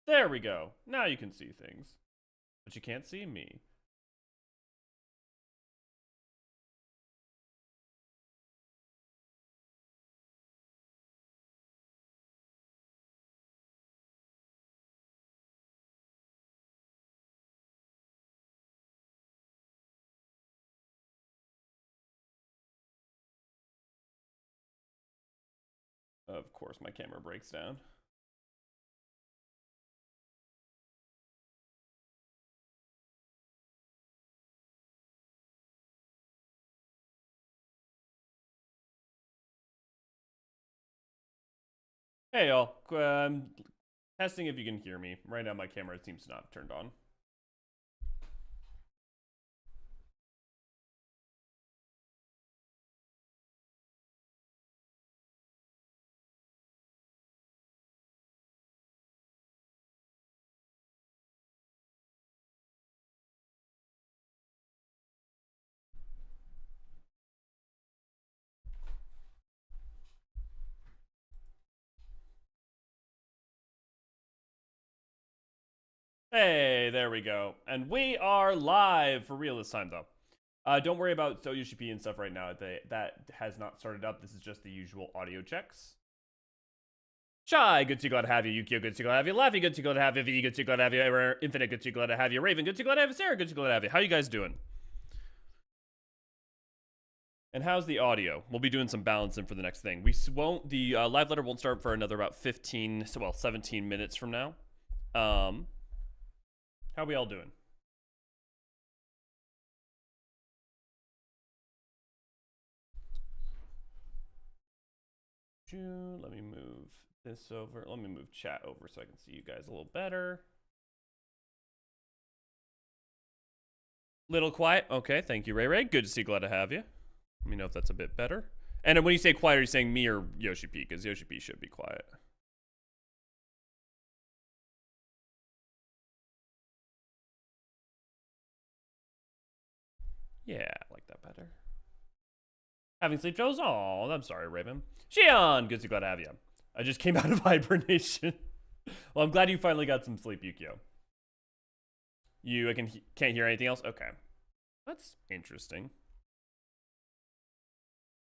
There we go. Now you can see things. But you can't see me. Of course, my camera breaks down. Hey, y'all. Testing if you can hear me. Right now, my camera seems to not have turned on. Hey, there we go. And we are live for real this time, though. Don't worry about SoYoshiP and stuff right now. That has not started up. This is just the usual audio checks. Shy, good to glad to have you. Yukio, good to glad to have you. Laffy, good to glad to have you. V, good to glad to have you. Infinite, good to glad to have you. Raven, good to glad to have you. Sarah, good to glad to have you. How you guys doing? And how's the audio? We'll be doing some balancing for the next thing. The live letter won't start for another about 17 minutes from now. How we all doing? Let me move this over. Let me move chat over so I can see you guys a little better. Little quiet. Okay, thank you, Ray Ray. Good to see, glad to have you. Let me know if that's a bit better. And when you say quiet, are you saying me or YoshiP? Because YoshiP should be quiet. Yeah, I like that better. Having sleep shows? Oh, I'm sorry, Raven. Shion, good to glad to have you. I just came out of hibernation. Well, I'm glad you finally got some sleep, Yukio. Can't hear anything else? Okay. That's interesting.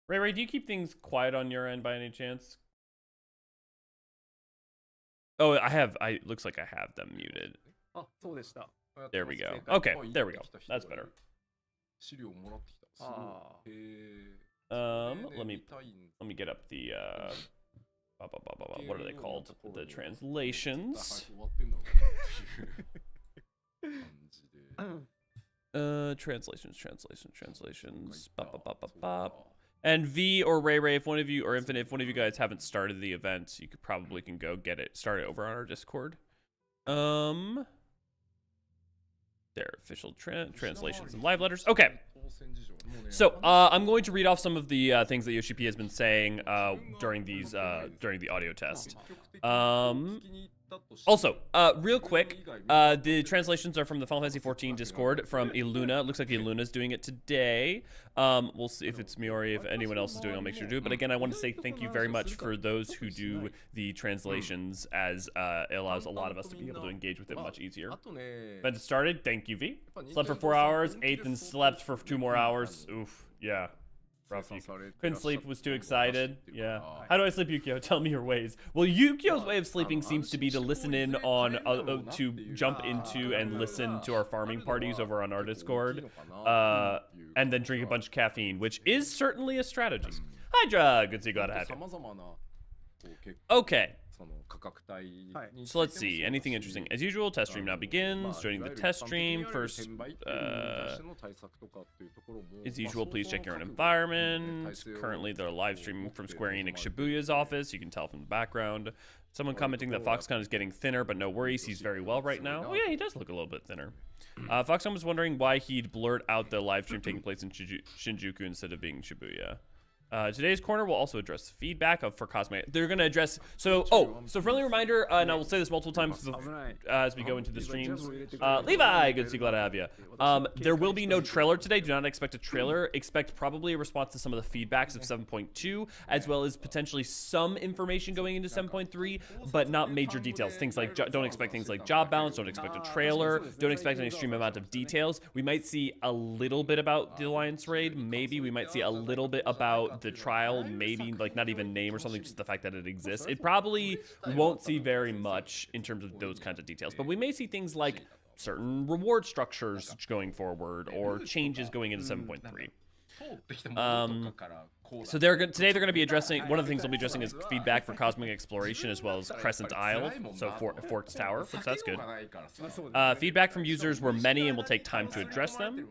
Ray, do you keep things quiet on your end by any chance? Oh, looks like I have them muted. There we go. Okay, there we go. That's better. Let me get up the what are they called? The translations. Translations. And V or Ray, if one of you, or Infinite, if one of you guys haven't started the event, you can go get it started over on our Discord. Their official translations and live letters. Okay. So I'm going to read off some of the things that YoshiP has been saying during the audio test. Also, real quick, the translations are from the Final Fantasy XIV Discord from Iluna. It looks like Iluna's doing it today. We'll see if it's me or if anyone else is doing it. I'll make sure to do it. But again, I want to say thank you very much for those who do the translations, as it allows a lot of us to be able to engage with it much easier. Event started. Thank you, V. Slept for 4 hours. Ate and slept for 2 more hours. Oof. Yeah. Rough. Couldn't sleep, was too excited. Yeah. How do I sleep, Yukio? Tell me your ways. Well, Yukio's way of sleeping seems to be to listen in on, to jump into and listen to our farming parties over on our Discord, and then drink a bunch of caffeine, which is certainly a strategy. Hydra, good to see you, glad to have you. Okay. So let's see, anything interesting? As usual, test stream now begins. Joining the test stream first. As usual, please check your own environment. Currently, they're live streaming from Square Enix Shibuya's office. You can tell from the background. Someone commenting that Foxconn is getting thinner, but no worries, he's very well right now. Oh yeah, he does look a little bit thinner. Foxconn was wondering why he'd blurt out the live stream taking place in Shinjuku instead of being Shibuya. Today's corner will also address feedback for cosmic. They're going to address. So friendly reminder, and I will say this multiple times as we go into the streams. Levi, good to see, glad to have you. There will be no trailer today. Do not expect a trailer. Expect probably a response to some of the feedbacks of 7.2, as well as potentially some information going into 7.3, but not major details. Things like don't expect things like job balance. Don't expect a trailer. Don't expect an extreme amount of details. We might see a little bit about the Alliance raid. Maybe we might see a little bit about the trial, maybe like not even name or something, just the fact that it exists. It probably won't see very much in terms of those kinds of details, but we may see things like certain reward structures going forward or changes going into 7.3. So today they're going to be addressing, one of the things they'll be addressing is feedback for cosmic exploration, as well as Crescent Isle, so Fort's Tower, which that's good. Feedback from users were many and will take time to address them.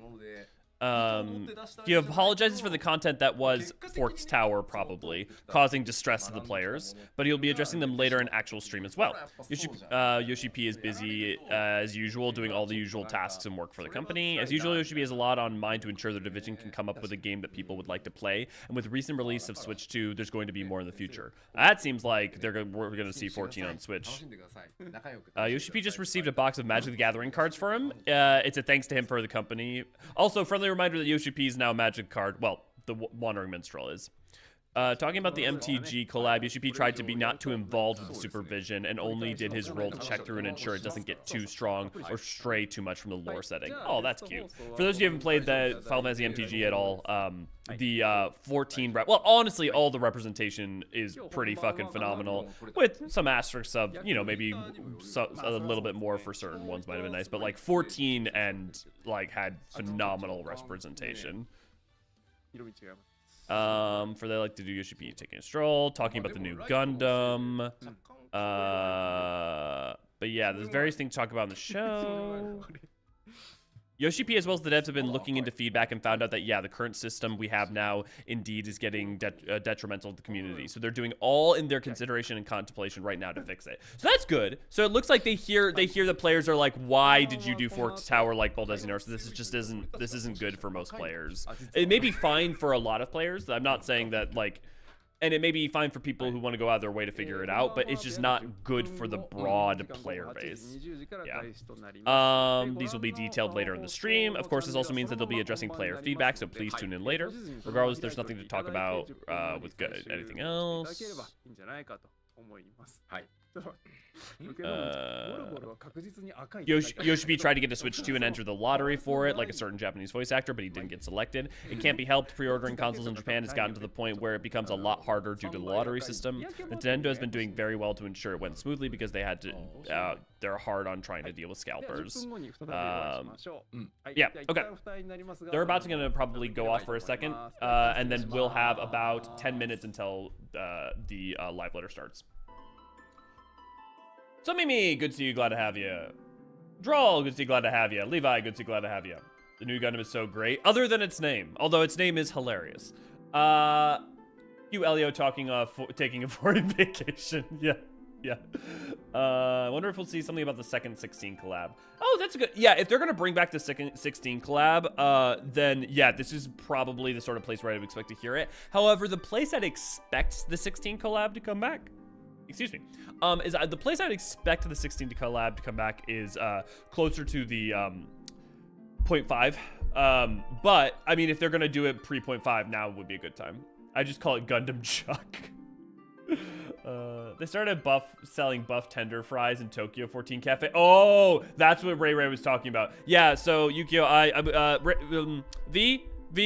He apologizes for the content that was Fort's Tower, probably causing distress to the players, but he'll be addressing them later in actual stream as well. Yoshi P is busy as usual, doing all the usual tasks and work for the company. As usual, Yoshi P has a lot on mind to ensure the division can come up with a game that people would like to play, and with recent release of Switch 2, there's going to be more in the future. That seems like we're going to see 14 on Switch. Yoshi P just received a box of Magic the Gathering cards for him. It's a thanks to him for the company. Also, friendly reminder that Yoshi P is now a Magic card. Well, the Wandering Minstrel is. Talking about the MTG collab, Yoshi P tried to be not too involved with the supervision and only did his role to check through and ensure it doesn't get too strong or stray too much from the lore setting. Oh, that's cute. For those of you who haven't played the Final Fantasy MTG at all, the 14 well, honestly, all the representation is pretty fucking phenomenal, with some asterisks of, you know, maybe a little bit more for certain ones might have been nice, but like 14 and like had phenomenal representation. For they like to do Yoshi P taking a stroll, talking about the new Gundam. But yeah, there's various things to talk about in the show. Yoshi P, as well as the devs, have been looking into feedback and found out that, yeah, the current system we have now indeed is getting detrimental to the community. So they're doing all in their consideration and contemplation right now to fix it. So that's good. So it looks like they hear the players are like, why did you do Fort's Tower like Baldezzian? So this isn't good for most players. It may be fine for a lot of players. I'm not saying that, like, and it may be fine for people who want to go out of their way to figure it out, but it's just not good for the broad player base. Yeah. These will be detailed later in the stream. Of course, this also means that they'll be addressing player feedback, so please tune in later. Regardless, there's nothing to talk about with anything else. Yoshi P tried to get a Switch 2 and enter the lottery for it, like a certain Japanese voice actor, but he didn't get selected. It can't be helped. Pre-ordering consoles in Japan has gotten to the point where it becomes a lot harder due to the lottery system. Nintendo has been doing very well to ensure it went smoothly because they had to. They're hard on trying to deal with scalpers. Yeah, okay. They're about to probably go off for a second, and then we'll have about 10 minutes until the live letter starts. So Mimi, good to see you, glad to have you. Droll, good to see you, glad to have you. Levi, good to see you, glad to have you. The new Gundam is so great, other than its name, although its name is hilarious. You Elio taking a foreign vacation. Yeah. I wonder if we'll see something about the second 16 collab. Oh, that's a good. Yeah, if they're gonna bring back the second 16 collab, then yeah, this is probably the sort of place where I would expect to hear it. However, the place I'd expect the 16 collab to come back, excuse me, is the place I'd expect the 16 collab to come back is closer to the 0.5. But I mean, if they're gonna do it pre-0.5, now would be a good time. I just call it Gundam Chuck. They started selling buff tender fries in Tokyo 14 Cafe. Oh, that's what Ray was talking about. Yeah, so Yukio,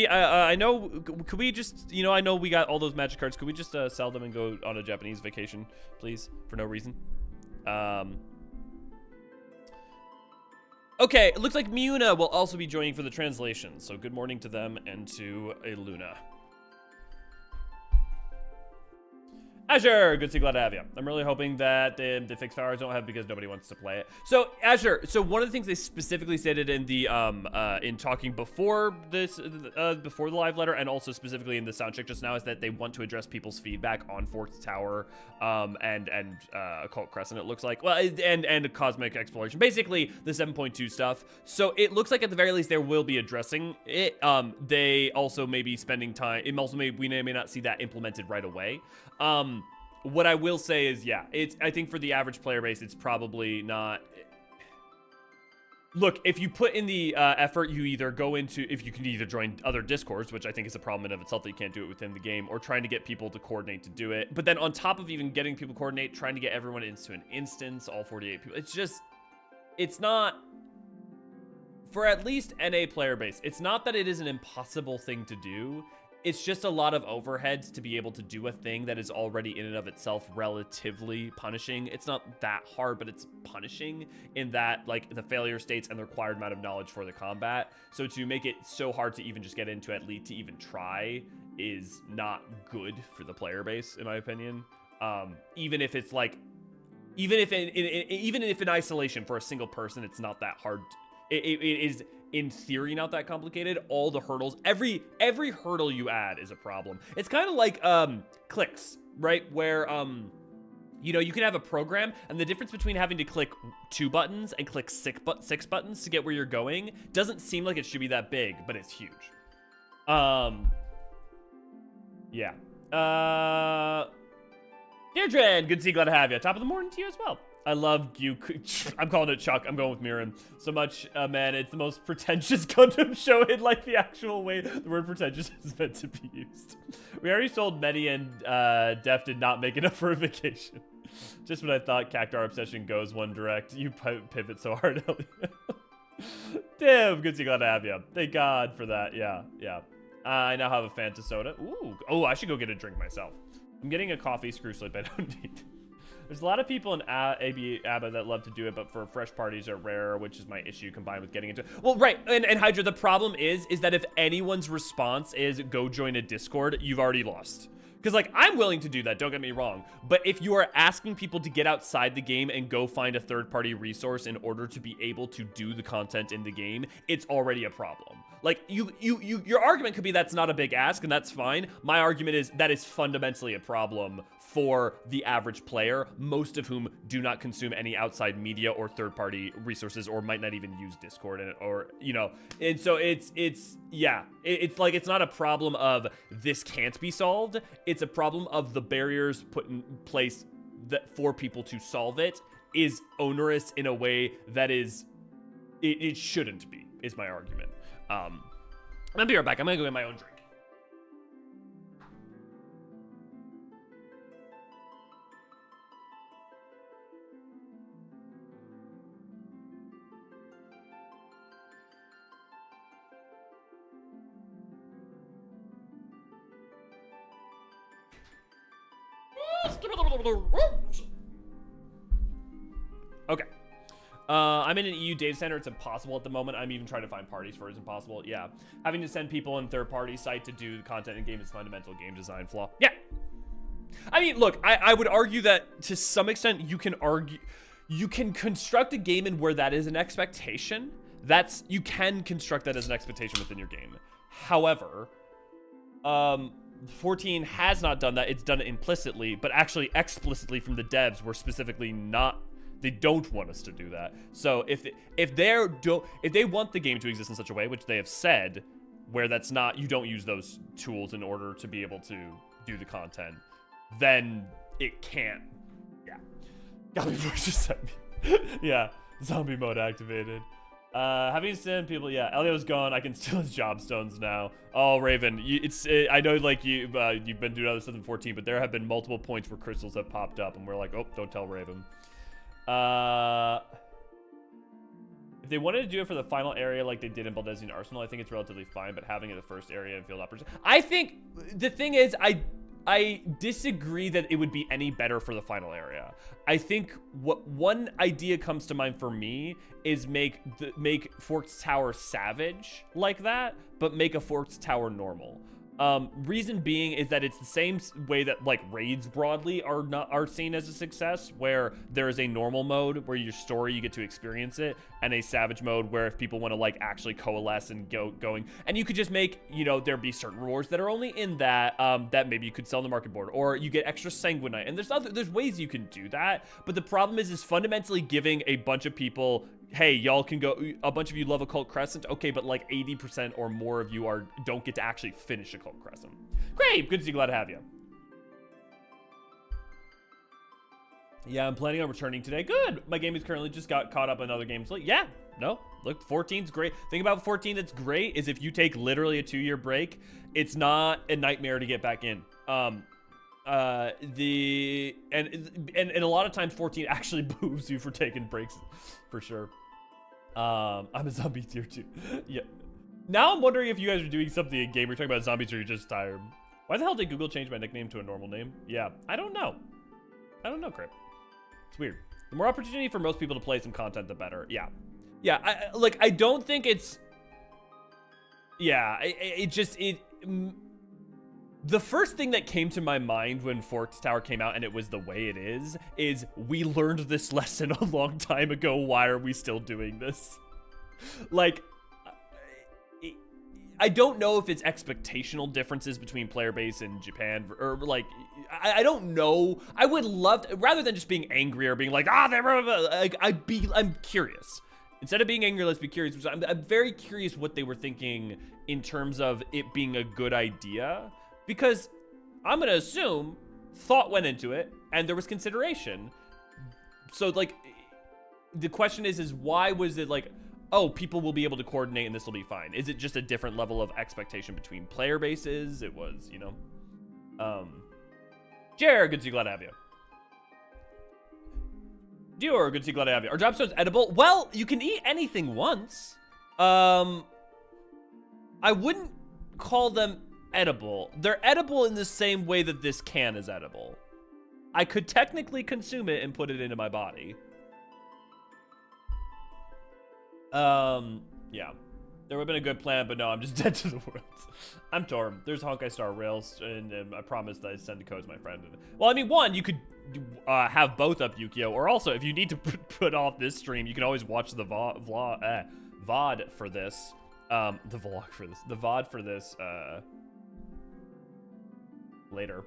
I know, could we just, you know, I know we got all those magic cards. Could we just sell them and go on a Japanese vacation, please, for no reason? Okay, it looks like Miuna will also be joining for the translation. So good morning to them and to Luna. Azure, good to see, glad to have you. I'm really hoping that the fixed powers don't have because nobody wants to play it. So Azure, so one of the things they specifically stated in the in talking before this before the live letter and also specifically in the sound check just now is that they want to address people's feedback on Forked Tower and Occult Crescent, it looks like. Well, and Cosmic Exploration, basically the 7.2 stuff. So it looks like at the very least they will be addressing it. They also may be spending time. It also we may not see that implemented right away. What I will say is, yeah, I think for the average player base, it's probably not. Look, if you put in the effort, you either go into, if you can either join other discords, which I think is a problem in of itself that you can't do it within the game, or trying to get people to coordinate to do it. But then on top of even getting people to coordinate, trying to get everyone into an instance, all 48 people, it's not, for at least NA player base, it's not that it is an impossible thing to do. It's just a lot of overheads to be able to do a thing that is already in and of itself relatively punishing. It's not that hard, but it's punishing in that, like, the failure states and the required amount of knowledge for the combat. So to make it so hard to even just get into at least to even try is not good for the player base, in my opinion. Even if it's like, even if in isolation for a single person, it's not that hard. It is in theory not that complicated. All the hurdles, every hurdle you add is a problem. It's kind of like clicks, right? Where you know, you can have a program and the difference between having to click 2 buttons and click 6 buttons to get where you're going doesn't seem like it should be that big, but it's huge. Yeah. Deirdre, good to see you, glad to have you. Top of the morning to you as well. I love you. I'm calling it Chuck. I'm going with Mirren. So much, man. It's the most pretentious Gundam show in like the actual way the word pretentious is meant to be used. We already sold Medi and Def did not make enough for a vacation. Just when I thought Cactar obsession goes one direct, you pivot so hard, Elliot. Damn, good to see you, glad to have you. Thank God for that. Yeah, yeah. I now have a Fanta soda. Ooh. Oh, I should go get a drink myself. I'm getting a coffee. Screw sleep. I don't need it. There's a lot of people in ABBA that love to do it, but for fresh parties are rare, which is my issue combined with getting into it. Well, right, and Hydra, the problem is that if anyone's response is go join a Discord, you've already lost. Because, like, I'm willing to do that, don't get me wrong. But if you are asking people to get outside the game and go find a third-party resource in order to be able to do the content in the game, it's already a problem. Like, your argument could be that's not a big ask, and that's fine. My argument is that is fundamentally a problem for the average player, most of whom do not consume any outside media or third-party resources or might not even use Discord in it, or, you know. And so it's like, it's not a problem of this can't be solved. It's a problem of the barriers put in place that for people to solve it is onerous in a way that is, it shouldn't be, is my argument. I'm gonna be right back. I'm gonna go get my own drink. Okay. I'm in an EU data center. It's impossible at the moment. I'm even trying to find parties for it. It's impossible. Yeah. Having to send people in third-party site to do the content in game is fundamental game design flaw. Yeah. I mean, look, I would argue that to some extent you can construct a game in where that is an expectation. You can construct that as an expectation within your game. However, 14 has not done that. It's done it implicitly, but actually explicitly from the devs were specifically not, they don't want us to do that. So if they want the game to exist in such a way, which they have said, where that's not, you don't use those tools in order to be able to do the content, then it can't. Yeah. Got me first just sent me. Yeah. Zombie mode activated. Having sent people, yeah, Elio's gone. I can steal his job stones now. Oh, Raven, I know, like, you've been doing other stuff in 14, but there have been multiple points where crystals have popped up, and we're like, oh, don't tell Raven. If they wanted to do it for the final area like they did in Baldesian Arsenal, I think it's relatively fine, but having it the first area and field operations, I think, the thing is, I disagree that it would be any better for the final area. I think what one idea comes to mind for me is make Forked Tower savage like that, but make a Forked Tower normal. Reason being is that it's the same way that like raids broadly are seen as a success, where there is a normal mode where your story you get to experience it, and a savage mode where if people want to like actually coalesce and going, and you could just make, you know, there be certain rewards that are only in that that maybe you could sell on the market board, or you get extra sanguinite, and there's ways you can do that, but the problem is fundamentally giving a bunch of people, hey, y'all can go, a bunch of you love Occult Crescent, okay, but like 80% or more of you don't get to actually finish Occult Crescent. Great, good to see you, glad to have you. Yeah, I'm planning on returning today. Good, my game is currently just got caught up in other games. Like, yeah, no, look, 14's great. Thing about 14 that's great is if you take literally a 2-year break, it's not a nightmare to get back in. And a lot of times 14 actually moves you for taking breaks, for sure. I'm a zombie tier 2. Yeah. Now I'm wondering if you guys are doing something in game. We're talking about zombies or you're just tired. Why the hell did Google change my nickname to a normal name? Yeah, I don't know. I don't know, Crip. It's weird. The more opportunity for most people to play some content, the better. Yeah. Yeah, I don't think it's... Yeah, the first thing that came to my mind when Forks Tower came out and it was the way it is we learned this lesson a long time ago. Why are we still doing this? Like, I don't know if it's expectational differences between player base in Japan, or like, I don't know. I would love to, rather than just being angry or being like, I'm curious. Instead of being angry, let's be curious. I'm very curious what they were thinking in terms of it being a good idea. Because I'm going to assume thought went into it and there was consideration. So like the question is why was it like, oh, people will be able to coordinate and this will be fine? Is it just a different level of expectation between player bases? It was, you know. Jer, good to see you, glad to have you. Dior, good to see you, glad to have you. Are dropstones edible? Well, you can eat anything once. I wouldn't call them edible. They're edible in the same way that this can is edible. I could technically consume it and put it into my body. Yeah. There would have been a good plan, but no, I'm just dead to the world. I'm torn. There's Honkai Star Rails, and I promise that I send the code to my friend. Well, I mean, one, you could have both up, Yukio, or also, if you need to put off this stream, you can always watch the VOD for this. The VOD for this, later.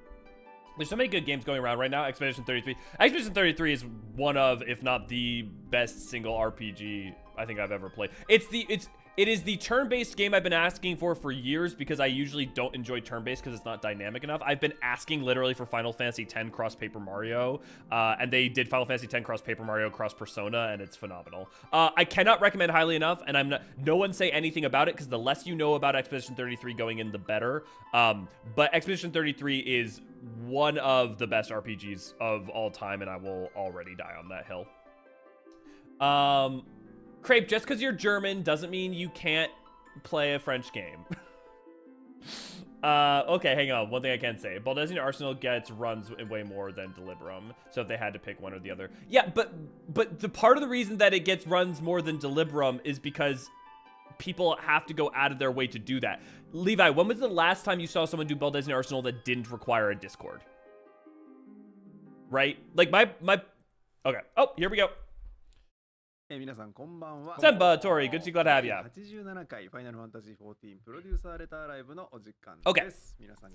There's so many good games going around right now. Expedition 33. Expedition 33 is one of, if not the best single RPG I think I've ever played. It is the turn-based game I've been asking for years, because I usually don't enjoy turn-based because it's not dynamic enough. I've been asking literally for Final Fantasy X cross Paper Mario, and they did Final Fantasy X cross Paper Mario cross Persona, and it's phenomenal. I cannot recommend highly enough, and no one say anything about it, because the less you know about Expedition 33 going in, the better. But Expedition 33 is one of the best RPGs of all time, and I will already die on that hill. Crepe, just because you're German doesn't mean you can't play a French game. Okay, hang on. One thing I can say. Baldesion Arsenal runs way more than Deliberum, so if they had to pick one or the other. Yeah, but the part of the reason that it runs more than Deliberum is because people have to go out of their way to do that. Levi, when was the last time you saw someone do Baldesion Arsenal that didn't require a Discord? Right? Like my... Okay. Oh, here we go. Semba, Tori, good to see you, glad to have you. Okay.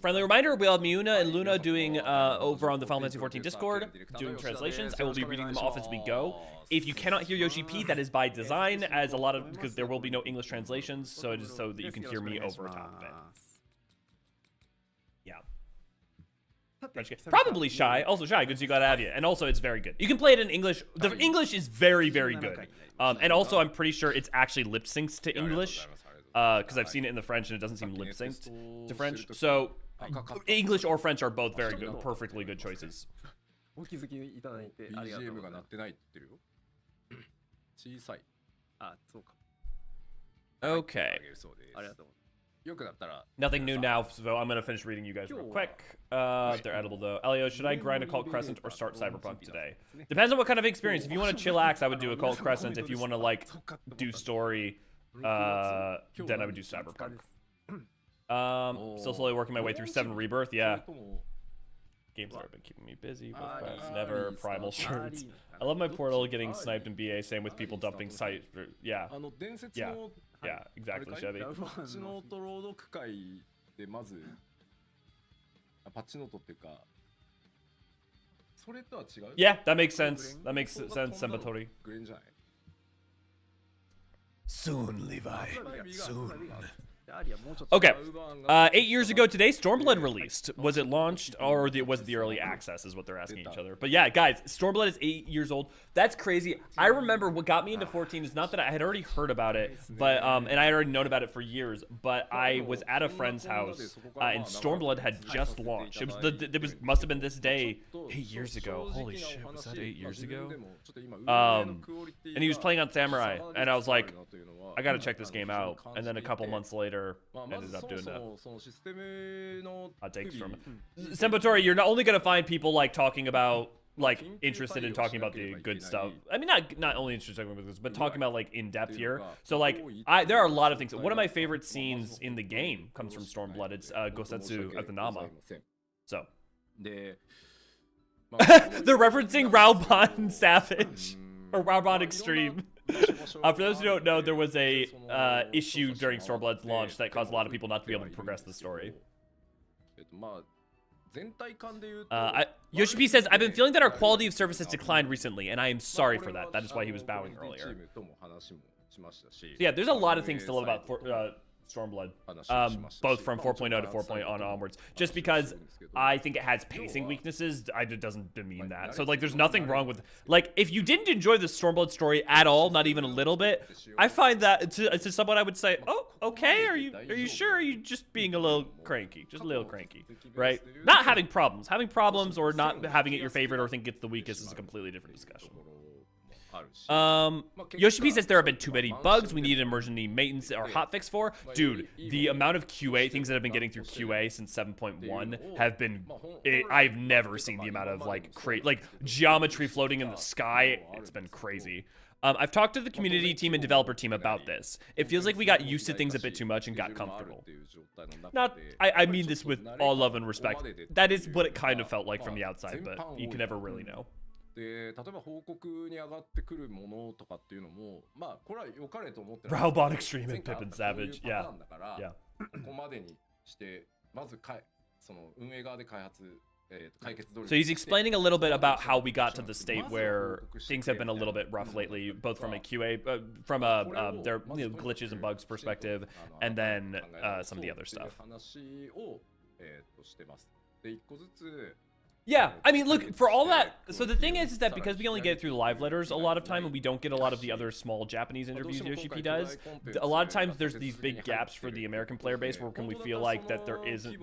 Friendly reminder, we'll have Miuna and Luna doing over on the Final Fantasy 14 Discord, doing translations. I will be reading them off as we go. If you cannot hear Yoshi P, that is by design, as because there will be no English translations, so it is so that you can hear me over top of it. Yeah. Probably Shy. Also Shy, good to see you, glad to have you. And also it's very good. You can play it in English. The English is very, very good. And also I'm pretty sure it's actually lip synced to English. Because I've seen it in the French and it doesn't seem lip synced to French. So English or French are both very good, perfectly good choices. Okay. Nothing new now, so I'm gonna finish reading you guys real quick. They're edible though. Elio, should I grind Occult Crescent or start Cyberpunk today? Depends on what kind of experience. If you want to chillax, I would do Occult Crescent. If you want to like do story, then I would do Cyberpunk. Still slowly working my way through 7 Rebirth. Yeah. Games that have been keeping me busy. Both quests, never primal shirts. I love my portal getting sniped in BA. Same with people dumping site. Yeah. Yeah. Yeah. Exactly, Chevy. Yeah, that makes sense. That makes sense, Sembatori. Soon, Levi. Soon. Okay, 8 years ago today, Stormblood released. Was it launched, or was it the early access is what they're asking each other. But yeah, guys, Stormblood is 8 years old. That's crazy. I remember what got me into 14 is not that I had already heard about it, but and I had already known about it for years, but I was at a friend's house, and Stormblood had just launched. It must have been this day 8 years ago. Holy shit, was that 8 years ago? And he was playing on Samurai, and I was like, I gotta check this game out. And then a couple months later, ended up doing that. Hot takes from Sembatori, you're not only gonna find people like talking about, like, interested in talking about the good stuff. I mean, not only interested in talking about this, but talking about like in depth here. So like, there are a lot of things. One of my favorite scenes in the game comes from Stormblood. It's Gosetsu at the Nama. So they're referencing Raubon Savage or Raubon Extreme. For those who don't know, there was a issue during Stormblood's launch that caused a lot of people not to be able to progress the story. Yoshi P says, I've been feeling that our quality of service has declined recently, and I am sorry for that. That is why he was bowing earlier. So yeah, there's a lot of things to love about Stormblood, both from 4.0 to 4.0 onwards. Just because I think it has pacing weaknesses, it doesn't demean that. So like, there's nothing wrong with, like, if you didn't enjoy the Stormblood story at all, not even a little bit, I find that to someone I would say, oh, okay, are you sure? Or are you just being a little cranky, just a little cranky, right? Not having problems or not having it your favorite or think it's the weakest is a completely different discussion. Yoshi P says there have been too many bugs we need an emergency maintenance or hotfix for. Dude, the amount of QA things that have been getting through QA since 7.1 have been, I've never seen the amount of like geometry floating in the sky. It's been crazy. I've talked to the community team and developer team about this. It feels like we got used to things a bit too much and got comfortable. I mean this with all love and respect. That is what it kind of felt like from the outside, but you can never really know. で例えば報告に上がってくるものとかっていうのもまあこれは良かれと思ってる Raubon Extreme and Pippin Savage yeah yeah ここまでにしてまずその運営側で開発 So he's explaining a little bit about how we got to the state where things have been a little bit rough lately, both from a QA, from their glitches and bugs perspective, and then some of the other stuff. Yeah, I mean, look, for all that, so the thing is that because we only get it through live letters a lot of time, and we don't get a lot the other small Japanese interviews Yoshi P does, a lot of times there's these big gaps for the American player base where we feel like that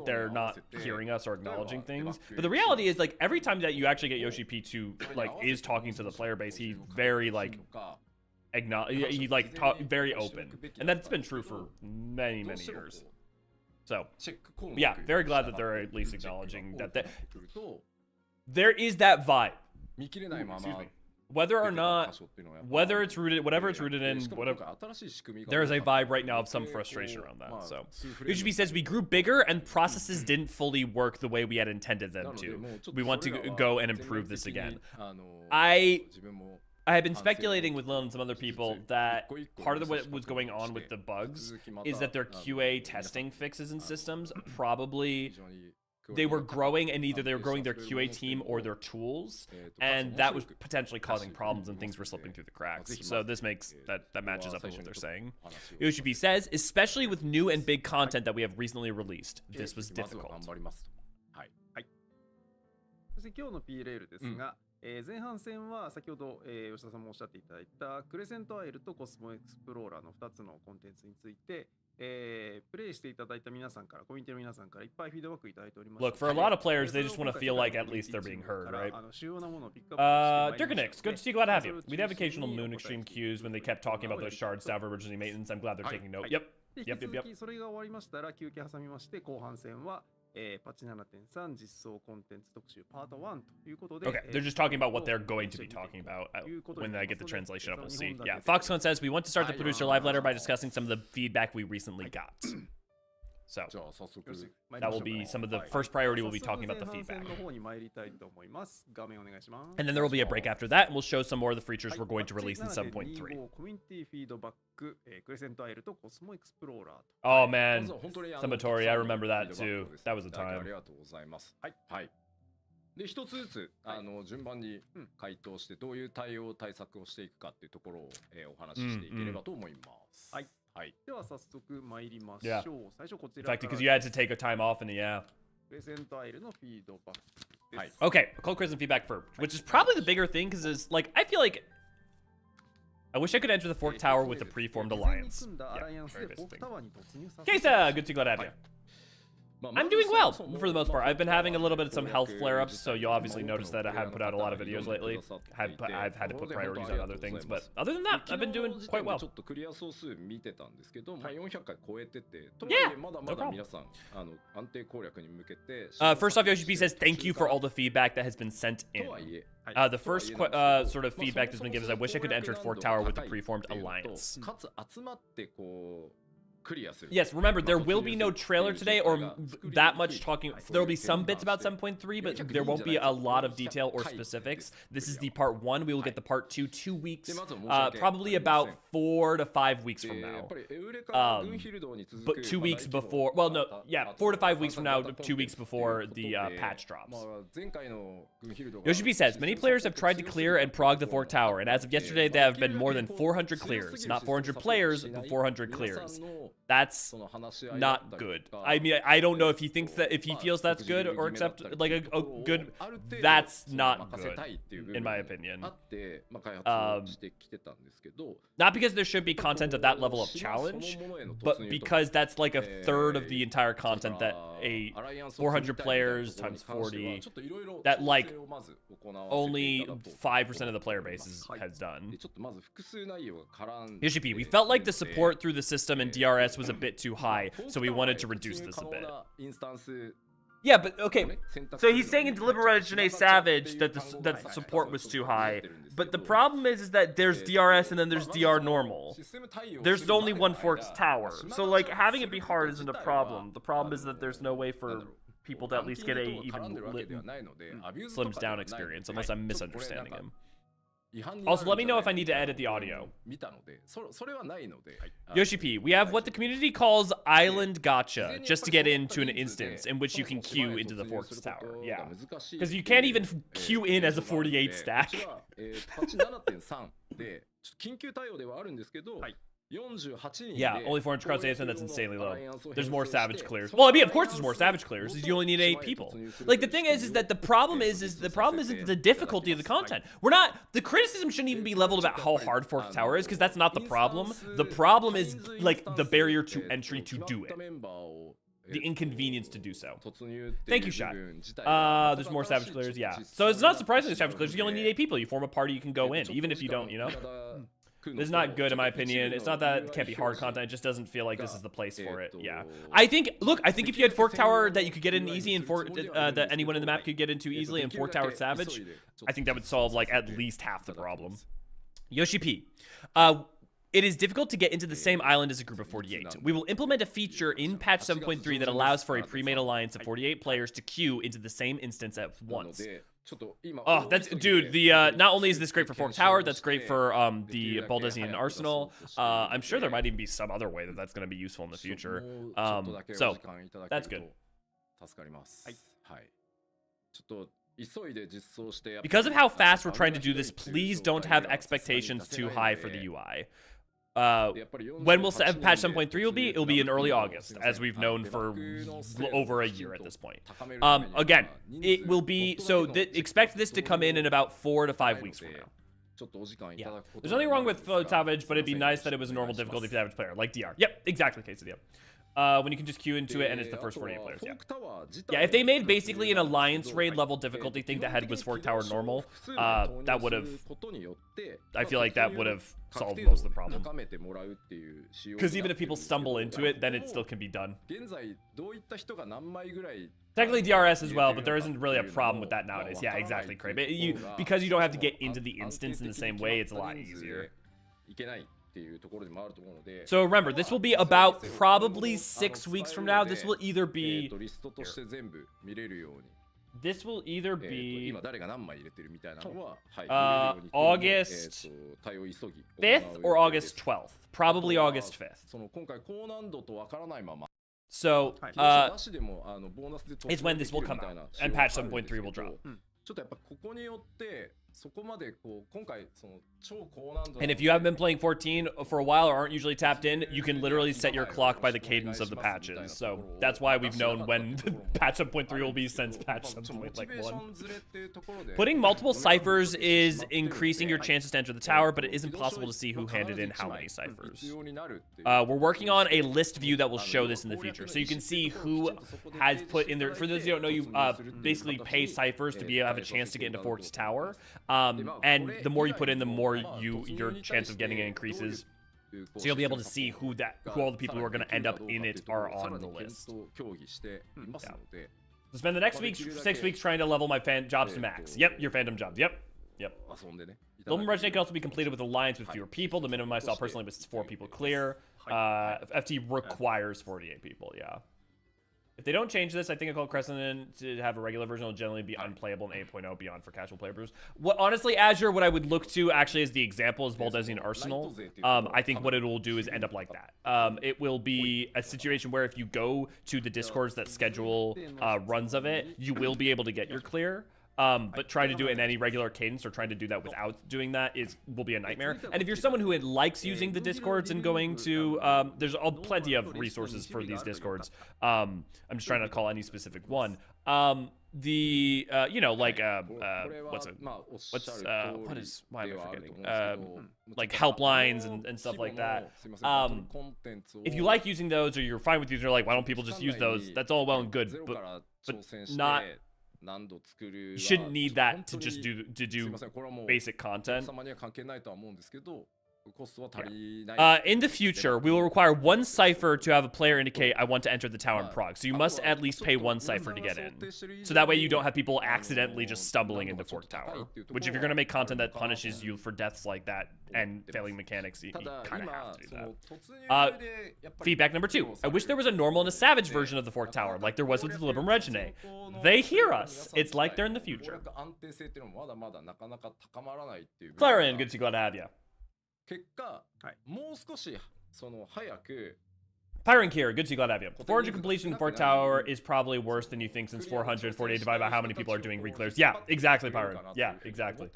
they're not hearing us or acknowledging things. But the reality is, like, every time that you actually get Yoshi P to, like, is talking to the player base, he's very, like, very open. And that's been true for many, many years. So, yeah, very glad that they're at least acknowledging that there is that vibe. Excuse me. Whether or not, whatever it's rooted in, there is a vibe right now of some frustration around that. So, UGB says we grew bigger and processes didn't fully work the way we had intended them to. We want to go and improve this again. I have been speculating with Lil and some other people that part of what was going on with the bugs is that their QA testing fixes and systems probably they were growing, and either they were growing their QA team or their tools, and that was potentially causing problems and things were slipping through the cracks. So this makes that matches up with what they're saying. UGB says, especially with new and big content that we have recently released, this was difficult. 前半戦は先ほど、吉田さんもおっしゃっていただいたクレセントアイルとコスモエクスプローラーの2つのコンテンツについて、プレイしていただいた皆さんから、コミュニティの皆さんからいっぱいフィードバックいただいております。Look, for a lot of players, they just want to feel like at least they're being heard, right? Dirkanix, good to see you, glad to have you. We'd have occasional Moon Extreme queues when they kept talking about those shards down for emergency maintenance. I'm glad they're taking note. Yep. それが終わりましたら休憩挟みまして後半戦はパッチ 7.3 実装コンテンツ特集パート1ということで Okay, they're just talking about what they're going to be talking about when I get the translation up, we'll see. Yeah, Foxconn says we want to start the producer live letter by discussing some of the feedback we recently got. So じゃあ早速 that will be some of the first priority. We'll be talking about the 早速 feedback. 前半戦の方に参りたいと思います。画面お願いします。 And then there will be a break after that, and we'll show some more of the features we're going to はい release in 7.3. コミュニティフィードバック、クレセントアイルとコスモエクスプローラーと。 Oh ま man, ずは本当に Samatori, I remember that フィード too. バックをです That was a いただき time. ありがとうございますはい。はいで一つずつ順番に回答してどういう対策をしていくかっていうところをお話ししていければと思いますはいはい。では早速参りまし Yeah. ょう。最初こち In ら fact, から because you had to take a time off, and yeah. クレセントアイルのフィードバックです。はい Okay, cold criticism feedback first, which is probably the bigger thing, because it's like I feel like I wish I could enter the Fork Tower with the preformed 事前に alliance. 組んだア Yeah, ライアンス very でフォ basic ーク thing. タワーに突入させ Kesa, good to glad to have you. まあ I'm まず doing well そもそも for the most part. I've been having a little bit of some まあ health 攻略 flare-ups, so you'll 自体 obviously notice that I haven't put out a lot of videos lately. I've had to put priorities on other things, but other than that, I've been doing quite well. ちょっとクリア総数見てたんですけど、まあ400回超えてて、と Yeah, はいえまだ no まだ problem. 皆さん安定攻略に向けて。 First off, Yoshi says thank you for all the feedback that has been sent と in. はいえ The first sort of feedback that's been given is I wish I could enter Fork Tower with the preformed alliance. かつ集まってこうクリアする。 Yes, remember, there will be no trailer today or that much talking. There will be some bits about 7.3, but there won't be a lot of detail or specifics. This is the part 1. We will get the part 2 2 weeks, probably about 4 to 5 weeks from でや now. っぱりエウレカ軍ヒルドに続く But 2 weeks before, well, no, yeah, 4 to 5 weeks from now, 2 weeks before the patch ま drops. あ前回の軍ヒルドが Yoshi says, many players have tried to clear and prog the Fork Tower, and as of yesterday, there have been more than 400 clears. Not 400 players, but 400 clears. That's not good. I mean, I don't know if he thinks that, if he feels that's good or accept, like a good, that's not good, in my opinion. あってまあ開発をしてきてたんですけど Not because there should be content of that level of challenge, but because that's like a third of the entire content that a 400 players times 40, that like only 5% of the player base has done. ちょっとまず複数内容が絡んで Yoshi P, we felt like the support through the system and DRS was a bit too high, so we wanted to reduce this a bit. インスタンス Yeah, but okay. So he's saying in Deliberation Savage that the support was too high. But the problem is that there's DRS and then there's DR normal. There's only one Forks Tower. So like having it be hard isn't a problem. The problem is that there's no way for people to at least get a even slimmed down experience, unless I'm misunderstanding him. Also, let me know if I need to edit the audio. 見たのでそれはないので Yoshi P, we have what the community calls Island Gacha, just to get into an instance in which you can queue into the Forks Tower. Yeah. Because you can't even queue in as a 48 stack. パッチ 7.3 でちょっと緊急対応ではあるんですけど 48人 Yeah, only 400 crowds ASN, that's insanely low. There's more Savage clears. Well, I mean, of course there's more Savage clears. You only need 8 people. Like, the thing is that the problem isn't the difficulty of the content. The criticism shouldn't even be leveled about how hard Fork Tower is, because that's not the problem. The problem is, like, the barrier to entry to do it. The inconvenience to do so. Thank you, Shot. There's more Savage clears, yeah. So it's not surprising there's Savage clears. You only need 8 people. You form a party, you can go in, even if you don't, you know? This is not good in my opinion. It's not that it can't be hard content. It just doesn't feel like this is the place for it. Yeah. I think if you had Fork Tower that you could get in easy and that anyone in the map could get into easily and Fork Tower Savage, I think that would solve like at least half the problem. Yoshi P. It is difficult to get into the same island as a group of 48. We will implement a feature in patch 7.3 that allows for a pre-made alliance of 48 players to queue into the same instance at once. Oh, that's dude. The not only is this great for Fork Tower, that's great for the Baldesian Arsenal. I'm sure there might even be some other way that that's going to be useful in the future. So that's good. Because of how fast we're trying to do this, please don't have expectations too high for the UI. When will patch 7.3 will be? It'll be in early August, as we've known for over a year at this point. Again, it will be, so expect this to come in about 4 to 5 weeks from now. Yeah. There's nothing wrong with Savage, but it'd be nice that it was a normal difficulty for the average player, like DR. Yep, exactly, Quesadilla. When you can just queue into it and it's the first 48 players, yeah. Yeah, if they made basically an alliance raid level difficulty thing that was Fork Tower normal, that would have, I feel like that would have solved most of the problem. Because even if people stumble into it, then it still can be done. Technically DRS as well, but there isn't really a problem with that nowadays. Yeah, exactly, Craig. Because you don't have to get into the instance in the same way, it's a lot easier. So remember, this will be about probably 6 weeks from now. This will either be This will either be August 5th or August 12th. Probably August 5th. So, is when this will come out, and patch 7.3 will drop. And if you haven't been playing 14 for a while or aren't usually tapped in, you can literally set your clock by the cadence of the patches. So that's why we've known when patch 7.3 will be since patch 7.1. Putting multiple ciphers is increasing your chances to enter the tower, but it isn't possible to see who handed in how many ciphers. We're working on a list view that will show this in the future, so you can see who has put in there. For those who don't know, you basically pay ciphers to have a chance to get into Fork's Tower. And the more you put in, the more your chance of getting it increases. So you'll be able to see who all the people who are going to end up in it are on the list. Yeah. So spend the next 6 weeks trying to level my fan jobs to max. Yep, your fandom jobs. Yep. Golden Regiment can also be completed with alliance with fewer people. The minimum I saw personally was 4 people clear. FT requires 48 people. Yeah. If they don't change this, I think I call Crescent to have a regular version will generally be unplayable in 8.0 beyond for casual players. Honestly, Azure, what I would look to actually as the example is Baldesian Arsenal. I think what it will do is end up like that. It will be a situation where if you go to the Discords that schedule runs of it, you will be able to get your clear. But trying to do it in any regular cadence or trying to do that without doing that will be a nightmare. And if you're someone who likes using the Discords and going to, there's plenty of resources for these Discords. I'm just trying to call any specific one. Why am I forgetting? Like helplines and stuff like that. If you like using those or you're fine with using, like, why don't people just use those? That's all well and good, but not. You shouldn't need that to just do basic content. In the future, we will require 1 cipher to have a player indicate I want to enter the tower in Prague. So you must at least pay 1 cipher to get in. So that way you don't have people accidentally just stumbling into Fork Tower. Which if you're going to make content that punishes you for deaths like that and failing mechanics, you kind of have to do that. Feedback number 2. I wish there was a normal and a savage version of the Fork Tower, like there was with the Liberum Reginae. They hear us. It's like they're in the future. Clarion, good to see, glad to have you. Pyron Kier, good to see, glad to have you. 400 completion for Tower is probably worse than you think since 448 divided by how many people are doing reclears. Yeah, exactly, Pyron. Yeah, exactly.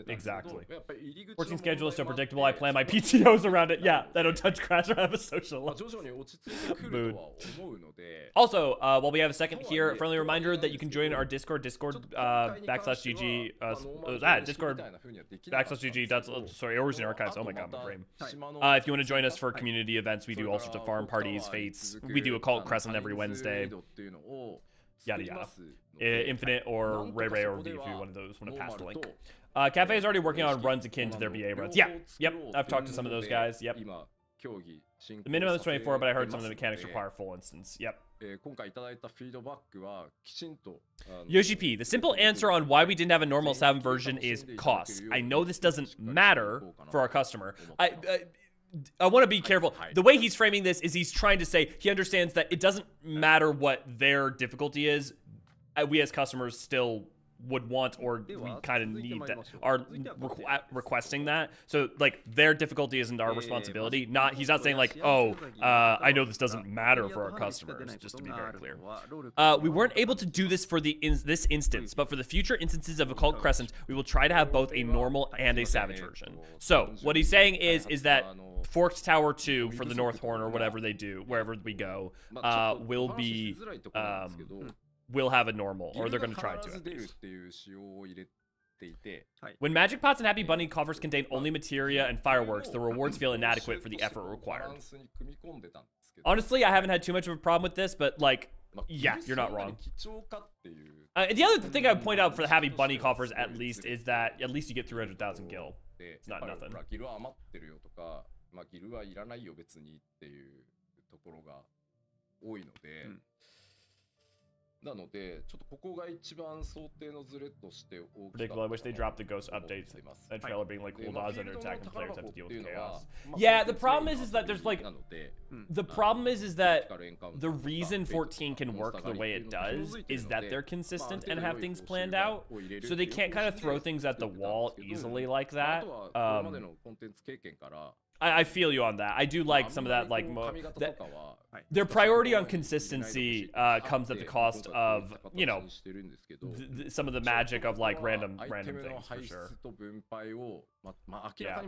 14 schedule is so predictable. I plan my PTOs around it. Yeah, I don't touch crash or have a social life. Mood. Also, while we have a second here, a friendly reminder that you can join our Discord /GG, Discord /GG, sorry, Eorzean Archives. Oh my god, my brain. If you want to join us for community events, we do all sorts of farm parties, fates. We do Occult Crescent every Wednesday. Yada yada. Infinite or Ray or V if you want to pass the link. Cafe is already working on runs akin to their BA runs. Yeah, yep. I've talked to some of those guys. Yep. The minimum is 24, but I heard some of the mechanics require full instance. Yep. Yoshi P, the simple answer on why we didn't have a normal 7 version is cost. I know this doesn't matter for our customer. I want to be careful. The way he's framing this is he's trying to say he understands that it doesn't matter what their difficulty is. We as customers still would want, or we kind of need that, are requesting that. So like their difficulty isn't our responsibility. He's not saying like, oh, I know this doesn't matter for our customers, just to be very clear. We weren't able to do this for this instance, but for the future instances of Occult Crescent, we will try to have both a normal and a savage version. So what he's saying is that Forked Tower 2 for the North Horn or whatever they do, wherever we go, will be will have a normal, or they're going to try to at least. When Magic Pots and Happy Bunny coffers contain only materia and fireworks, the rewards feel inadequate for the effort required. Honestly, I haven't had too much of a problem with this, but like, yeah, you're not wrong. The other thing I would point out for the Happy Bunny coffers at least is that at least you get 300,000 gil. It's not nothing. なのでちょっとここが一番想定のズレとして大きかった Predictable. I wish they dropped the ghost と思って updates. います A trailer being like で cool まあ odds フィー under ルド attack の and 宝 players 箱 have っ to deal てい with うのは chaos. まあ Yeah, the コンテンツ problem メイ is ン is の that there's like なので the problem is that the The reason 14 can work the way it does is that they're consistent and have things planned out, so they can't kind of throw things at the wall easily like that. I feel you on that. I do like some of that, like their priority on consistency comes at the cost of, you know, some of the magic of like random things for sure. Yeah.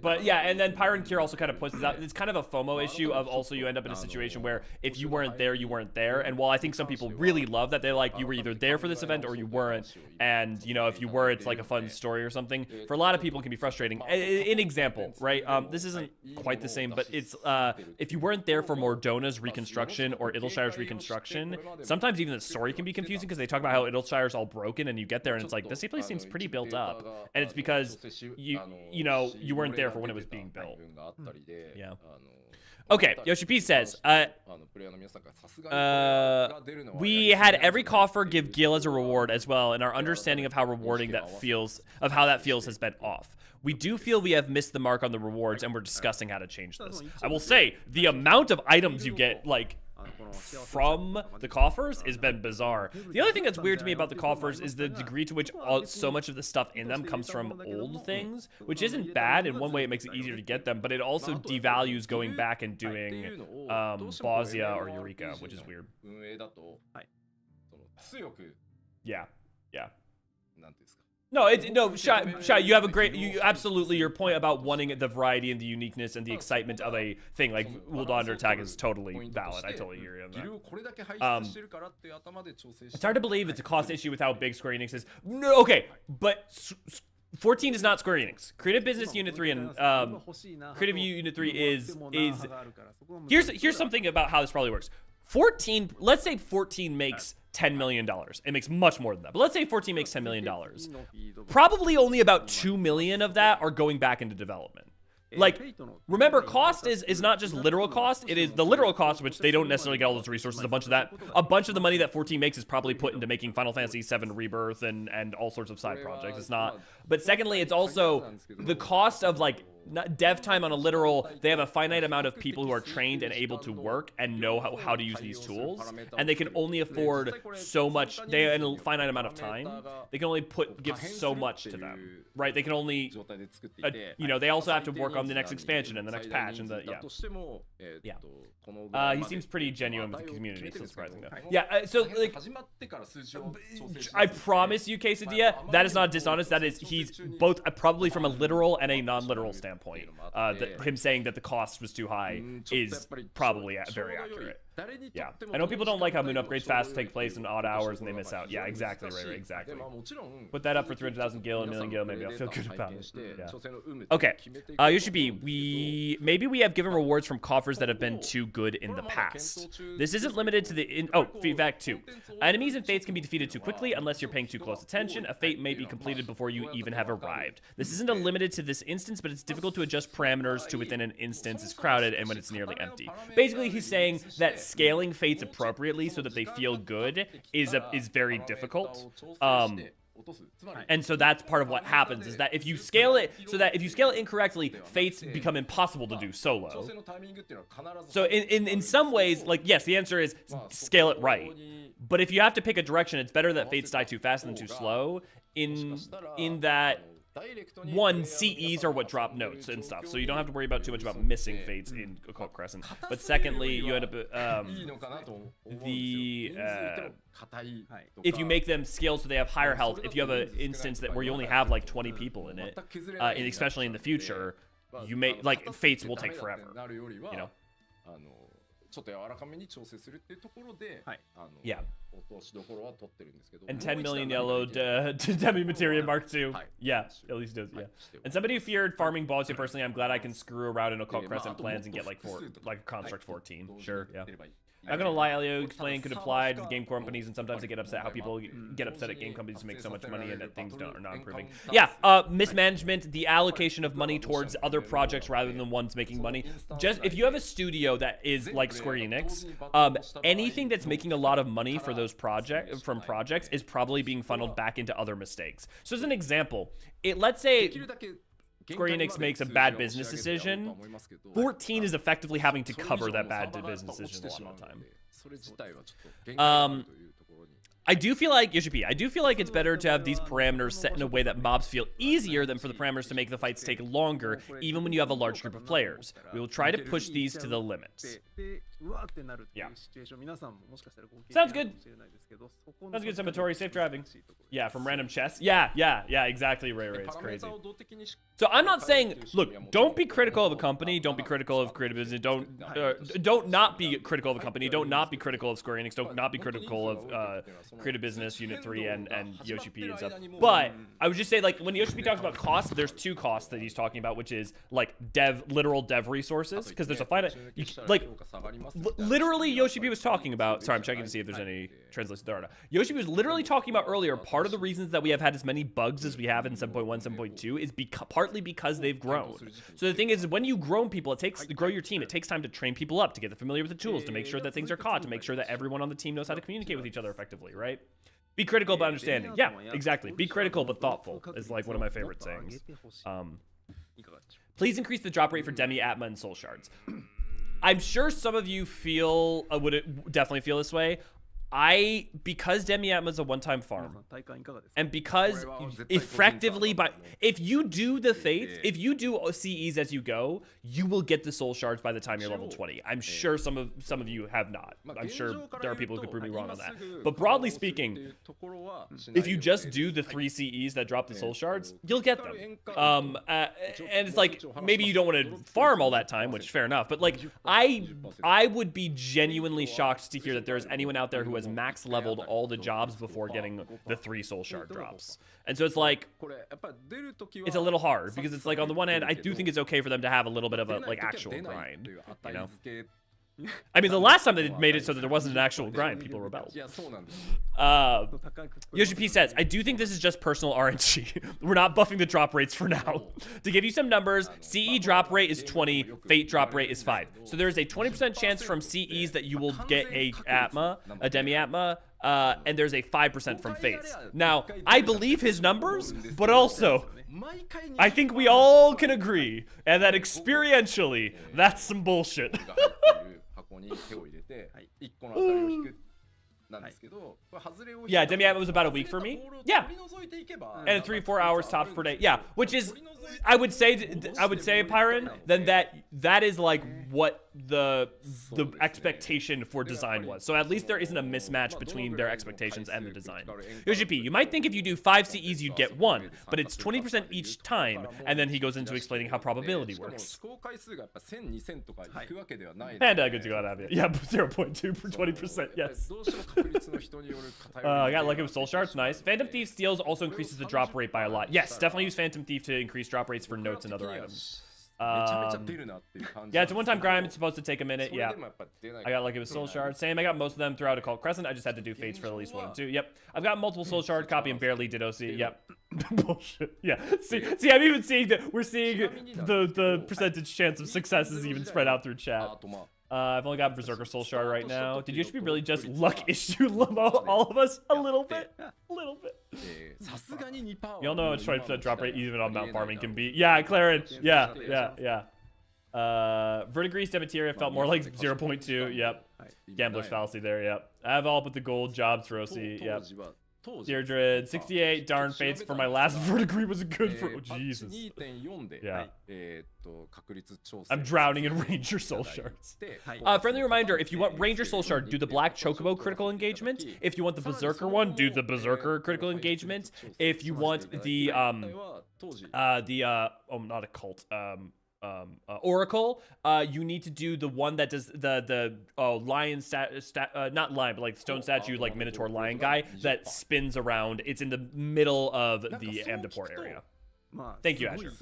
But yeah, and then Pyron Cure also kind of puts this out. It's kind of a FOMO issue of also you end up in a situation where if you weren't there, you weren't there. And while I think some people really love that, they're like, you were either there for this event or you weren't. And, you know, if you were, it's like a fun story or something. For a lot of people, it can be frustrating. An example, right? This isn't quite the same, but it's if you weren't there for Mordona's reconstruction or Idleshire's reconstruction, sometimes even the story can be confusing because they talk about how Idleshire's all broken and you get there and it's like, this place seems pretty built up. And it's because you know, you weren't there for when it was being built. Yeah. Okay, Yoshi P says, we had every coffer give Gil as a reward as well, and our understanding of how rewarding that feels, has been off. We do feel we have missed the mark on the rewards, and we're discussing how to change this. I will say, the amount of items you get, like, from the coffers has been bizarre. The other thing that's weird to me about the coffers is the degree to which so much of the stuff in them comes from old things, which isn't bad. In one way, it makes it easier to get them, but it also devalues going back and doing Bosnia or Eureka, which is weird. Yeah. No, Shy, you have a great, absolutely, your point about wanting the variety and the uniqueness and the excitement of a thing like Ul'dah Under Attack is totally valid. I totally hear you on that. It's hard to believe it's a cost issue with how big Square Enix is. No, okay, but 14 is not Square Enix. Creative Business Unit 3 and Creative Unit 3 is here's something about how this probably works. 14, let's say 14 makes $10 million. It makes much more than that. But let's say 14 makes $10 million. Probably only about 2 million of that are going back into development. Like, remember, cost is not just literal cost. It is the literal cost, which they don't necessarily get all those resources. A bunch of the money that 14 makes is probably put into making Final Fantasy VII Rebirth and all sorts of side projects. It's not. But secondly, it's also the cost of, like, dev time on a literal, they have a finite amount of people who are trained and able to work and know how to use these tools, and they can only afford so much. They have a finite amount of time. They can only give so much to them, right? They can only, you know, they also have to work on the next expansion and the next patch and the he seems pretty genuine with the community, so surprising though. Yeah, so like, I promise you, Quesadilla, that is not dishonest. That is, he's both probably from a literal and a non-literal standpoint. Him saying that the cost was too high is probably very accurate. Yeah, I know people don't like how moon upgrades fast take place in odd hours and they miss out. Yeah, exactly, right, exactly. Put that up for 300,000 gil, a million gil, maybe I'll feel good about it. Yeah. Okay, maybe we have given rewards from coffers that have been too good in the past. This isn't limited to the feedback 2. Enemies and fates can be defeated too quickly unless you're paying too close attention. A fate may be completed before you even have arrived. This isn't limited to this instance, but it's difficult to adjust parameters to within an instance is crowded and when it's nearly empty. Basically, he's saying that scaling fates appropriately so that they feel good is very difficult. And so that's part of what happens is that if you scale it incorrectly, fates become impossible to do solo. So in some ways, like, yes, the answer is scale it right. But if you have to pick a direction, it's better that fates die too fast than too slow in that one, CEs are what drop notes and stuff, so you don't have to worry about too much about missing fates in Occult Crescent. But secondly, you end up if you make them scale so they have higher health, if you have an instance where you only have like 20 people in it, and especially in the future, you may, like, fates will take forever, you know. Yeah. And 10 million yellow to Demi Materia Mark II. Yeah, at least it does, yeah. And somebody who feared farming Bosnia, personally, I'm glad I can screw around in Occult Crescent plans and get like Construct 14. Sure, yeah. Not gonna lie, Elio explain could apply to game companies, and sometimes they get upset how people get upset at game companies who make so much money and that things are not improving. Yeah, mismanagement, the allocation of money towards other projects rather than ones making money. Just if you have a studio that is like Square Enix, anything that's making a lot of money for those projects is probably being funneled back into other mistakes. So as an example, let's say Square Enix makes a bad business decision, 14 is effectively having to cover that bad business decision a lot of the time. I do feel like, Yoshi, I do feel like it's better to have these parameters set in a way that mobs feel easier than for the parameters to make the fights take longer, even when you have a large group of players. We will try to push these to the limits. Yeah. Sounds good. Sounds good, Samatori. Safe driving. Yeah, from random chests. Yeah, exactly, Ray. It's crazy. So I'm not saying, look, don't be critical of a company. Don't be critical of creative business. Don't not be critical of a company. Don't not be critical of Square Enix. Don't not be critical of creative business, Unit 3, and Yoshi P and stuff. But I would just say, like, when Yoshi P talks about cost, there's two costs that he's talking about, which is like literal dev resources, because there's a finite, literally Yoshi P was talking about, sorry, I'm checking to see if there's any translations there. Yoshi P was literally talking about earlier, part of the reasons that we have had as many bugs as we have in 7.1, 7.2 is partly because they've grown. So the thing is, when you grow people, to grow your team, it takes time to train people up, to get them familiar with the tools, to make sure that things are caught, to make sure that everyone on the team knows how to communicate with each other effectively, right? Be critical but understanding. Yeah, exactly. Be critical but thoughtful is like one of my favorite sayings. Please increase the drop rate for Demi, Atma, and Soul Shards. I'm sure some of you would definitely feel this way. Because Demi Atma is a one-time farm, and because effectively, if you do the fates, if you do CEs as you go, you will get the soul shards by the time you're level 20. I'm sure some of you have not. I'm sure there are people who could prove me wrong on that. But broadly speaking, if you just do the 3 CEs that drop the soul shards, you'll get them. And it's like, maybe you don't want to farm all that time, which fair enough. But like, I would be genuinely shocked to hear that there's anyone out there who has max leveled all the jobs before getting the 3 soul shard drops. And so it's like, it's a little hard, because it's like, on the one hand, I do think it's okay for them to have a little bit of a like actual grind, you know? I mean, the last time they made it so that there wasn't an actual grind, people rebelled. Yoshi P says, I do think this is just personal RNG. We're not buffing the drop rates for now. To give you some numbers, CE drop rate is 20, Fate drop rate is 5. So there is a 20% chance from CEs that you will get a Demi Atma, and there's a 5% from Fates. Now, I believe his numbers, but also, I think we all can agree, and that experientially, that's some bullshit. Yeah, Demi Atma was about a week for me. Yeah, and 3-4 hours tops per day. Yeah, which is, I would say, Pyron, then that is like what the expectation for design was. So at least there isn't a mismatch between their expectations and the design. Yoshi P, you might think if you do 5 CEs you'd get 1, but it's 20% each time, and then he goes into explaining how probability works. Panda, good to go out of it. Yeah, 0.2 for 20%. Yes. I got lucky with soul shards. Nice. Phantom Thief steals also increases the drop rate by a lot. Yes, definitely use Phantom Thief to increase drop rates for notes and other items. Yeah, it's a one-time grind. It's supposed to take a minute. Yeah, I got lucky with soul shards. Same, I got most of them throughout Occult Crescent. I just had to do fates for at least 1 and 2. Yep, I've got multiple soul shard copy and barely did OC. Yep. Bullshit. Yeah. See, I'm even seeing that we're seeing the percentage chance of success is even spread out through chat. I've only got Berserker Soul Shard right now. Did you be really just luck issue all of us a little bit? A little bit. Y'all know how much 20% drop rate even on Mount Farming can be. Yeah, Claren. Yeah. Verdigris Demeteria felt more like 0.2. Yep. Gambler's fallacy there. Yep. I have all but the gold jobs for OC. Yep. Deirdre, 68 darn fates for my last verdigris was good for. Oh, Jesus. Yeah. I'm drowning in Ranger Soul Shards. Friendly reminder, if you want Ranger Soul Shard, do the Black Chocobo critical engagement. If you want the Berserker one, do the Berserker critical engagement. If you want the not occult, Oracle, you need to do the one that does the lion not lion, but like stone statue, like Minotaur lion guy that spins around. It's in the middle of the Amdapor area. Thank you, Asher.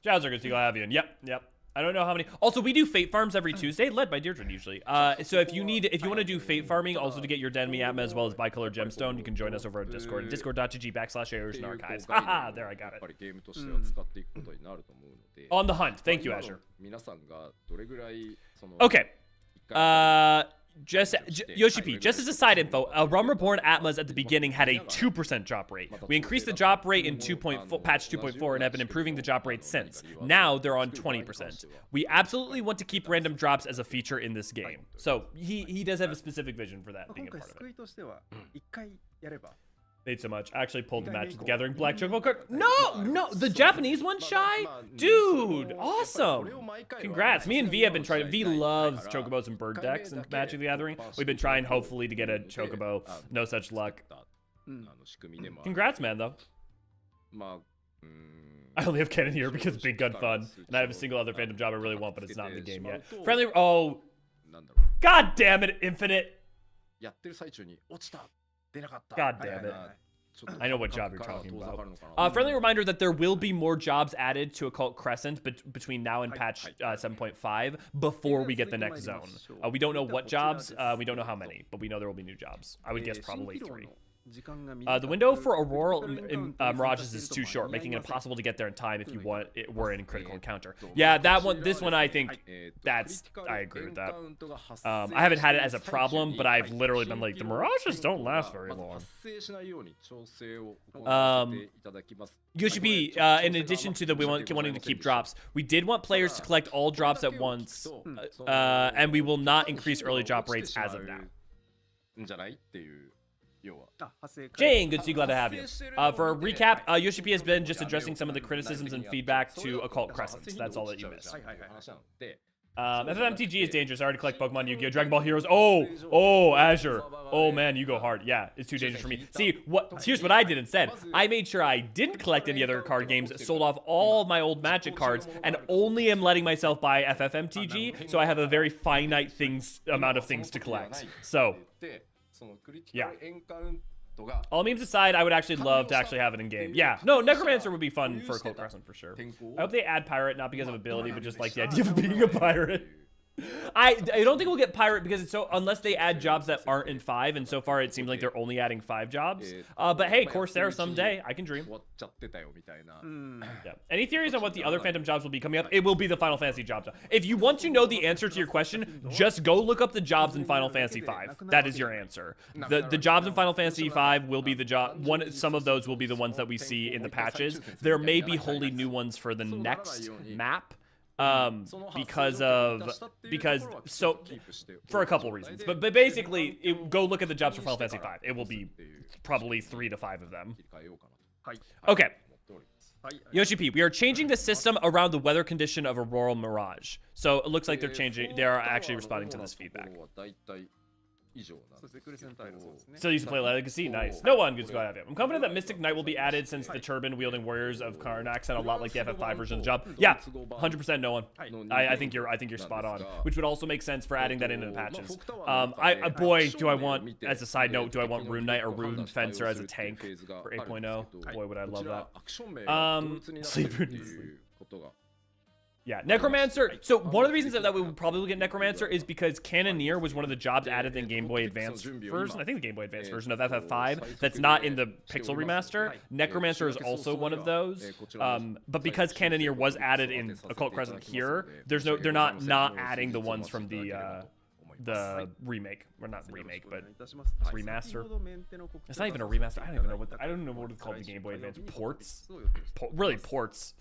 Jowser, good to go have you. Yep. I don't know how many. Also, we do fate farms every Tuesday, led by Deirdre usually. So if you want to do fate farming, also to get your Denmi Atma as well as bicolor gemstone, you can join us over at Discord. Discord.gg/Eorzean archives. Haha, there I got it. On the hunt. Thank you, Azure. Okay. Yoshi P, just as a side info, Realm Reborn Atmas at the beginning had a 2% drop rate. We increased the drop rate in patch 2.4 and have been improving the drop rate since. Now they're on 20%. We absolutely want to keep random drops as a feature in this game. So he does have a specific vision for that being a part of it. Made so much. I actually pulled the Magic the Gathering Black Chocobo card. No, the Japanese one, Shy? Dude, awesome. Congrats. Me and V have been trying. V loves Chocobos and bird decks and Magic the Gathering. We've been trying, hopefully, to get a Chocobo. No such luck. Congrats, man, though. I only have Cannon here because Big Gun fun. And I have a single other Phantom job I really want, but it's not in the game yet. Friendly. Oh. God damn it, Infinite. God damn it. I know what job you're talking about. Friendly reminder that there will be more jobs added to Occult Crescent between now and patch 7.5 before we get the next zone. We don't know what jobs, we don't know how many, but we know there will be new jobs. I would guess probably 3. The window for Auroral Mirages is too short, making it impossible to get there in time if you were in Critical Encounter. Yeah, this one I think I agree with that. I haven't had it as a problem, but I've literally been like, the Mirages don't last very long. Yoshi B, in addition to the wanting to keep drops, we did want players to collect all drops at once, and we will not increase early drop rates as of now. Jane, good to see you, glad to have you. For a recap, Yoshi P has been just addressing some of the criticisms and feedback to Occult Crescents. That's all that you missed. FFMTG is dangerous. I already collect Pokemon, Yu-Gi-Oh! Dragon Ball Heroes. Oh, Azure. Oh, man, you go hard. Yeah, it's too dangerous for me. See, here's what I did instead. I made sure I didn't collect any other card games, sold off all of my old Magic cards, and only am letting myself buy FFMTG, so I have a very finite amount of things to collect. So, yeah. All memes aside, I would actually love to actually have it in game. Yeah, no, Necromancer would be fun for Occult Crescent for sure. I hope they add Pirate, not because of ability, but just like the idea of being a pirate. I don't think we'll get Pirate because it's unless they add jobs that aren't in 5, and so far it seems like they're only adding 5 jobs. But hey, Corsair someday, I can dream. Yeah. Any theories on what the other Phantom jobs will be coming up? It will be the Final Fantasy jobs. If you want to know the answer to your question, just go look up the jobs in Final Fantasy V. That is your answer. The jobs in Final Fantasy V will be the job. Some of those will be the ones that we see in the patches. There may be wholly new ones for the next map. For a couple reasons, but basically, go look at the jobs for Final Fantasy V. It will be probably 3 to 5 of them. Okay. Yoshi P, we are changing the system around the weather condition of Auroral Mirage. So it looks like they are actually responding to this feedback. Still used to play Legacy? Nice. No one, good to go have it. I'm confident that Mystic Knight will be added since the turban-wielding warriors of Karnak sound a lot like the FF5 version of the job. Yeah, 100% no one. I think you're spot on, which would also make sense for adding that into the patches. Boy, do I want, as a side note, do I want Rune Knight or Rune Fencer as a tank for 8.0? Boy, would I love that. Sleeper. Yeah, Necromancer. So one of the reasons that we would probably get Necromancer is because Cannoneer was one of the jobs added in Game Boy Advance version. I think the Game Boy Advance version of FF5 that's not in the Pixel remaster. Necromancer is also one of those. But because Cannoneer was added in Occult Crescent here, they're not adding the ones from the remake, or not remake, but remaster. It's not even a remaster. I don't know what it's called. The Game Boy Advance ports. Really ports.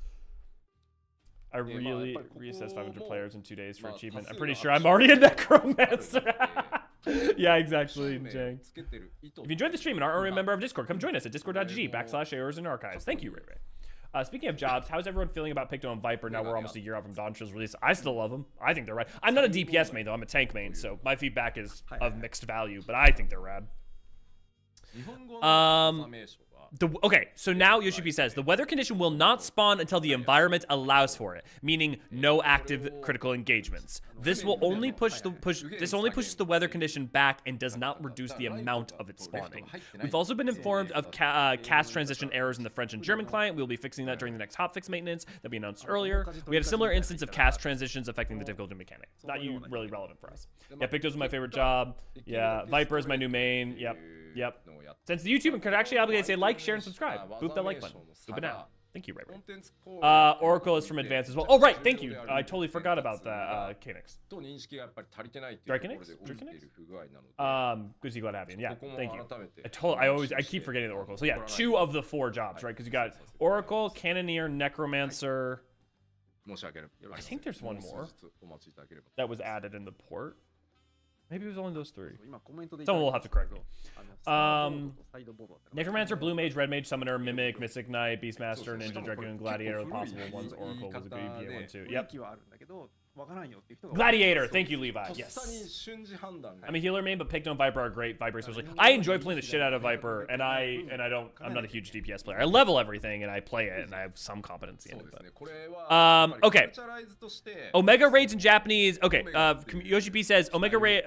I really reassessed 500 players in 2 days for achievement. I'm pretty sure I'm already a Necromancer. Yeah, exactly, Jang. If you enjoyed the stream and aren't a member of Discord, come join us at discord.gg/Eorzean archives. Thank you, Ray Ray. Speaking of jobs, how's everyone feeling about Picto and Viper now we're almost a year out from Dawntrill's release? I still love them. I think they're rad. I'm not a DPS main, though. I'm a tank main, so my feedback is of mixed value, but I think they're rad. Okay, so now Yoshipi says the weather condition will not spawn until the environment allows for it, meaning no active critical engagements. This will only pushes the weather condition back and does not reduce the amount of it spawning. We've also been informed of cast transition errors in the French and German client. We'll be fixing that during the next hotfix maintenance that we announced earlier. We had a similar instance of cast transitions affecting the difficulty mechanic. Not really relevant for us. Yeah, Picto's my favorite job. Yeah, Viper is my new main. Yep. Since the YouTube could actually obligate say like, share, and subscribe. Boop that like button. Boop it now. Thank you, Ray. Oracle is from Advance as well. Oh, right. Thank you. I totally forgot about that. Kanix. Draconix? Good to see what happened. Yeah, thank you. I keep forgetting the Oracle. So yeah, 2 of the 4 jobs, right? Because you got Oracle, Cannoneer, Necromancer. I think there's one more that was added in the port. Maybe it was only those 3. Someone will have to correct me. Necromancer, Blue Mage, Red Mage, Summoner, Mimic, Mystic Knight, Beastmaster, Ninja, Dragoon, Gladiator, the possible ones. Oracle was a BBA one too. Yep. Gladiator, thank you, Levi. Yes. I'm a healer main, but Picto and Viper are great. Viper especially. I enjoy playing the shit out of Viper, and I'm not a huge DPS player. I level everything and I play it, and I have some competency in it. But. Okay. Omega raids in Japanese. Okay. Yoshi P says Omega raid.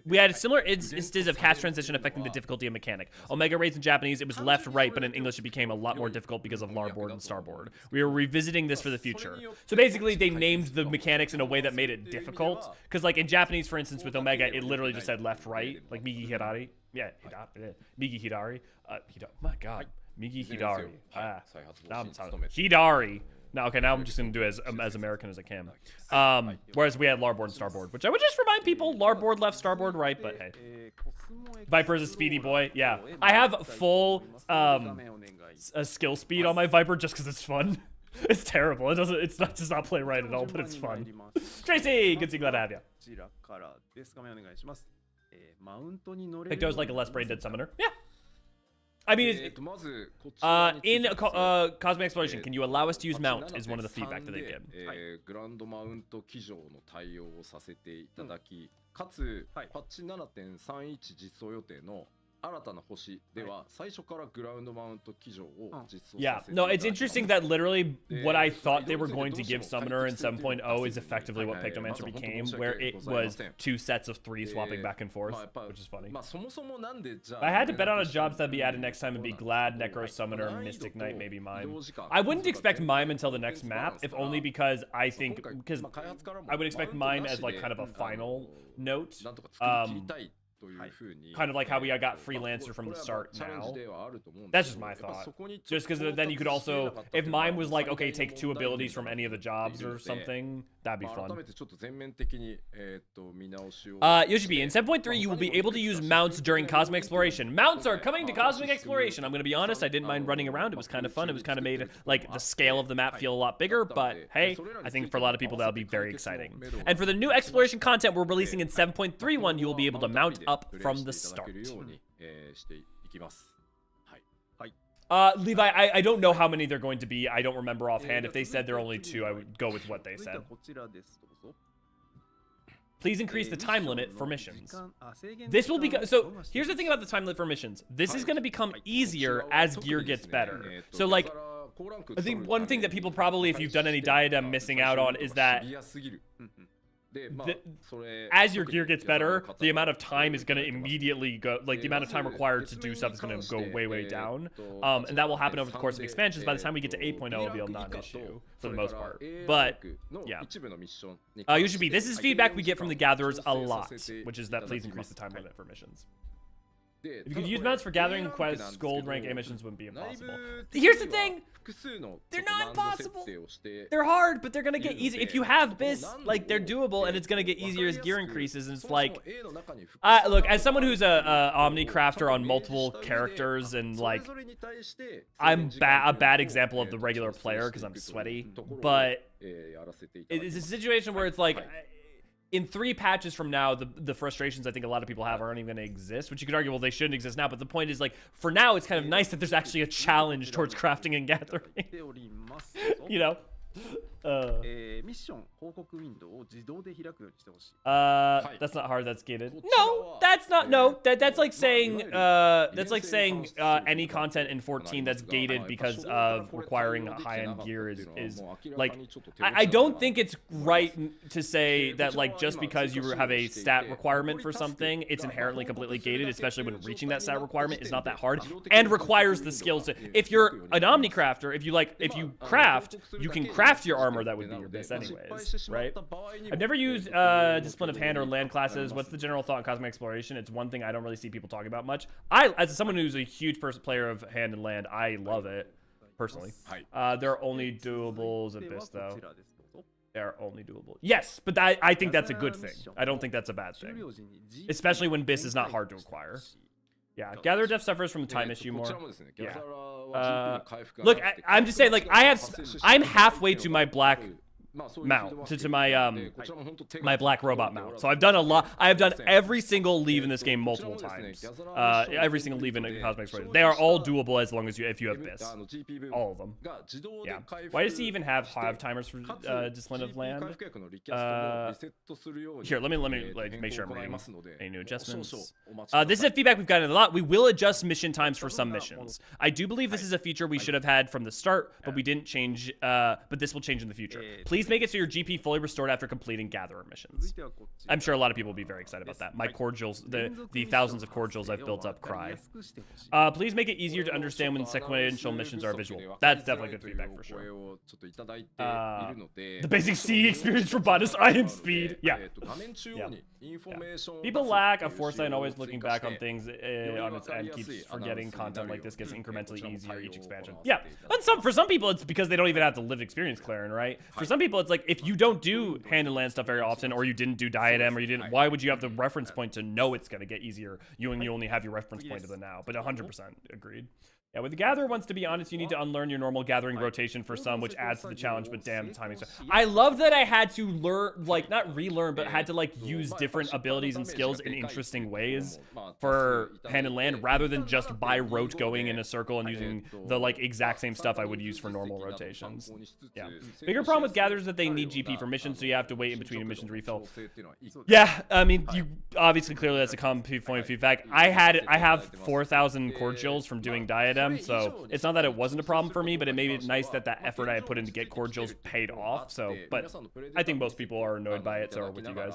We had similar instances of cast transition affecting the difficulty of mechanic. Omega raids in Japanese, it was left, right, but in English it became a lot more difficult because of larboard and starboard. We are revisiting this for the future. So basically, they named the mechanics in a way that made it difficult. Because like in Japanese, for instance, with Omega, it literally just said left, right, like Migi Hidari. Yeah, Migi Hidari. My God, Migi Hidari. Hidari. Now, okay, now I'm just gonna do it as American as I can. Whereas we had larboard and starboard, which I would just remind people: larboard left, starboard right. But hey, Viper is a speedy boy. Yeah, I have full skill speed on my Viper just because it's fun. It's terrible. It does not play right at all, but it's fun. Tracy, good to see, glad to have you. Picto's like a less brain dead summoner. Yeah. I mean, in Cosmic Exploration, can you allow us to use mount? Is one of the feedback that they give. グランドマウント機上の対応をさせていただき、かつパッチ 7.31 実装予定の Yeah, no, it's interesting that literally what I thought they were going to give Summoner in 7.0 is effectively what Pictomancer became, where it was 2 sets of 3 swapping back and forth, which is funny. If I had to bet on a job that'd be added next time, I'd be glad Necro Summoner, Mystic Knight, maybe Mime. I wouldn't expect Mime until the next map, if only because I would expect Mime as like kind of a final note. Kind of like how we got Freelancer from the start now. That's just my thought. Just because then you could also, if mine was like, okay, take 2 abilities from any of the jobs or something, that'd be fun. Yoshibi, in 7.3, you will be able to use mounts during Cosmic Exploration. Mounts are coming to Cosmic Exploration. I'm going to be honest, I didn't mind running around. It was kind of fun. It was kind of made like the scale of the map feel a lot bigger, but hey, I think for a lot of people that'll be very exciting. And for the new exploration content we're releasing in 7.31, you will be able to mount up from the start. Levi, I don't know how many they're going to be. I don't remember offhand. If they said there are only 2, I would go with what they said. Please increase the time limit for missions. This will become, so here's the thing about the time limit for missions. This is going to become easier as gear gets better. So like, I think one thing that people probably, if you've done any diadem, missing out on is that as your gear gets better, the amount of time is going to immediately go, like the amount of time required to do stuff is going to go way down. And that will happen over the course of expansions. By the time we get to 8.0, it'll be not an issue for the most part. But yeah. Yoshibi, this is feedback we get from the gatherers a lot, which is that please increase the time limit for missions. If you could use mounts for gathering quests, gold rank A missions wouldn't be impossible. Here's the thing! They're not impossible! They're hard, but they're gonna get easy. If you have Bis, like, they're doable, and it's gonna get easier as gear increases, and it's like... look, as someone who's a Omni-crafter on multiple characters, and, like... I'm a bad example of the regular player, because I'm sweaty, but... It's a situation where it's like... In 3 patches from now, the frustrations I think a lot of people have aren't even going to exist, which you could argue, well, they shouldn't exist now. But the point is, like, for now, it's kind of nice that there's actually a challenge towards crafting and gathering. You know? ミッション報告ウィンドウを自動で開くようにしてほしい。That's not hard. That's gated. No, that's not. No, that's like saying. That's like saying any content in 14 that's gated because of requiring high-end gear is like. I don't think it's right to say that like just because you have a stat requirement for something, it's inherently completely gated, especially when reaching that stat requirement is not that hard and requires the skills to. If you're an omnicrafter, if you craft, you can craft your armor. That would be your base anyways, right? I've never used discipline of hand or land classes. What's the general thought on cosmic exploration? It's one thing I don't really see people talking about much. As someone who's a huge player of hand and land, I love it personally. There are only doables Abyss though. They're only doable. Yes, but I think that's a good thing. I don't think that's a bad thing, especially when Abyss is not hard to acquire. Yeah, Gather Depth suffers from the time issue more. Yeah. Look, I'm just saying, like, I'm halfway to my black mount, to my black robot mount. So I've done a lot. I have done every single leave in this game multiple times. Every single leave in Cosmic Exploration. They are all doable as long as if you have Abyss. All of them. Yeah. Why does he even have timers for Discipline of Land? Here, let me like make sure I'm reading any new adjustments. This is a feedback we've gotten a lot. We will adjust mission times for some missions. I do believe this is a feature we should have had from the start, but we didn't change. But this will change in the future. Please make it so your GP fully restored after completing Gatherer missions. I'm sure a lot of people will be very excited about that. My cordials, the thousands of cordials I've built up cry. Please make it easier to understand when sequential missions are visual. That's definitely good feedback for sure. The basic C experience for bonus item speed. Yeah. People lack a foresight and always looking back on things on its end keeps forgetting content like this gets incrementally easier each expansion. Yeah. And for some people, it's because they don't even have the lived experience clearing, right? For some people, it's like, if you don't do hand and land stuff very often, or you didn't do diadem, or you didn't, why would you have the reference point to know it's going to get easier? You only have your reference point to the now, but 100% agreed. Yeah, with the Gatherer ones, to be honest, you need to unlearn your normal gathering rotation for some, which adds to the challenge, but damn, timing. I love that I had to learn, like, not relearn, but had to, like, use different abilities and skills in interesting ways for hand and land, rather than just by rote going in a circle and using the, like, exact same stuff I would use for normal rotations. Yeah. Bigger problem with Gatherers is that they need GP for missions, so you have to wait in between missions refill. Yeah, I mean, you obviously, clearly, that's a common point of feedback. I have 4,000 cordials from doing Diadem, so it's not that it wasn't a problem for me, but it made it nice that that effort I had put in to get cordials paid off. So, but I think most people are annoyed by it, so are with you guys.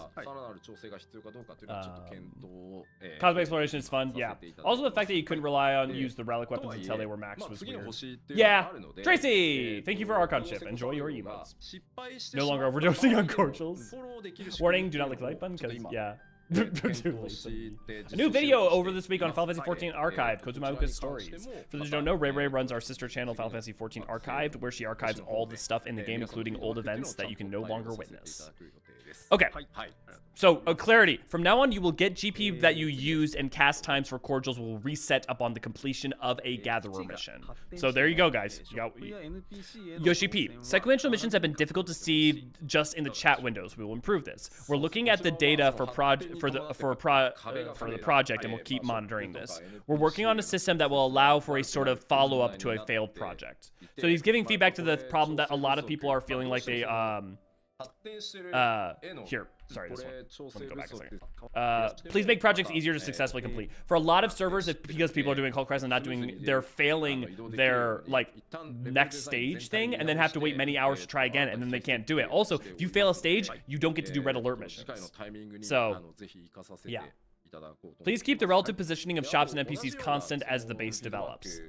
Cosmic exploration is fun, yeah. Also, the fact that you couldn't rely on use the relic weapons until they were maxed was weird. Yeah, Tracy, thank you for Archon ship. Enjoy your emotes. No longer overdosing on cordials. Warning: do not click the like button, because yeah. A new video over this week on Final Fantasy 14 Archived, Kozumauka's stories. For those who don't know, Ray Ray runs our sister channel, Final Fantasy 14 Archived, where she archives all the stuff in the game, including old events that you can no longer witness. Okay, so clarity. From now on, you will get GP that you used, and cast times for cordials will reset upon the completion of a Gatherer mission. So there you go, guys. You got Yoshi P. Sequential missions have been difficult to see just in the chat windows. We will improve this. We're looking at the data for the project, and we'll keep monitoring this. We're working on a system that will allow for a sort of follow-up to a failed project. So he's giving feedback to the problem that a lot of people are feeling like they here, sorry, this one. Let me go back a second. Please make projects easier to successfully complete. For a lot of servers, it's because people are doing Cult Crisis and not doing, they're failing their, like, next stage thing, and then have to wait many hours to try again, and then they can't do it. Also, if you fail a stage, you don't get to do red alert missions. So, yeah. Please keep the relative positioning of shops and NPCs constant as the base develops.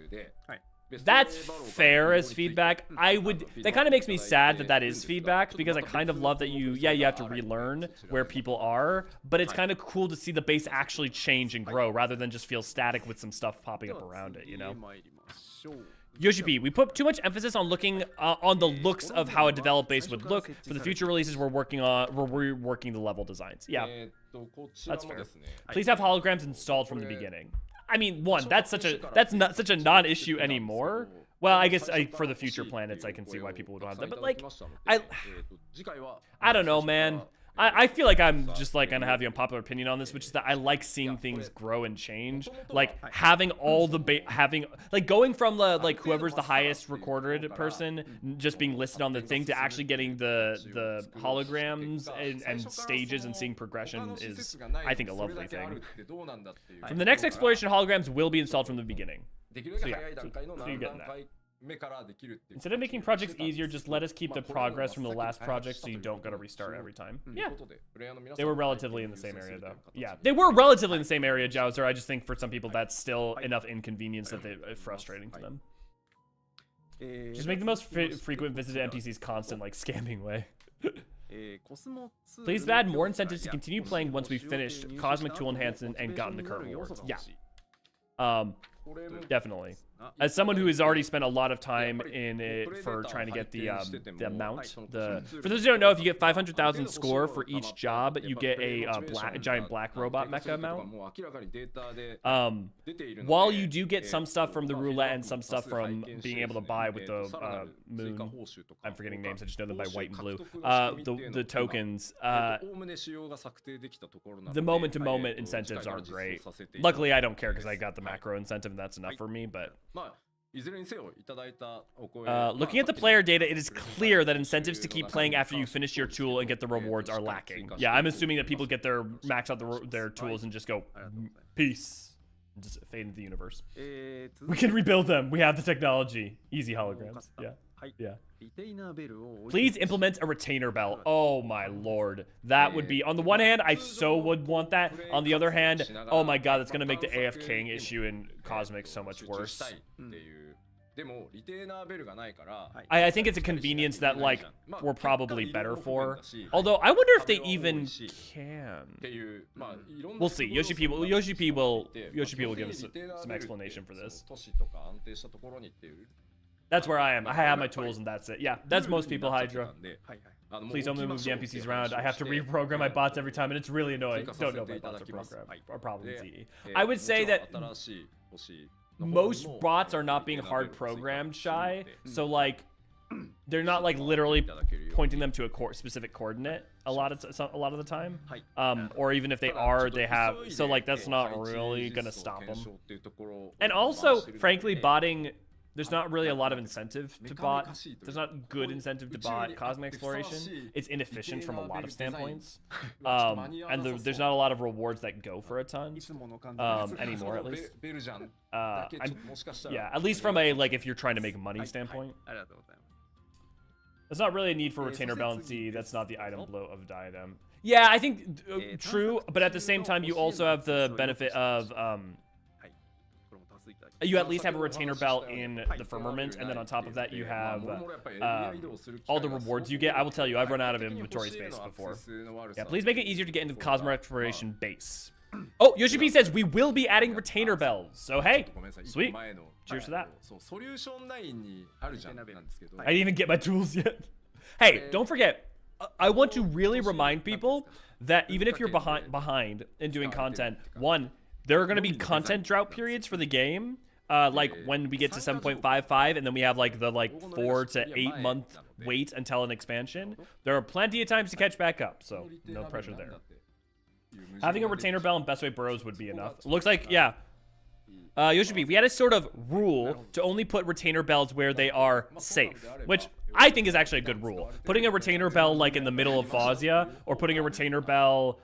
That's fair as feedback. That kind of makes me sad that that is feedback, because I kind of love that you have to relearn where people are, but it's kind of cool to see the base actually change and grow rather than just feel static with some stuff popping up around it, you know? Yoshi P, we put too much emphasis on looking on the looks of how a developed base would look. For the future releases, we're reworking the level designs. Yeah, that's fair. Please have holograms installed from the beginning. I mean, that's not such a non-issue anymore. Well, I guess for the future planets, I can see why people would want that. But like, I don't know, man. I feel like I'm just like gonna have the unpopular opinion on this, which is that I like seeing things grow and change. Like having all the having like going from the like whoever's the highest recorded person just being listed on the thing to actually getting the holograms and stages and seeing progression is, I think, a lovely thing. From the next exploration, holograms will be installed from the beginning. So yeah, so you're getting that. Instead of making projects easier, just let us keep the progress from the last project so you don't gotta restart every time. Yeah. They were relatively in the same area, though. Yeah, they were relatively in the same area, Jowser. I just think for some people that's still enough inconvenience that it's frustrating to them. Just make the most frequent visited NPCs constant, like, scamming way. Please add more incentives to continue playing once we've finished Cosmic Tool Enhancement and gotten the current rewards. Yeah. Definitely. As someone who has already spent a lot of time in it for trying to get the mount, for those who don't know, if you get 500,000 score for each job, you get a giant black robot mecha mount. While you do get some stuff from the roulette and some stuff from being able to buy with the moon, I'm forgetting names, I just know them by white and blue, the tokens, the moment-to-moment incentives aren't great. Luckily, I don't care because I got the macro incentive and that's enough for me, but... looking at the player data, it is clear that incentives to keep playing after you finish your tool and get the rewards are lacking. Yeah, I'm assuming that people get their max out their tools and just go peace and just fade into the universe. We can rebuild them. We have the technology. Easy holograms. Yeah. Yeah. Please implement a retainer bell. Oh my lord. That would be, on the one hand, I so would want that. On the other hand, oh my god, that's going to make the AFKing issue in Cosmic so much worse. I think it's a convenience that, like, we're probably better for. Although, I wonder if they even can. We'll see. Yoshi P will give us some explanation for this. That's where I am. I have my tools and that's it. Yeah, that's most people, Hydra. Please don't move the NPCs around. I have to reprogram my bots every time, and it's really annoying. Don't know if my bots are probably CE. I would say that most bots are not being hard programmed shy, so like they're not like literally pointing them to a specific coordinate a lot of the time, or even if they are, they have, so like that's not really gonna stop them. And also, frankly, botting. There's not really a lot of incentive to bot. There's not good incentive to bot Cosmic Exploration. It's inefficient from a lot of standpoints. And there's not a lot of rewards that go for a ton. Anymore, at least. Yeah, at least from a, like, if you're trying to make money standpoint. There's not really a need for retainer balance C. That's not the item bloat of Diadem. Yeah, I think, true, but at the same time, you also have the benefit of, you at least have a retainer bell in the firmament, and then on top of that you have all the rewards you get. I will tell you, I've run out of inventory space before. Yeah, please make it easier to get into the Cosmic Exploration base. Oh, Yoshi P says we will be adding retainer bells. So hey, sweet. Cheers to that. I didn't even get my tools yet. Hey, don't forget, I want to really remind people that even if you're behind in doing content, one, there are going to be content drought periods for the game. Like when we get to 7.55 and then we have like the 4 to 8 month wait until an expansion. There are plenty of times to catch back up, so no pressure there. Having a retainer bell in Best Way Burrows would be enough. Looks like, yeah. Yoshi B, we had a sort of rule to only put retainer bells where they are safe, which I think is actually a good rule. Putting a retainer bell like in the middle of Fausia, or putting a retainer bell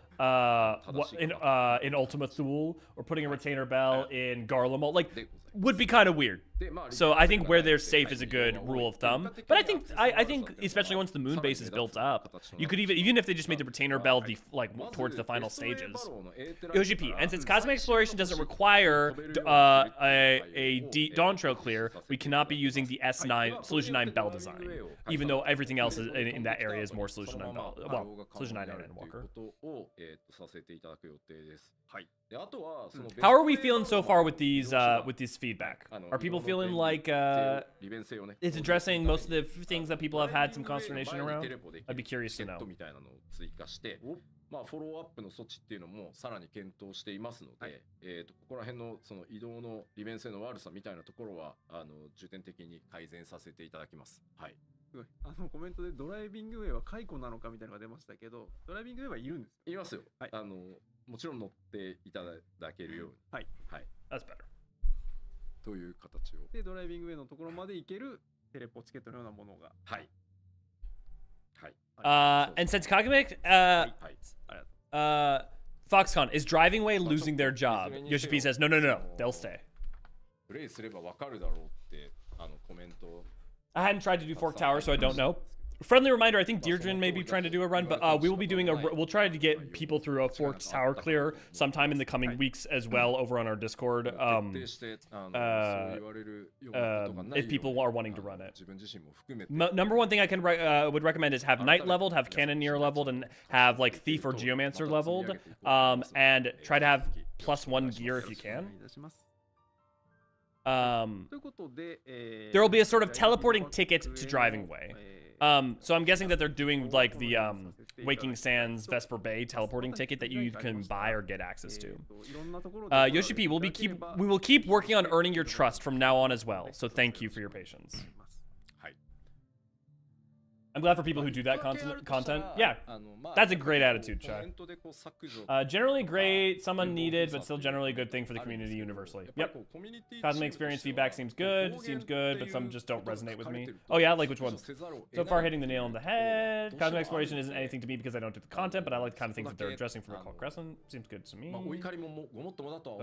in Ultima Thule, or putting a retainer bell in Garlemald, like, would be kind of weird. So I think where they're safe is a good rule of thumb. But I think especially once the moon base is built up, you could even if they just made the retainer bell towards the final stages. Yoshi P, and since Cosmic Exploration doesn't require a Dawn Trail clear, we cannot be using the S9 Solution 9 bell design, even though everything else in that area is more Solution 9 bell. Well, Solution 9 and Walker. How are we feeling so far with these feedback? Are people feeling like it's addressing most of the things that people have had some consternation around? I'd be curious to know. まあ、フォローアップの措置っていうのもさらに検討していますので、ここら辺のその移動の利便性の悪さみたいなところは重点的に改善させていただきます。はい。すごいコメントでドライビングウェイは解雇なのかみたいなのが出ましたけど、ドライビングウェイはいるんですよ。言いますよ。はい。もちろん乗っていただけるように。はい。はい。 That's better. という形を。で、ドライビングウェイのところまで行けるテレポチケットのようなものが。はい。はい。And since Kagame, はい。 Foxconn, is Driving Way losing their job? Yoshi says, no, they'll stay. プレイすればわかるだろうってコメント。 I hadn't tried to do Fork Tower, so I don't know. Friendly reminder, I think Deirdre may be trying to do a run, but we will be doing we'll try to get people through a Forked Tower clear sometime in the coming weeks as well over on our Discord. If people are wanting to run it. Number one thing I can would recommend is have Knight leveled, have Cannoneer leveled, and have like Thief or Geomancer leveled, and try to have +1 gear if you can. There will be a sort of teleporting ticket to Driving Way. So I'm guessing that they're doing like the Waking Sands Vesper Bay teleporting ticket that you can buy or get access to. Yoshi P, we will keep working on earning your trust from now on as well. So thank you for your patience. I'm glad for people who do that content. Yeah, that's a great attitude, Chai. Generally great, some unneeded, but still generally a good thing for the community universally. Yep. Cosmic experience feedback seems good, but some just don't resonate with me. Oh yeah, like which ones? So far hitting the nail on the head. Cosmic exploration isn't anything to me because I don't do the content, but I like the kind of things that they're addressing from Recall Crescent. Seems good to me. I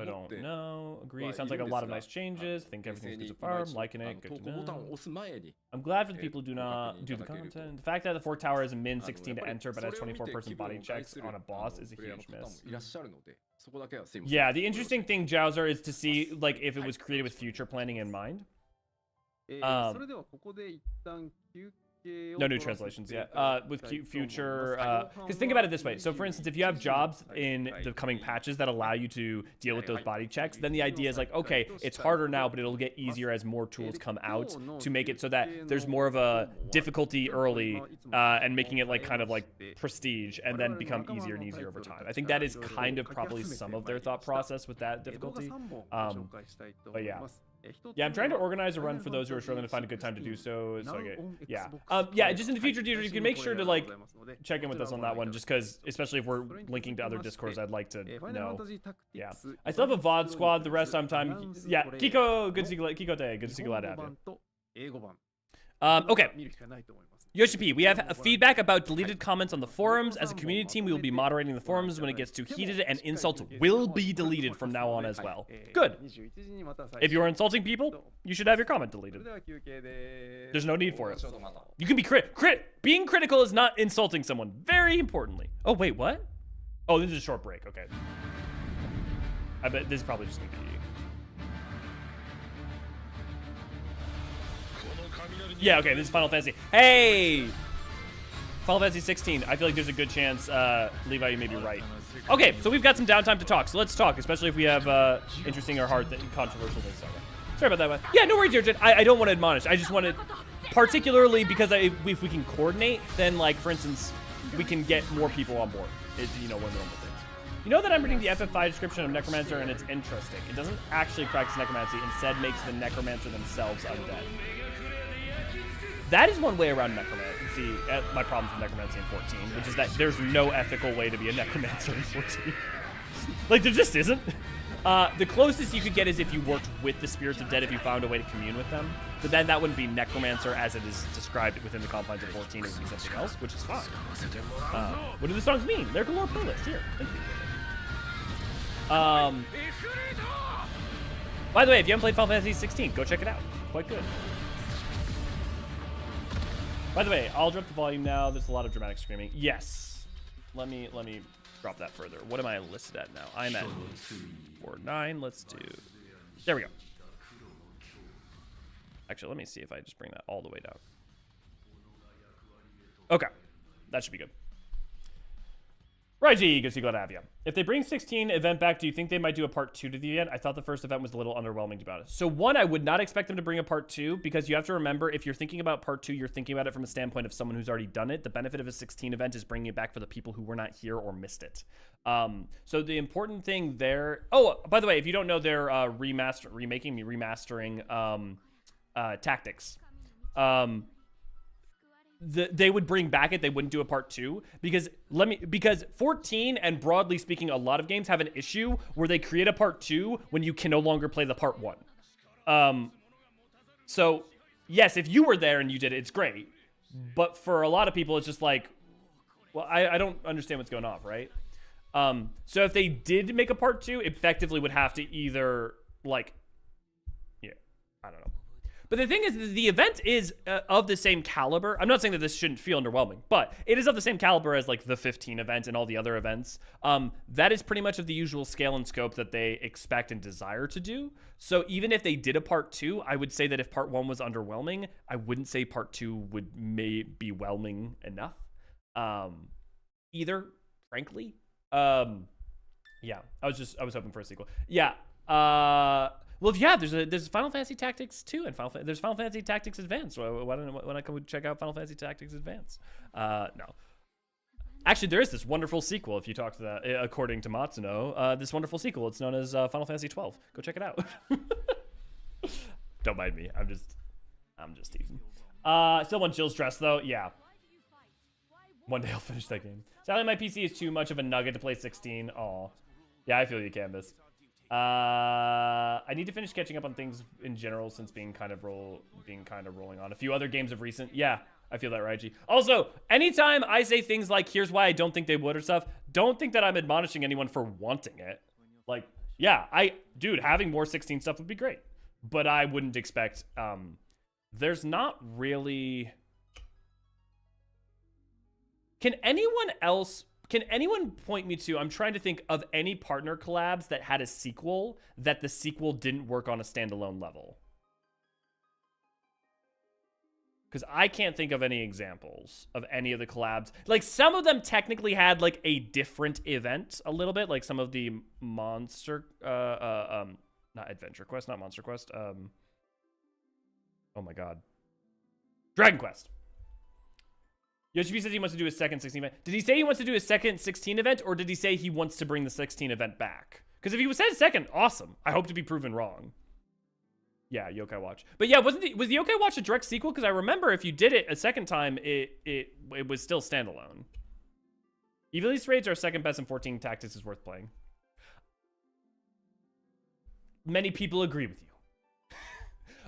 don't know. Agree. Sounds like a lot of nice changes. Think everything's good so far. I'm liking it. Good to know. I'm glad for the people who do not do the content. The fact that the Fork Tower is a min 16 to enter, but has 24-person body checks on a boss is a huge miss. Yeah, the interesting thing, Jowser, is to see like if it was created with future planning in mind. No new translations yet. With future, because think about it this way. So, for instance, if you have jobs in the coming patches that allow you to deal with those body checks, then the idea is like, okay, it's harder now, but it'll get easier as more tools come out to make it so that there's more of a difficulty early, and making it like kind of like prestige, and then become easier and easier over time. I think that is kind of probably some of their thought process with that difficulty. But yeah. Yeah, I'm trying to organize a run for those who are struggling to find a good time to do so. So yeah, just in the future, Deirdre, you can make sure to like check in with us on that one, just because, especially if we're linking to other Discords, I'd like to know. Yeah, I still have a VOD squad. The rest of the time, yeah. Kiko, good to see you. Kiko Day, good to see you. Glad to have you. Okay. Yoshi P, we have feedback about deleted comments on the forums. As a community team, we will be moderating the forums when it gets too heated, and insults will be deleted from now on as well. Good. If you are insulting people, you should have your comment deleted. There's no need for it. You can be being critical is not insulting someone, very importantly. Oh, wait, what? Oh, this is a short break, okay. I bet this is probably just gonna be... Yeah, okay, this is Final Fantasy. Hey! Final Fantasy 16. I feel like there's a good chance, Levi, you may be right. Okay, so we've got some downtime to talk, so let's talk, especially if we have interesting or hard, controversial things to talk about. Sorry about that. Yeah, no worries, Jurgen. I don't want to admonish. I just want to, particularly because if we can coordinate, then, like, for instance, we can get more people on board. Is, you know, one of the normal things. You know that I'm reading the FF5 description of Necromancer, and it's interesting. It doesn't actually practice necromancy, instead makes the Necromancer themselves undead. That is one way around necromancy. My problems with necromancy in 14, which is that there's no ethical way to be a necromancer in 14. Like, there just isn't. The closest you could get is if you worked with the spirits of dead, if you found a way to commune with them. But then that wouldn't be necromancer as it is described within the confines of 14. It would be something else, which is fine. What do the songs mean? They're galore playlist. Here, thank you. By the way, if you haven't played Final Fantasy 16, go check it out. Quite good. By the way, I'll drop the volume now. There's a lot of dramatic screaming. Yes. Let me drop that further. What am I listed at now? I'm at 4.9. Let's do... There we go. Actually, let me see if I just bring that all the way down. Okay. That should be good. Raiji, good to see you, glad to have you. If they bring 16 event back, do you think they might do a part 2 to the event? I thought the first event was a little underwhelming, to be honest. So one, I would not expect them to bring a part 2, because you have to remember, if you're thinking about part 2, you're thinking about it from a standpoint of someone who's already done it. The benefit of a 16 event is bringing it back for the people who were not here or missed it. So the important thing there... Oh, by the way, if you don't know, they're remastering Tactics. they would bring back it. They wouldn't do a part 2 because because 14 and broadly speaking, a lot of games have an issue where they create a part 2 when you can no longer play the part 1. So yes, if you were there and you did it, it's great. But for a lot of people, it's just like, well, I don't understand what's going on, right? So if they did make a part 2, effectively would have to either like, yeah, I don't know. But the thing is, the event is of the same caliber. I'm not saying that this shouldn't feel underwhelming, but it is of the same caliber as like the 15 event and all the other events. That is pretty much of the usual scale and scope that they expect and desire to do. So even if they did a part 2, I would say that if part 1 was underwhelming, I wouldn't say part 2 may be whelming enough. Either, frankly. Yeah, I was hoping for a sequel. Yeah. Well, yeah, there's Final Fantasy Tactics 2 and there's Final Fantasy Tactics Advance. Why don't I come check out Final Fantasy Tactics Advance? No. Actually, there is this wonderful sequel, if you talk to that, according to Matsuno. This wonderful sequel, it's known as Final Fantasy 12. Go check it out. Don't mind me. I'm just teasing. Still want Jill's dress, though. Yeah. One day I'll finish that game. Sadly, my PC is too much of a nugget to play 16. Aw. Yeah, I feel you, Canvas. I need to finish catching up on things in general since being kind of rolling on a few other games of recent. Yeah, I feel that, Raiji. Also, anytime I say things like, here's why I don't think they would or stuff, don't think that I'm admonishing anyone for wanting it. Like, yeah, dude, having more 16 stuff would be great. But I wouldn't expect, there's not really... Can anyone point me to, I'm trying to think of any partner collabs that had a sequel that the sequel didn't work on a standalone level? Because I can't think of any examples of any of the collabs. Like, some of them technically had, like, a different event a little bit. Like, some of the Monster... not Adventure Quest, not Monster Quest. Oh, my God. Dragon Quest. Yoshi says he wants to do a second 16 event. Did he say he wants to do a second 16 event, or did he say he wants to bring the 16 event back? Because if he said second, awesome. I hope to be proven wrong. Yeah, Yokai Watch. But yeah, was the Yokai Watch a direct sequel? Because I remember if you did it a second time, it was still standalone. Evilise raids are second best, and 14 Tactics is worth playing. Many people agree with you.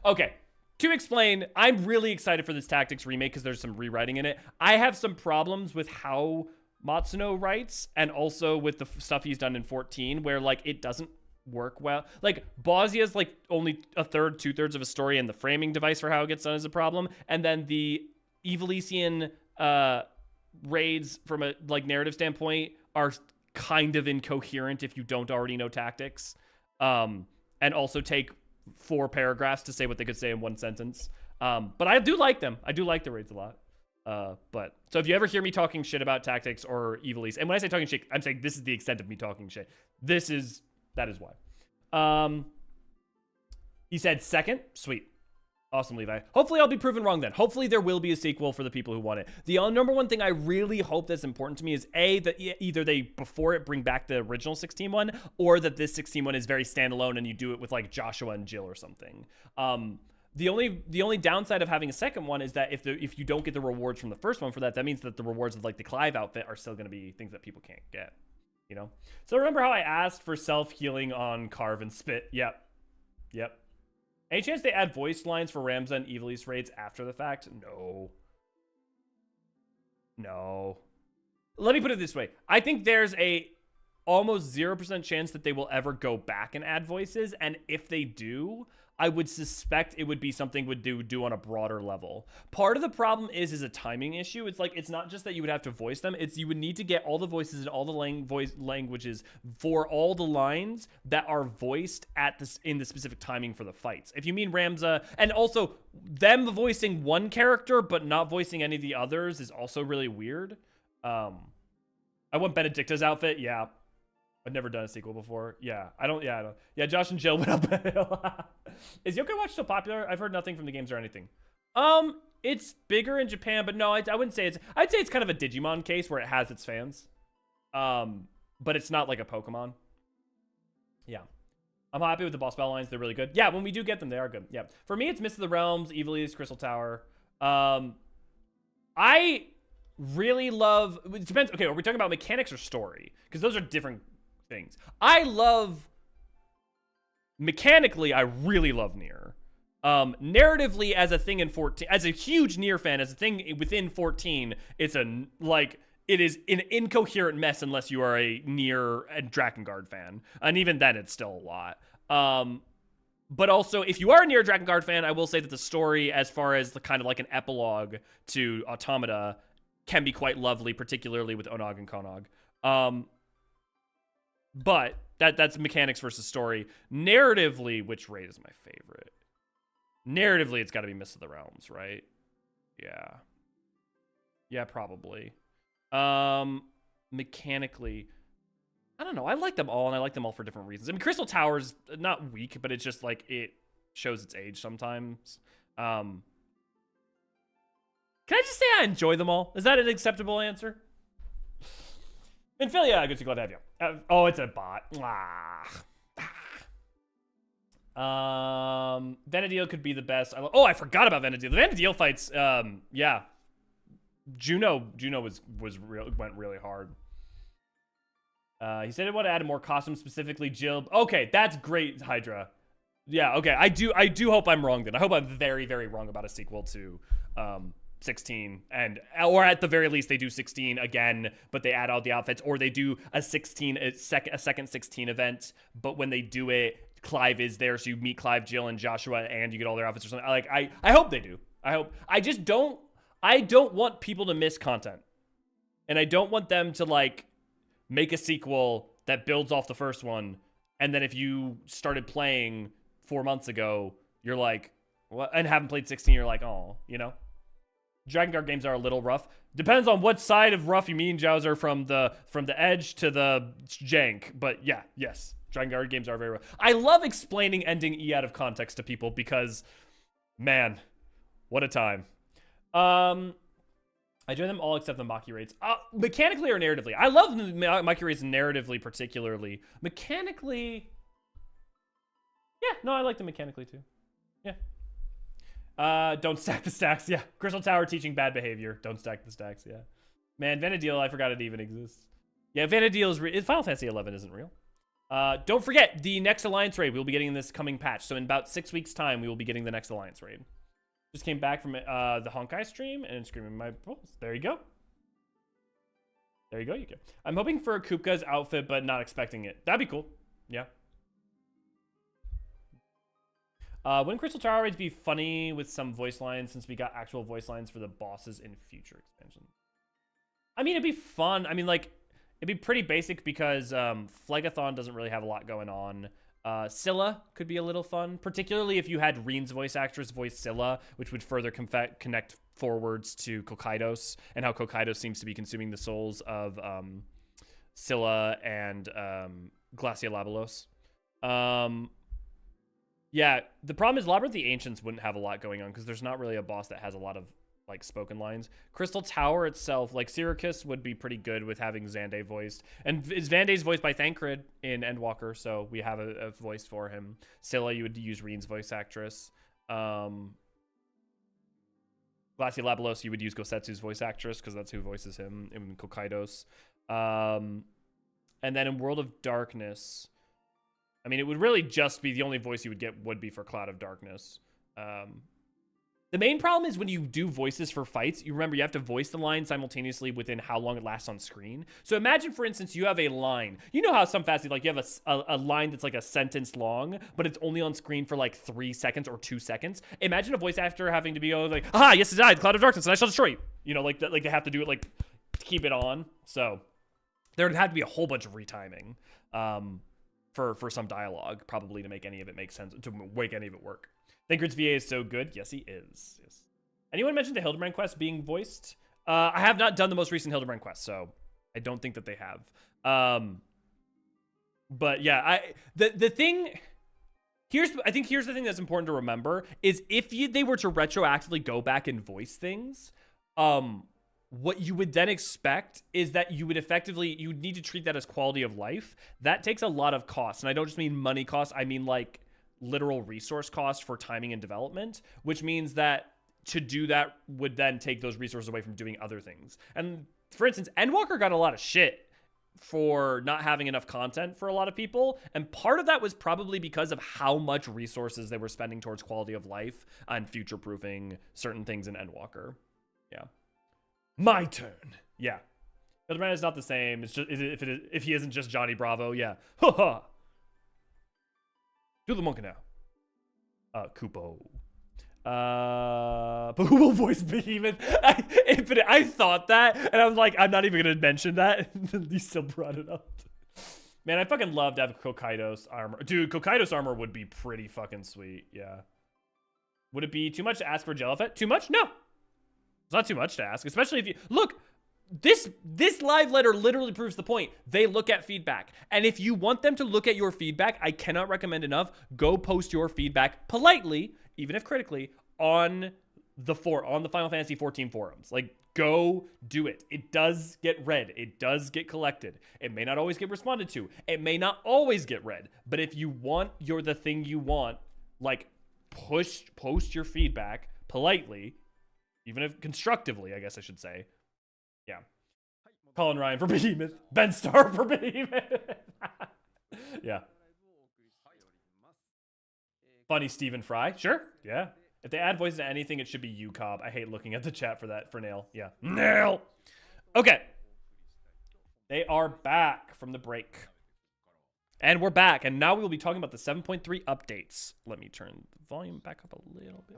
Okay. To explain, I'm really excited for this Tactics remake because there's some rewriting in it. I have some problems with how Matsuno writes and also with the stuff he's done in 14 where, like, it doesn't work well. Like, Bosnia's, like, only a third, 2/3 of a story, and the framing device for how it gets done is a problem. And then the Evilisian raids from a, like, narrative standpoint are kind of incoherent if you don't already know Tactics. And also take 4 paragraphs to say what they could say in 1 sentence. But I do like them. I do like the raids a lot. But so if you ever hear me talking shit about Tactics or Evilise, and when I say talking shit, I'm saying this is the extent of me talking shit. That is why. He said second. Sweet. Awesome, Levi. Hopefully I'll be proven wrong then. Hopefully there will be a sequel for the people who want it. The number one thing I really hope that's important to me is that either they, before it, bring back the original 16 one, or that this 16 one is very standalone and you do it with, like, Joshua and Jill or something. The only downside of having a second one is that if you don't get the rewards from the first one for that means that the rewards of, like, the Clive outfit are still going to be things that people can't get, you know? So remember how I asked for self-healing on Carve and Spit? Yep. Any chance they add voice lines for Ramza and Evilise raids after the fact? No. Let me put it this way. I think there's a almost 0% chance that they will ever go back and add voices. And if they do, I would suspect it would be something would do on a broader level. Part of the problem is a timing issue. It's like, it's not just that you would have to voice them. It's you would need to get all the voices in all the languages for all the lines that are voiced in the specific timing for the fights. If you mean Ramza, and also them voicing one character but not voicing any of the others is also really weird. I want Benedicta's outfit. Yeah. I've never done a sequel before. Yeah, I don't. Yeah, Josh and Jill went up. Is Yokai Watch still popular? I've heard nothing from the games or anything. It's bigger in Japan, but no, I wouldn't say it's. I'd say it's kind of a Digimon case where it has its fans. But it's not like a Pokemon. Yeah. I'm happy with the boss battle lines. They're really good. Yeah, when we do get them, they are good. Yeah. For me, it's Mist of the Realms, Evilise, Crystal Tower. I I really love, it depends, okay, are we talking about mechanics or story? Because those are different things. Mechanically, I really love Nier. Narratively, as a thing in 14, as a huge Nier fan, as a thing within 14, it is an incoherent mess unless you are a Nier and Drakengard fan. And even then, it's still a lot. But also, if you are a Nier Drakengard fan, I will say that the story, as far as the kind of like an epilogue to Automata, can be quite lovely, particularly with Onog and Konog. But that's mechanics versus story. Narratively, which raid is my favorite? Narratively, it's got to be Mist of the Realms, right? Yeah, probably. Mechanically, I don't know. I like them all, and I like them all for different reasons. I mean, Crystal Tower's not weak, but it's just like it shows its age sometimes. Can I just say I enjoy them all? Is that an acceptable answer? Infilia, good to glad to have you. Oh, it's a bot. Vanadil could be the best. I forgot about Vanadil. The Vanadil fights, yeah. Juno went really hard. He said he wanted to add more costumes, specifically Jill. Okay, that's great, Hydra. Yeah, okay. I do hope I'm wrong then. I hope I'm very, very wrong about a sequel to 16, or at the very least they do 16 again, but they add all the outfits, or they do a second 16 event, but when they do it, Clive is there, so you meet Clive, Jill, and Joshua, and you get all their outfits or something. I hope they do. I don't want people to miss content, and I don't want them to like make a sequel that builds off the first one, and then if you started playing 4 months ago, you're like, what? And haven't played 16, you're like, oh, you know? Drakengard games are a little rough. Depends on what side of rough you mean, Jowser, from the edge to the jank. But yeah, yes, Drakengard games are very rough. I love explaining ending E out of context to people because, man, what a time. I enjoy them all except the Maki raids. Mechanically or narratively? I love the Maki raids narratively, particularly. Mechanically, yeah, no, I like them mechanically too. Yeah. Don't stack the stacks. Yeah. Crystal Tower teaching bad behavior. Don't stack the stacks. Yeah. Man, Vanadil, I forgot it even exists. Yeah, Vanadil is Final Fantasy 11 isn't real. Don't forget the next Alliance raid. We'll be getting in this coming patch. So in about 6 weeks' time, we will be getting the next Alliance raid. Just came back from the Honkai stream and screaming my balls. There you go. There you go. You go. I'm hoping for a Kupka's outfit, but not expecting it. That'd be cool. Yeah. Wouldn't Crystal Tower raids be funny with some voice lines since we got actual voice lines for the bosses in future expansions? I mean, it'd be fun. I mean, like, it'd be pretty basic because Phlegathon doesn't really have a lot going on. Scylla could be a little fun, particularly if you had Reen's voice actress voice Scylla, which would further connect forwards to Kokaidos and how Kokaidos seems to be consuming the souls of Scylla and Glaciolabelos. Yeah, the problem is Labyrinth of the Ancients wouldn't have a lot going on because there's not really a boss that has a lot of like spoken lines. Crystal Tower itself, like Syracuse, would be pretty good with having Xande voiced. And is Vanday's voiced by Thancred in Endwalker, so we have a voice for him. Scylla, you would use Reen's voice actress. Glaciolabelos, you would use Gosetsu's voice actress because that's who voices him in Kokaidos. And then in World of Darkness, I mean, it would really just be the only voice you would get would be for Cloud of Darkness. The main problem is when you do voices for fights, you remember you have to voice the line simultaneously within how long it lasts on screen. So imagine, for instance, you have a line. You know how some Fantasy, like you have a line that's like a sentence long, but it's only on screen for like 3 seconds or 2 seconds. Imagine a voice actor having to be like, aha, yes, it died, Cloud of Darkness, and I shall destroy you. You know, like they have to do it like to keep it on. So there would have to be a whole bunch of retiming. For some dialogue, probably to make any of it make sense, to make any of it work. Thancred's VA is so good. Yes, he is. Yes. Anyone mentioned the Hildebrand quest being voiced? I have not done the most recent Hildebrand quest, so I don't think that they have. But yeah, the thing I think here's the thing that's important to remember is if they were to retroactively go back and voice things, what you would then expect is that you would need to treat that as quality of life. That takes a lot of costs. And I don't just mean money costs. I mean like literal resource costs for timing and development, which means that to do that would then take those resources away from doing other things. And for instance, Endwalker got a lot of shit for not having enough content for a lot of people, and part of that was probably because of how much resources they were spending towards quality of life and future-proofing certain things in Endwalker. Yeah. My turn. Yeah. The man is not the same. It's just if he isn't just Johnny Bravo, yeah. Ha ha. Do the monkey now. Kupo. But who will voice Behemoth? Infinite. I thought that, and I was like, I'm not even gonna mention that. You still brought it up. Man, I fucking love to have Kokaidos armor. Dude, Kokaidos armor would be pretty fucking sweet. Yeah. Would it be too much to ask for Jellyfet? Too much? No. It's not too much to ask, especially if you look. This live letter literally proves the point. They look at feedback. And if you want them to look at your feedback, I cannot recommend enough, go post your feedback politely, even if critically, on the Final Fantasy 14 forums. Like, go do it. It does get read. It does get collected. It may not always get responded to. It may not always get read. But if you want the thing you want, like, post your feedback politely, even if constructively, I guess I should say. Yeah. Colin Ryan for Behemoth. Ben Starr for Behemoth. Yeah. Funny Stephen Fry. Sure. Yeah. If they add voices to anything, it should be you, Cobb. I hate looking at the chat for that, for Nail. Yeah. Nail. Okay. They are back from the break. And we're back. And now we will be talking about the 7.3 updates. Let me turn the volume back up a little bit.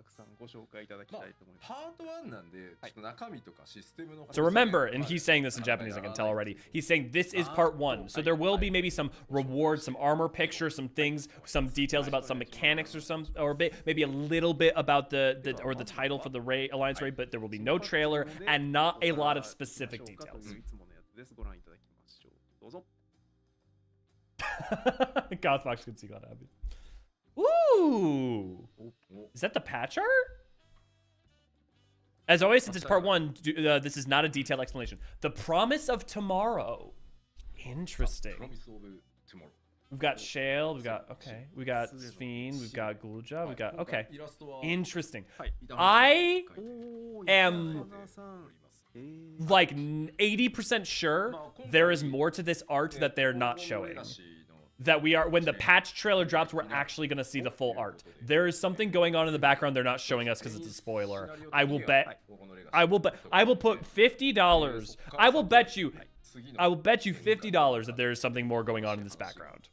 So remember, and he's saying this in Japanese, I can tell already. He's saying this is part 1. So there will be maybe some rewards, some armor pictures, some things, some details about some mechanics or maybe a little bit about the title for the Alliance raid, but there will be no trailer and not a lot of specific details. Gothfox can see God happy. Ooh! Is that the patch art? As always, since it's part 1, this is not a detailed explanation. The Promise of Tomorrow. Interesting. We've got Shale, we got Sphene, we've got Gluja, we got, okay. Interesting. I am like 80% sure there is more to this art that they're not showing. That when the patch trailer drops, we're actually going to see the full art. There is something going on in the background they're not showing us because it's a spoiler. I will put $50. I will bet you $50 that there is something more going on in this background.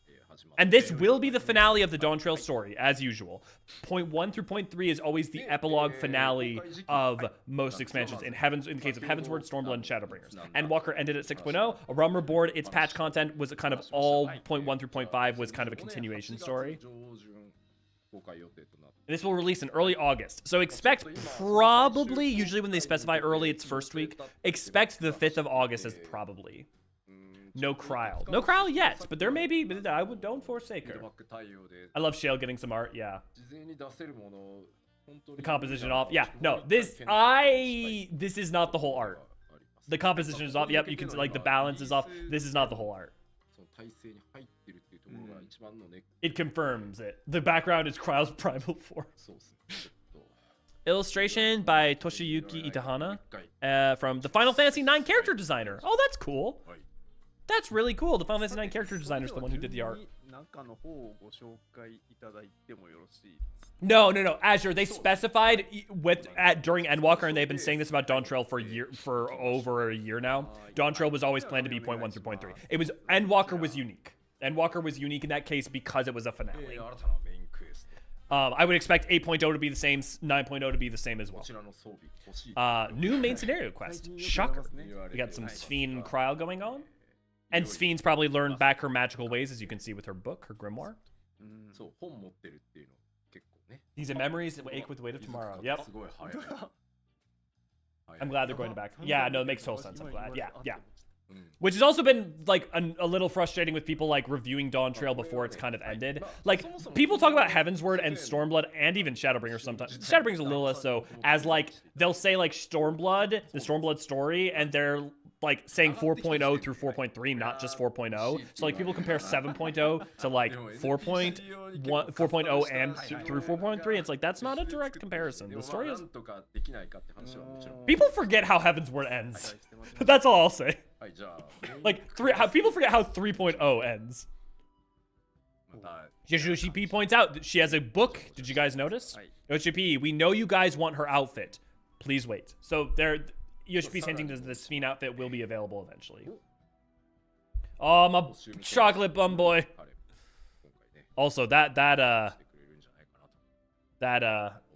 And this will be the finale of the Dawn Trail story, as usual. Point 1 through point 3 is always the epilogue finale of most expansions. In the case of Heavensward, Stormblood, and Shadowbringers. Endwalker ended at 6.0. A Realm Reborn, its patch content was kind of all point 1 through point 5 was kind of a continuation story. This will release in early August. So expect probably, usually when they specify early, it's first week. Expect the 5th of August as probably. No Kryl. No Kryl yet, but there may be, but don't forsake her. I love Shale getting some art, yeah. The composition off. Yeah, no, this is not the whole art. The composition is off. Yep, you can see, like, the balance is off. This is not the whole art. It confirms it. The background is Kryl's Primal Form. Illustration by Toshiyuki Itahana from the Final Fantasy IX character designer. Oh, that's cool. That's really cool. The Final Fantasy IX character designer is the one who did the art. No. Azure, they specified during Endwalker, and they've been saying this about Dawn Trail for over a year now. Dawn Trail was always planned to be point 1 through point 3. Endwalker was unique. Endwalker was unique in that case because it was a finale. I would expect 8.0 to be the same, 9.0 to be the same as well. New main scenario quest. Shocker. We got some Sphene and Kryl going on. And Sphene's probably learned back her magical ways, as you can see with her book, her grimoire. These are memories that ache with the weight of tomorrow. Yep. I'm glad they're going back. Yeah, no, it makes total sense. I'm glad. Yeah. Which has also been, like, a little frustrating with people, like, reviewing Dawn Trail before it's kind of ended. Like, people talk about Heavensward and Stormblood and even Shadowbringers sometimes. Shadowbringers a little less so, as, like, they'll say, like, Stormblood, the Stormblood story, and they're like saying 4.0 through 4.3, not just 4.0. So like people compare 7.0 to like 4.1, 4.0 and through 4.3. It's like that's not a direct comparison. The story is. People forget how Heaven's Word ends. That's all I'll say. Like people forget how 3.0 ends. Yoshi points out that she has a book. Did you guys notice? Yoshi, we know you guys want her outfit. Please wait. So there, Yoshi hinting that the Sphene outfit will be available eventually. Oh, my chocolate bum boy. Also, that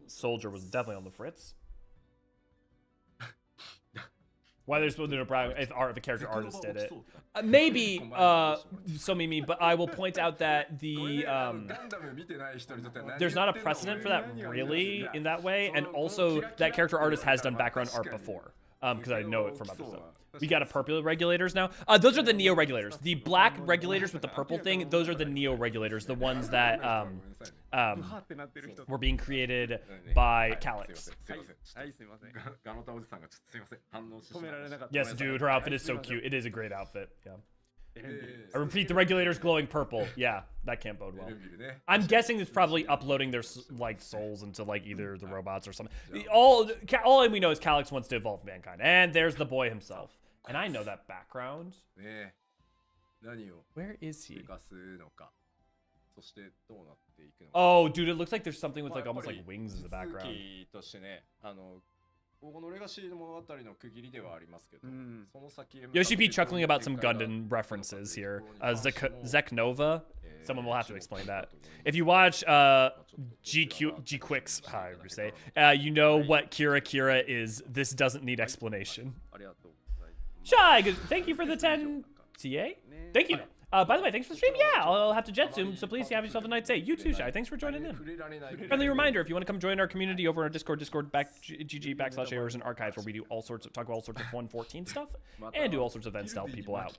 soldier was definitely on the fritz. Why they're supposed to do if a character artist did it. Maybe, so Mimi, but I will point out that the, there's not a precedent for that really in that way, and also that character artist has done background art before, because I know it from other stuff. We got a purple regulators now. Those are the Neo regulators. The black regulators with the purple thing, those are the Neo regulators, the ones that were being created by Calyx. Yes, dude, her outfit is so cute. It is a great outfit. Yeah. I repeat, the regulators glowing purple. Yeah, that can't bode well. I'm guessing it's probably uploading their like souls into like either the robots or something. All we know is Calyx wants to evolve mankind, and there's the boy himself. And I know that background. Where is he? Oh, dude, it looks like there's something with like almost like wings in the background. Yoshi P chuckling about some Gundam references here. Zeknova. Someone will have to explain that. If you watch G-Quicks, however you say, you know what Kira is. This doesn't need explanation. Shy, thank you for the 10 TA. Thank you. By the way, thanks for the stream. Yeah, I'll have to jet soon, so please have yourself a nice day. You too, Shy. Thanks for joining in. Friendly reminder, if you want to come join our community over on our Discord, GG/Eorzean archives, where we do talk about all sorts of 114 stuff, and do all sorts of events to help people out.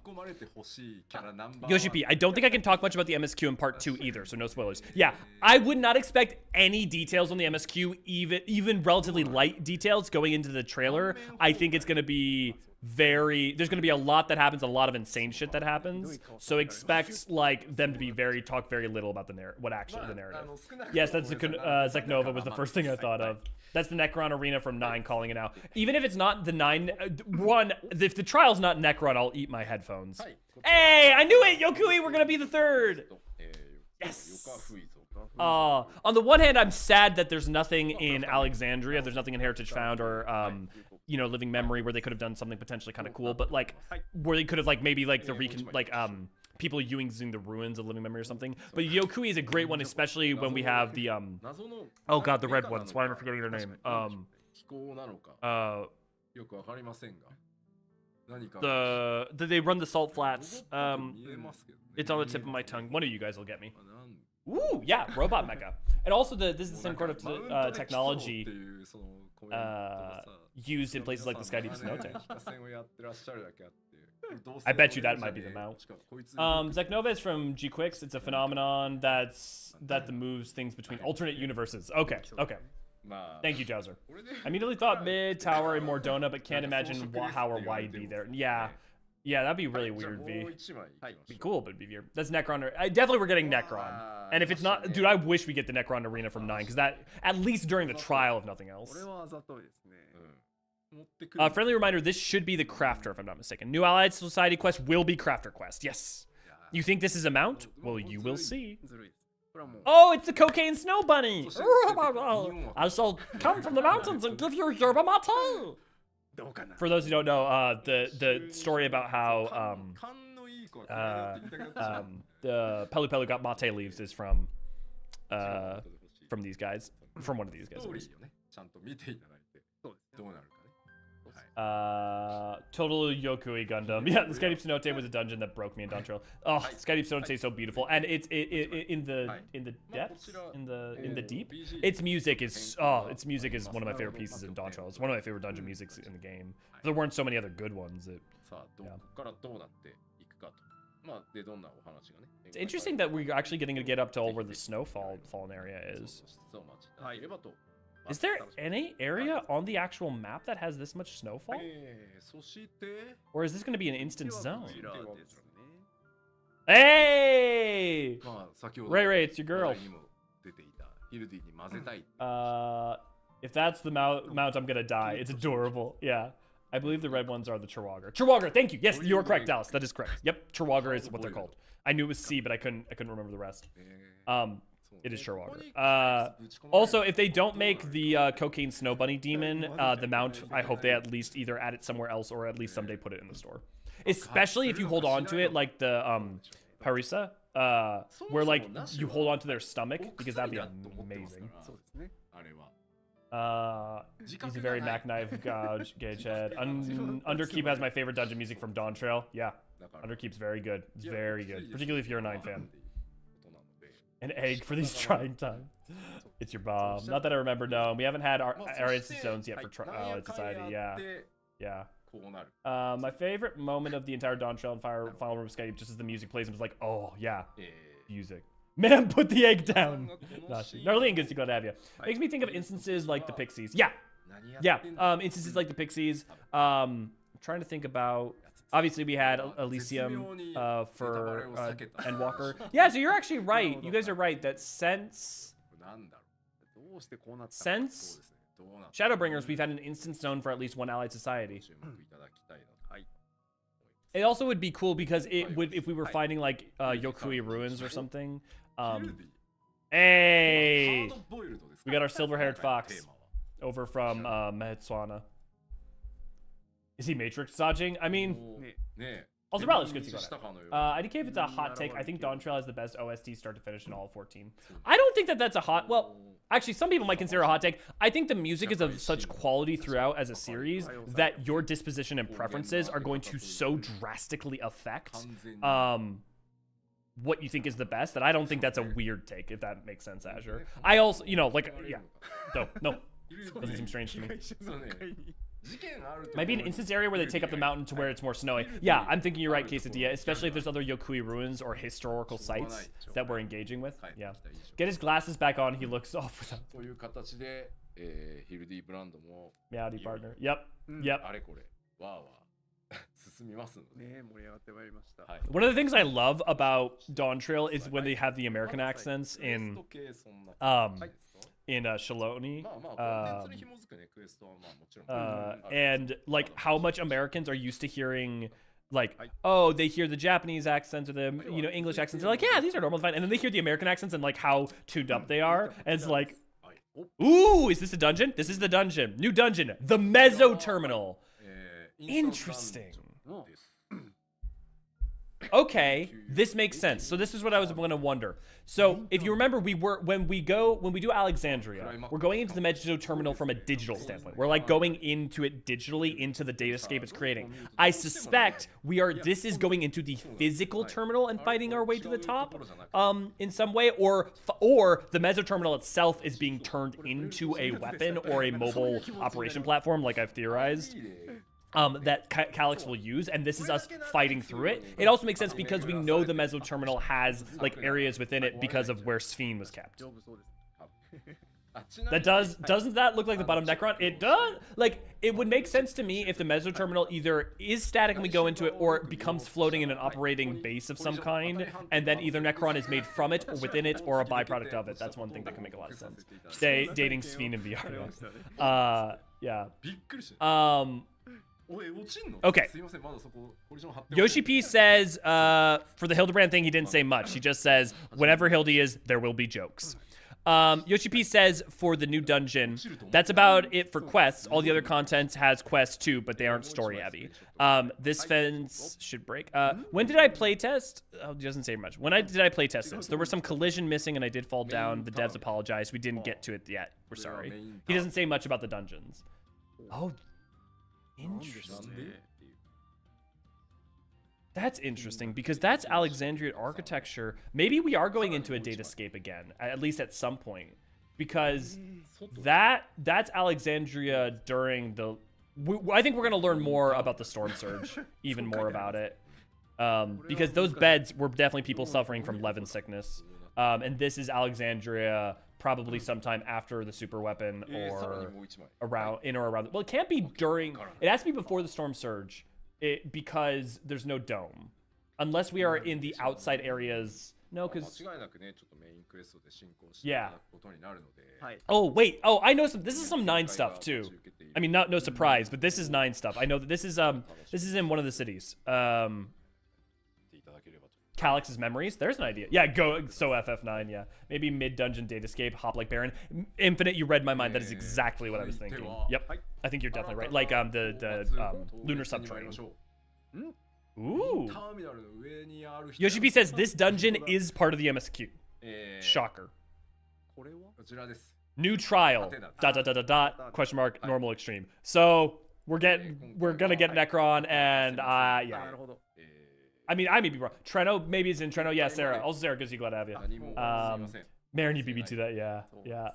Yoshi P, I don't think I can talk much about the MSQ in part 2 either, so no spoilers. Yeah, I would not expect any details on the MSQ, even relatively light details going into the trailer. I think it's going to be there's going to be a lot that happens, a lot of insane shit that happens, so expect like them to be talk very little about the narrative. Yes, that's the Zeknova was the first thing I thought of. That's the Necron arena from 9 calling it out. Even if it's not the 9 if the trial's not Necron, I'll eat my headphones. Hey, I knew it. Yokui, we're gonna be the 3rd. Yes. On the one hand, I'm sad that there's nothing in Alexandria. There's nothing in Heritage Found or Living Memory where they could have done something potentially kind of cool, but like where they could have like maybe like people using the ruins of Living Memory or something. But Yokui is a great one, especially when we have the oh god, the red ones. Why am I forgetting their name? They run the salt flats. It's on the tip of my tongue. One of you guys will get me. Ooh, yeah, robot mecha. And also this is the same sort of technology used in places like the Sky Deep Cenote. I bet you that might be the mount. Zeknova is from G-Quicks. It's a phenomenon that moves things between alternate universes. Okay. Thank you, Jowser. I immediately thought mid, tower, and Mordona, but can't imagine how or why it'd be there. Yeah, that'd be really weird, V. Be cool, but it'd be weird. That's Necron. Definitely we're getting Necron. And if it's not, dude, I wish we get the Necron arena from 9, because that, at least during the trial, if nothing else. Friendly reminder, this should be the Crafter, if I'm not mistaken. New Allied Society quest will be Crafter quest, yes. You think this is a mount? Well, you will see. Oh, it's the Cocaine Snow Bunny! I shall come from the mountains and give you yerba mate! For those who don't know, the story about how the Pelu Pelu got mate leaves is from these guys, from one of these guys. Total Yokui Gundam. Yeah, the Sky Deep Cenote was a dungeon that broke me in Dontrell. Oh, Sky Deep Cenote is so beautiful, and it's in the depths, in the deep. Its music is one of my favorite pieces in Dontrell. It's one of my favorite dungeon musics in the game. There weren't so many other good ones. It's interesting that we're actually getting to get up to all where the fallen area is. Is there any area on the actual map that has this much snowfall? そして Or is this going to be an instant zone? こちらですね。 Hey! まあ先ほど Ray Ray, it's your girl. 話題にも出ていたヒルディに混ぜたい If that's the mount, I'm gonna die. It's adorable. Yeah. I believe the red ones are the Chirwagger. Chirwagger, thank you. Yes, you are correct, Dallas. That is correct. Yep, Chirwagger is what they're called. I knew it was C, but I couldn't remember the rest. It is Chirwagger. Also, if they don't make the cocaine snow bunny demon the mount, I hope they at least either add it somewhere else or at least someday put it in the store. Especially if you hold on to it like the Parisa, where like you hold on to their stomach, because that'd be amazing. そうですね。 あれは He's a very Mac Knife gauge head. Underkeep has my favorite dungeon music from Dawn Trail. Yeah, だから Underkeep's very good. It's very good, particularly if you're a 9 fan. ことなので An egg for these trying times. It's your bomb. Not that I remember. No, we haven't had our instant zones yet for Allied Society. Yeah, yeah. こうなる My favorite moment of the entire Dawn Trail and Final Room Escape, just as the music plays, and was like, oh yeah, music. Man, put the egg down. Narlian, good to go to have you. Makes me think of instances like the Pixies. Yeah, yeah. Instances like the Pixies. I'm trying to think about. Obviously, we had Elysium for Endwalker. Yeah, so you're actually right. You guys are right. That since なんだろう どうしてこうなったのか。 since どうなって Shadowbringers, we've had an instance zone for at least one allied society. ご注目いただきたいなと It also would be cool because it would if we were finding like Yokui ruins or something. Hey, ハードボイルドですか we got our silver-haired 今回の fox テーマは over from Mehetswana. Is he matrix dodging? I mean, ね ねえ also relish good to 天 go. したかのように IDK, if it's a hot take, I think Dawn Trail has the best OST start to finish in all of 14. I don't think that that's a hot. Well, actually, some people might consider a hot take. I think the music is of such quality throughout as a series that your disposition and preferences are going to so drastically affect 完全に what you think is the best that I don't think that's a weird take, if that makes sense, Azure. I also, you know, like, yeah. No, doesn't seem strange to me. そうね事件あると Might be an instance area where they take up the mountain to where it's more snowy. Yeah, I'm thinking you're right, Quesadilla, especially if there's other Yokui ruins or historical sites that we're engaging with. Yeah. Get his glasses back on, he looks off without という形で、ヒルディブランドも Meowdy partner. Yep, yep. あれこれわーわー進みますので、ね盛り上がってまいりました。はい One of the things I love about Dawn Trail is when they have the American accents クエス in ト系そんな Shaloni. まあまあコンテンツに紐づくねクエストはまあもちろん And like how much Americans are used to hearing like, oh, they hear the Japanese accents or the English accents. They're like, yeah, these are normal, fine. And then they hear the American accents and like how tuned up they are. And it's like, はい ooh, is this a dungeon? This is the dungeon. New dungeon. The Mezzo Terminal. インスタントダンジョンです Okay, this makes sense. So this is what I was going to wonder. So if you remember, when we do Alexandria, we're going into the Mezzo Terminal from a digital standpoint. We're like going into it digitally into the datascape it's creating. I suspect this is going into the physical terminal and fighting our way to the top, in some way, or the Mezzo Terminal itself is being turned into a weapon or a mobile operation platform, like I've theorized. That Calyx will use, and this is us fighting through it. It also makes sense because we know the Mezzo Terminal has like areas within it because of where Sphene was kept. 丈夫そうです。 That doesn't that look like the bottom Necron? It does. Like it would make sense to me if the Mezzo Terminal either is static and we go into it, or it becomes floating in an operating base of some kind, and then either Necron is made from it or within it, or a byproduct of it. That's one thing that can make a lot of sense. Dating Sphene in VR. Yeah. びっくりしたおい落ちんの Okay. すいませんまだそこオリジナル貼って Yoshi P says, for the Hildebrand thing, he didn't say much. He just says, whenever Hildy is, there will be jokes. Yoshi P says, for the new dungeon, that's about it for quests. All the other content has quests too, but they aren't story heavy. This fence should break. When did I playtest? Oh, it doesn't say much. When did I playtest this? There was some collision missing and I did fall down. The devs apologized. We didn't get to it yet. We're sorry. He doesn't say much about the dungeons. Oh, interesting. That's interesting because that's Alexandrian architecture. Maybe we are going into a datascape again, at least at some point, because that's Alexandria during the. I think we're gonna learn more about the storm surge, even more about it, because those beds were definitely people suffering from Levin sickness, and this is Alexandria probably sometime after the super weapon さらに or もう一枚 around in or around. Well, it can't be during. It has to be before the storm surge, because there's no dome, unless we are in the outside areas. No, 間 because 違いなくねちょっとメインクエストで進行してい Yeah. ただくことになるので、はい。 oh wait, oh I know some. This is some 9 stuff too. I mean, not no surprise, but this is 9 stuff. I know that this is in one of the cities. っていただければと。 Calix's memories. There's an idea. Yeah, go so FF9. Yeah, maybe mid dungeon datascape. Hop like Baron. Infinite. You read my mind. That is exactly what I was thinking. Yep. I think you're definitely right. Like the lunar subterranean. Ooh. ターミナルの上にある人 Yoshipi says this dungeon is part of the MSQ. えー Shocker. これはこちらです。 New trial. Dot dot dot dot dot. Question mark. Normal extreme. So we're gonna get Necron and yeah. なるほど。 I mean, I may be wrong. Treno, maybe it's in Treno. Yeah, Sarah. Also, Sarah, good. Glad to have you. 何もすいません。 Marin, you beat me to that. Yeah, yeah. という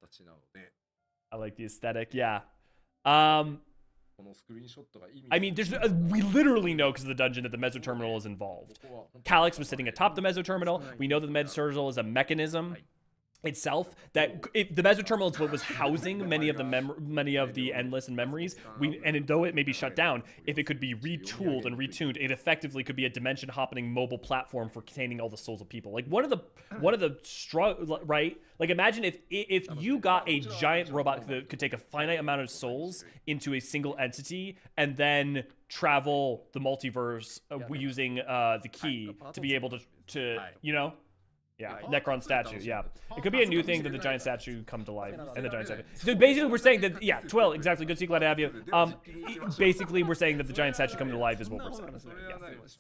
形なので、 I like the aesthetic. Yeah. このスクリーンショットが意味 I mean, there's we literally know because of the dungeon that the Meso Terminal is involved. ここは本当に Calix was sitting atop the Meso Terminal. We know that the Meso Terminal is a mechanism itself that if the Meso Terminal is what was housing many of the endless and memories. Though it may be shut down, if it could be retooled and retuned, it effectively could be a dimension hopping mobile platform for containing all the souls of people. Like one of the right? Like imagine if you got a giant robot that could take a finite amount of souls into a single entity and then travel the multiverse using the key to be able to you know. Yeah, Necron statue, yeah. It could be a new thing that the giant statue come to life, and the giant statue. So basically we're saying that, yeah, Twill, exactly, good to see, glad to have you. Basically we're saying that the giant statue come to life is what we're saying.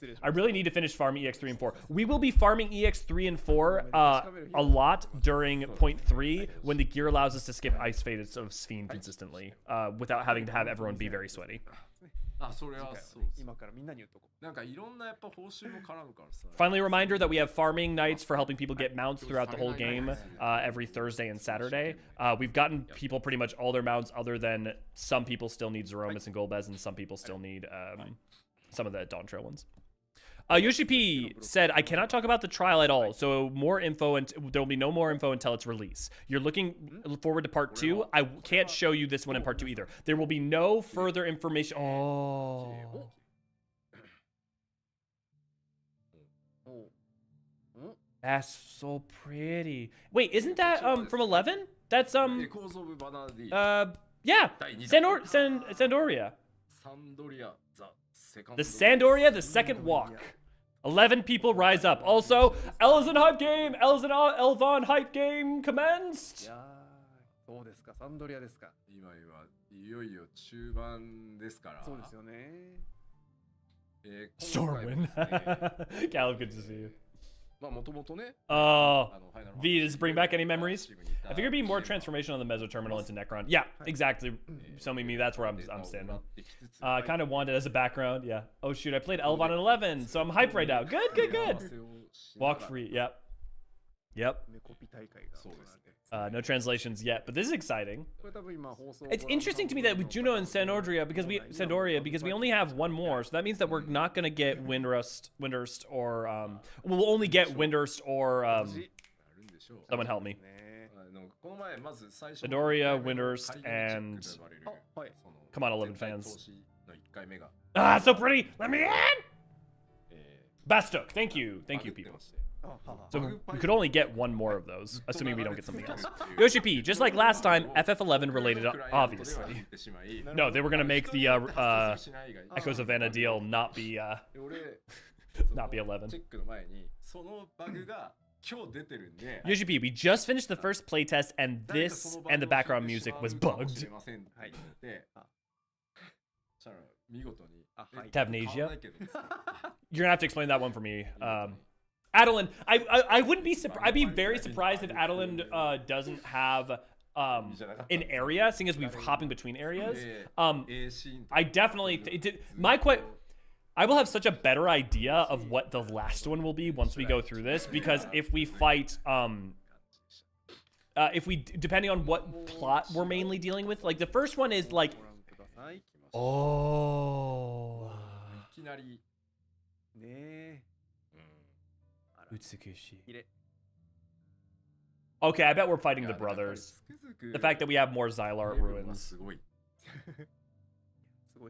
Yeah. I really need to finish farming EX3 and 4. We will be farming EX3 and 4 a lot during point 3 when the gear allows us to skip Ice Fate of Sphene consistently, without having to have everyone be very sweaty. あ、それはそうです。今からみんなに言っとこう。なんかいろんなやっぱ報酬も絡むからさ。 Finally, a reminder that we have farming nights for helping people get mounts throughout the whole game every Thursday and Saturday. We've gotten people pretty much all their mounts other than some people still need Zeromus and Golbez and some people still need some of the Dawn Trail ones. Yoshi P said, I cannot talk about the trial at all, so more info, and there will be no more info until its release. You're looking forward to part 2? I can't show you this one in part 2 either. There will be no further information. Oh. That's so pretty. Wait, isn't that from 11? That's Echoes of Vanadi. yeah, Sandoria. Sandoria, The Sandoria, the second walk. 11 people rise up. Also, Elzon hype game, Elvon hype game commenced. いやー、そうですか、サンドリアですか。今いよいよ中盤ですから。そうですよね。Stormwind. Caleb, good to see you. まあもともとね。 V, does it bring back any memories? I figure it'd be more transformation on the Meso Terminal into Necron. Yeah, exactly. So me, that's where I'm standing. Kind of wanted as a background, yeah. Oh shoot, I played Elvon at 11, so I'm hyped right now. Good, good, good. Walk free, yep. Yep. メコピ大会が。そうですね。 No translations yet, but this is exciting. これ多分今放送。 It's interesting to me that with Juno and Sandoria, because we only have one more, so that means that we're not gonna get Windurst, or we'll only get Windurst or あるんでしょう。 someone help me. ね。この前まず最初 Sandoria, Windurst, and はい come on, 11 fans. の1回目が Ah, so pretty. Let me in. Bastok, thank you, people. あはは So we could only get one more of those, assuming we don't get something else. Yoshi P, just like last time, FF11 related, obviously. No, they were gonna make the Echoes of Vanna deal not be 11. チェックの前にそのバグが今日出てるんで Yoshi P, we just finished the first playtest, and this and the background music was bugged. はい。で、そしたら見事に Tavnasia? You're gonna have to explain that one for me. Hydaelyn, I wouldn't be I'd be very surprised if Hydaelyn doesn't have an area, seeing as we're hopping between areas. I definitely I will have such a better idea of what the last one will be once we go through this, because if we fight depending on what plot we're mainly dealing with, like the first one is like ご覧ください。来ました oh いきなりねえ。あら、美しい。綺麗。Okay, I bet we're fighting the brothers. The fact that we have more Xylar ruins. すごい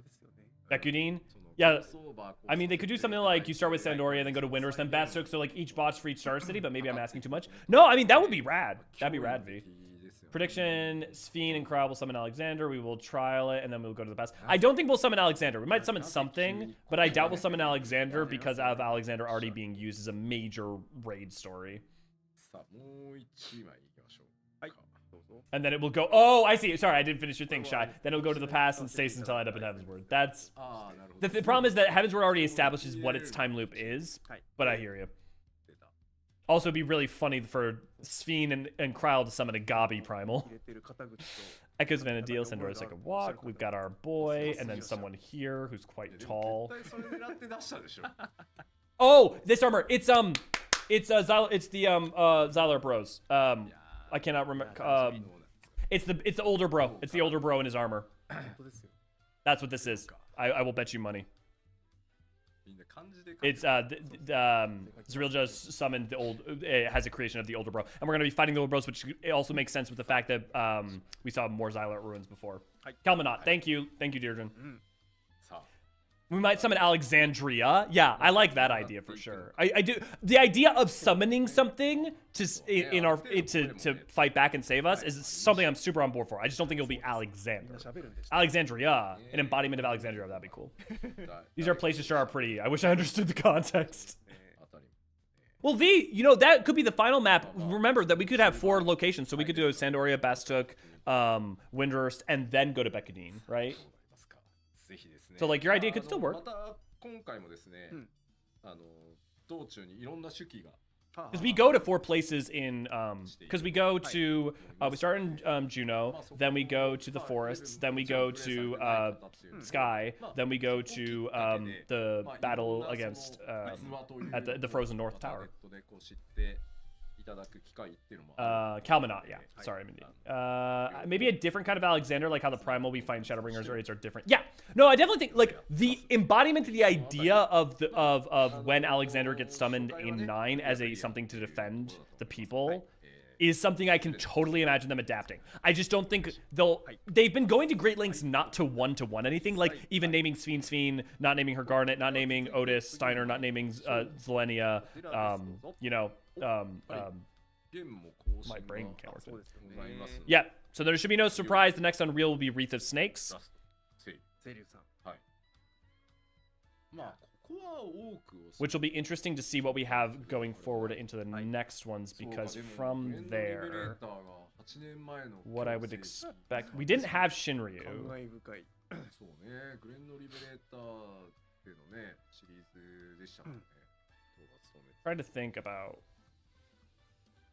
ですよね。 Bekudin? Yeah, I mean, they could do something like you start with Sandoria, then go to Windurst, then Bastok, so like each boss for each Star City, but maybe I'm asking too much. No, I mean, that would be rad. That'd be rad, V. Prediction, Sphene and Crowd will summon Alexander. We will trial it, and then we'll go to the pass. I don't think we'll summon Alexander. We might summon something, but I doubt we'll summon Alexander because of Alexander already being used as a major raid story. さあもう1枚いきましょう。はい、どうぞ。 And then it will go, oh, I see. Sorry, I didn't finish your thing, Shy. Then it'll go to the pass and stays until I end up in Heavensward. That's... ああ、なるほど。 The problem is that Heavensward already establishes what its time loop is, but I hear you. Also, it'd be really funny for Sphene and Kryle to summon a Gabi Primal. 入れてる肩口と Echoes Vanadil, Sandora's Second Walk. We've got our boy, and then someone here who's quite tall. 絶対それ狙って出したでしょ。 Oh, this armor. It's the Xylar Bros. I cannot remember. It's the older bro. It's the older bro in his armor. 本当ですよ。 That's what this is. I will bet you money. みんな漢字で書いて It's Zeril just summoned the old. It has a creation of the older bro, and we're gonna be fighting the older bros, which it also makes sense with the fact that we saw more Xylar ruins before. Kalmanot, thank you, Deirdre. さあ We might summon Alexandria. Yeah, I like that idea for sure. I do. The idea of summoning something to fight back and save us is something I'm super on board for. I just don't think it'll be Alexander. 喋るんでした。 Alexandria, an embodiment of Alexandria, that'd be cool. だ These are places sure are pretty. I wish I understood the context. 当たり Well, V, you know, that could be the final map. Remember that we could have 4 locations, so we could do Sandoria, Bastok, Windurst, and then go to Bekudin, right? ますか。ぜひですね。 So, like, your idea could still work. また今回もですね、道中にいろんな手記が Because we go to 4 places in, because we go to, we start in Juno, then we go to the forests, then we go to Sky, then we go to the battle against, at the Frozen North Tower. ネットでこう知っていただく機会っていうのもある Kalmanot, yeah. Sorry, Mindy. Maybe a different kind of Alexander, like how the Primal we find Shadowbringers raids are different. Yeah, no, I definitely think like the embodiment of the idea of the of when Alexander gets summoned in 9 as a something to defend the people is something I can totally imagine them adapting. I just don't think they've been going to great lengths not to one anything, like even naming Sphene, not naming her Garnet, not naming Otis, Steiner, not naming Zelenia, you know, ゲームも更新 my が brain can't work. そうですよね。ございます Yeah, so there should be no surprise. The next Unreal will be Wreath of Snakes. ラストセイ清流さん。はいまあここは多くを Which will be interesting to see what we have going forward into the next ones, そうか because でも from グレンドリベレ there, ーターが8年前の what I would 強制 expect, we didn't have 感 Shinryu. 慨深い。そうねグレンドリベレーターっていうのねシリーズでしたもんね動画務めて Trying to think about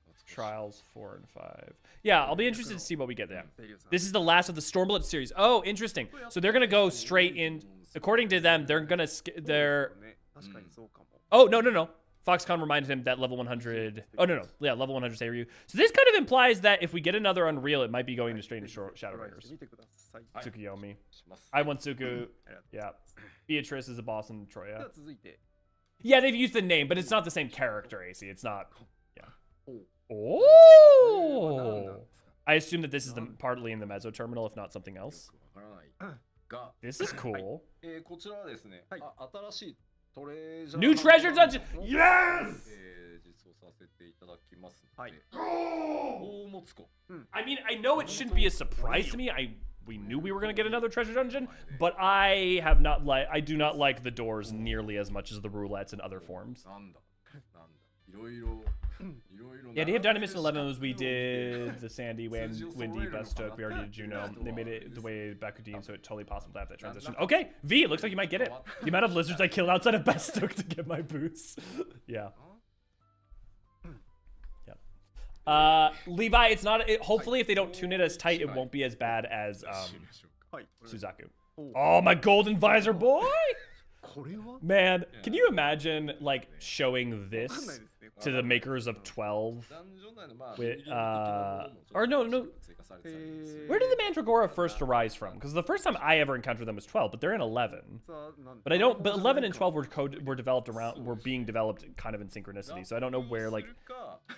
懐かしい Trials 4 and 5. Yeah, I'll be interested to see what we get there. 清流さん。 This is the last of the Stormblood series. Oh, interesting. So they're gonna go straight in. According to them, they're gonna they're. ね、確かにそうかも。 Oh no. Foxconn reminded him that level 100. Oh no. Yeah, level 100 Seiryu. So this kind of implies that if we get another Unreal, it might be going to straight into トライして Shadowbringers. みてください。 Tsukuyomi. します I want Tsuku. ありがとう Yeah. Beatrice is a boss in で Troya. は続いて、 Yeah, they've used the name, but it's not the same character, AC. It's not. Yeah. おこれは何なん Oh. ですか I assume that this is partly in the Mezzo terminal, if not something よ else. くわからないが This is cool. こちらはですね、はい新しいトレジャー New treasure dungeon. を Yes. 実装させていただきますので、はい大持つ子 I mean, I know it shouldn't be a surprise to me. We knew we were gonna get another treasure dungeon, but I do not like the doors nearly as much as the roulettes and other forms. なんだいろいろ Yeah, they have Dynamis and 11s. We did the Sandy, Windy, Bestook. We already did Juno. They made it the way Bakudin, so it's totally possible to have that transition. Okay, V, it looks like you might get it. The amount of lizards I killed outside of Bestook to get my boots. Yeah. Levi, it's not. Hopefully, if they don't tune it as tight, it won't be as bad as はい。これ Suzaku. お Oh, my golden visor boy! これは Man, can you imagine like showing わかんない this ですね。 to the makers of 12? ダンジョン内のまあ With, ミリオン的なものもちょっ Or no. Where did the Mandragora first arise from? Because the first time I ever encountered them was 12, but they're in 11. But I don't. But 11 and 12 were being developed kind of in synchronicity. So I don't know where like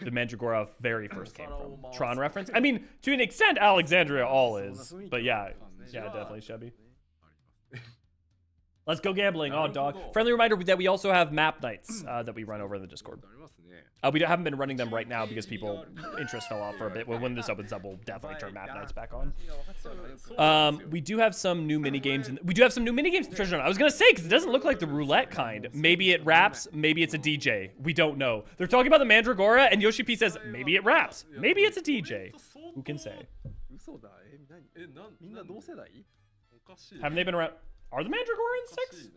the Mandragora very first came from. Tron reference. I mean, to an extent, Alexandria all is. But yeah, definitely Chevy. Let's go gambling on dog. Friendly reminder that we also have map nights that we run over in the Discord. We haven't been running them right now because people interest fell off for a bit. When this opens up, we'll definitely turn map nights back on. We do have some new mini games. We do have some new mini games in the treasure hunt. I was gonna say because it doesn't look like the roulette kind. Maybe it raps. Maybe it's a DJ. We don't know. They're talking about the Mandragora, and Yoshi P says maybe it raps. Maybe it's a DJ. Who can say? Haven't they been around? Are the Mandragora in 6?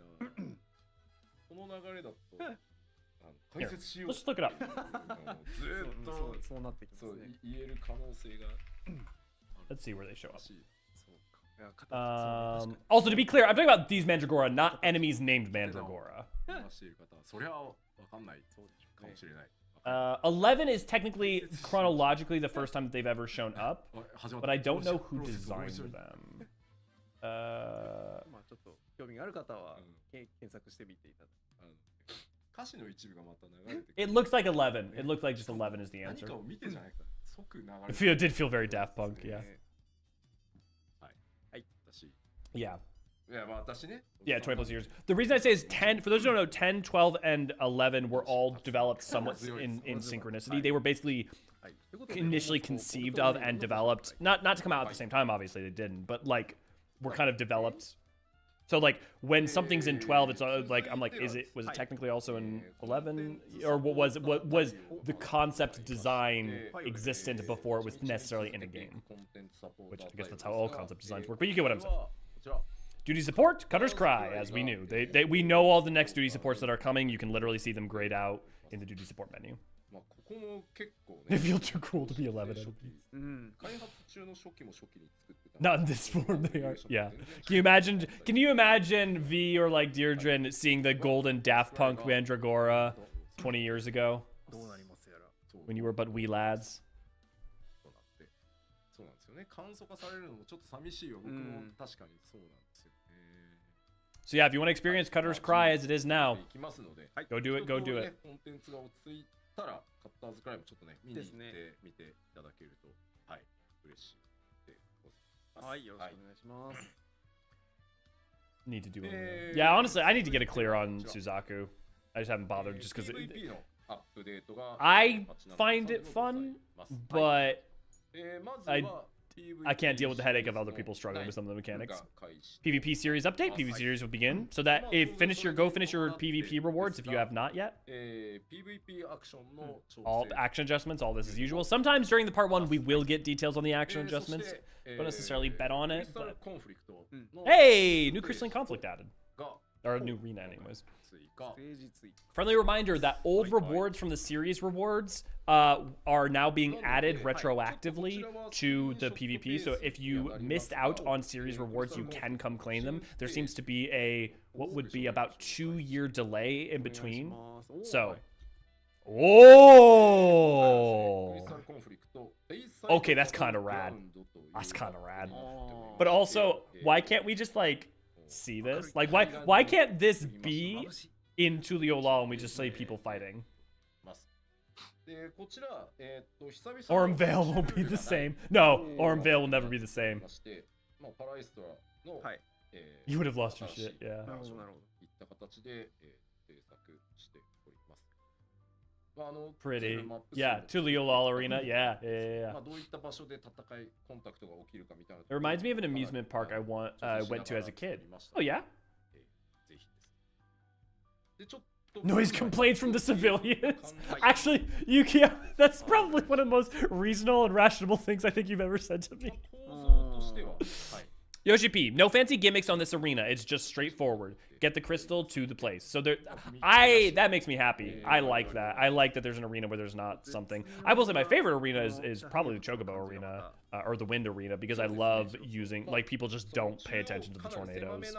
Here, let's look it up. Let's see where they show up. Also, to be clear, I'm talking about these Mandragora, not enemies named Mandragora. 11 is technically chronologically the first time that they've ever shown up, but I don't know who designed them. It looks like 11. It looked like just 11 is the answer. It did feel very Daft Punk, yeah. Yeah, 20 plus years. The reason I say is 10, for those who don't know, 10, 12, and 11 were all developed somewhat in synchronicity. They were basically initially conceived of and developed, not to come out at the same time, obviously they didn't, but like were kind of developed. So like when something's in 12, it's like I'm like, was it technically also in 11, or what was the concept design existent before it was necessarily in a game? Which I guess that's how all concept designs work. But you get what I'm saying. Duty support, Cutter's Cry, as we knew. We know all the next duty supports that are coming. You can literally see them grayed out in the duty support menu. They feel too cool to be 11 out of these. Not in this form, they are. Yeah. Can you imagine V or like Deirdre seeing the golden Daft Punk Mandragora 20 years ago? When you were but wee lads? So yeah, if you want to experience Cutter's Cry as it is now, go do it, go do it. Need to do it. Yeah, honestly, I need to get a clear on Suzaku. I just haven't bothered just because I find it fun, but I can't deal with the headache of other people struggling with some of the mechanics. PvP series update. PvP series will begin. So that go finish your PvP rewards if you have not yet. All action adjustments, all this as usual. Sometimes during the part 1 we will get details on the action adjustments. Don't necessarily bet on it, but hey, new crystalline conflict added. Or a new arena anyways. Friendly reminder that old rewards from the series rewards are now being added retroactively to the PvP. So if you missed out on series rewards, you can come claim them. There seems to be what would be about 2-year delay in between. So, okay, that's kind of rad. That's kind of rad. But also, why can't we just like see this? Like, why can't this be in Tuliolal and we just say people fighting? Orem Vale won't be the same. No, Orem Vale will never be the same. You would have lost your shit, yeah. Pretty. Yeah, Tuliolal Arena, yeah. It reminds me of an amusement park I went to as a kid. Oh, yeah? Noise complaints from the civilians. Actually, Yuki, that's probably one of the most reasonable and rational things I think you've ever said to me. Yoshi P, no fancy gimmicks on this arena. It's just straightforward. Get the crystal to the place. So that makes me happy. I like that. I like that there's an arena where there's not something. I will say my favorite arena is probably the Chocobo arena or the Wind arena because I love using, like, people just don't pay attention to the tornadoes.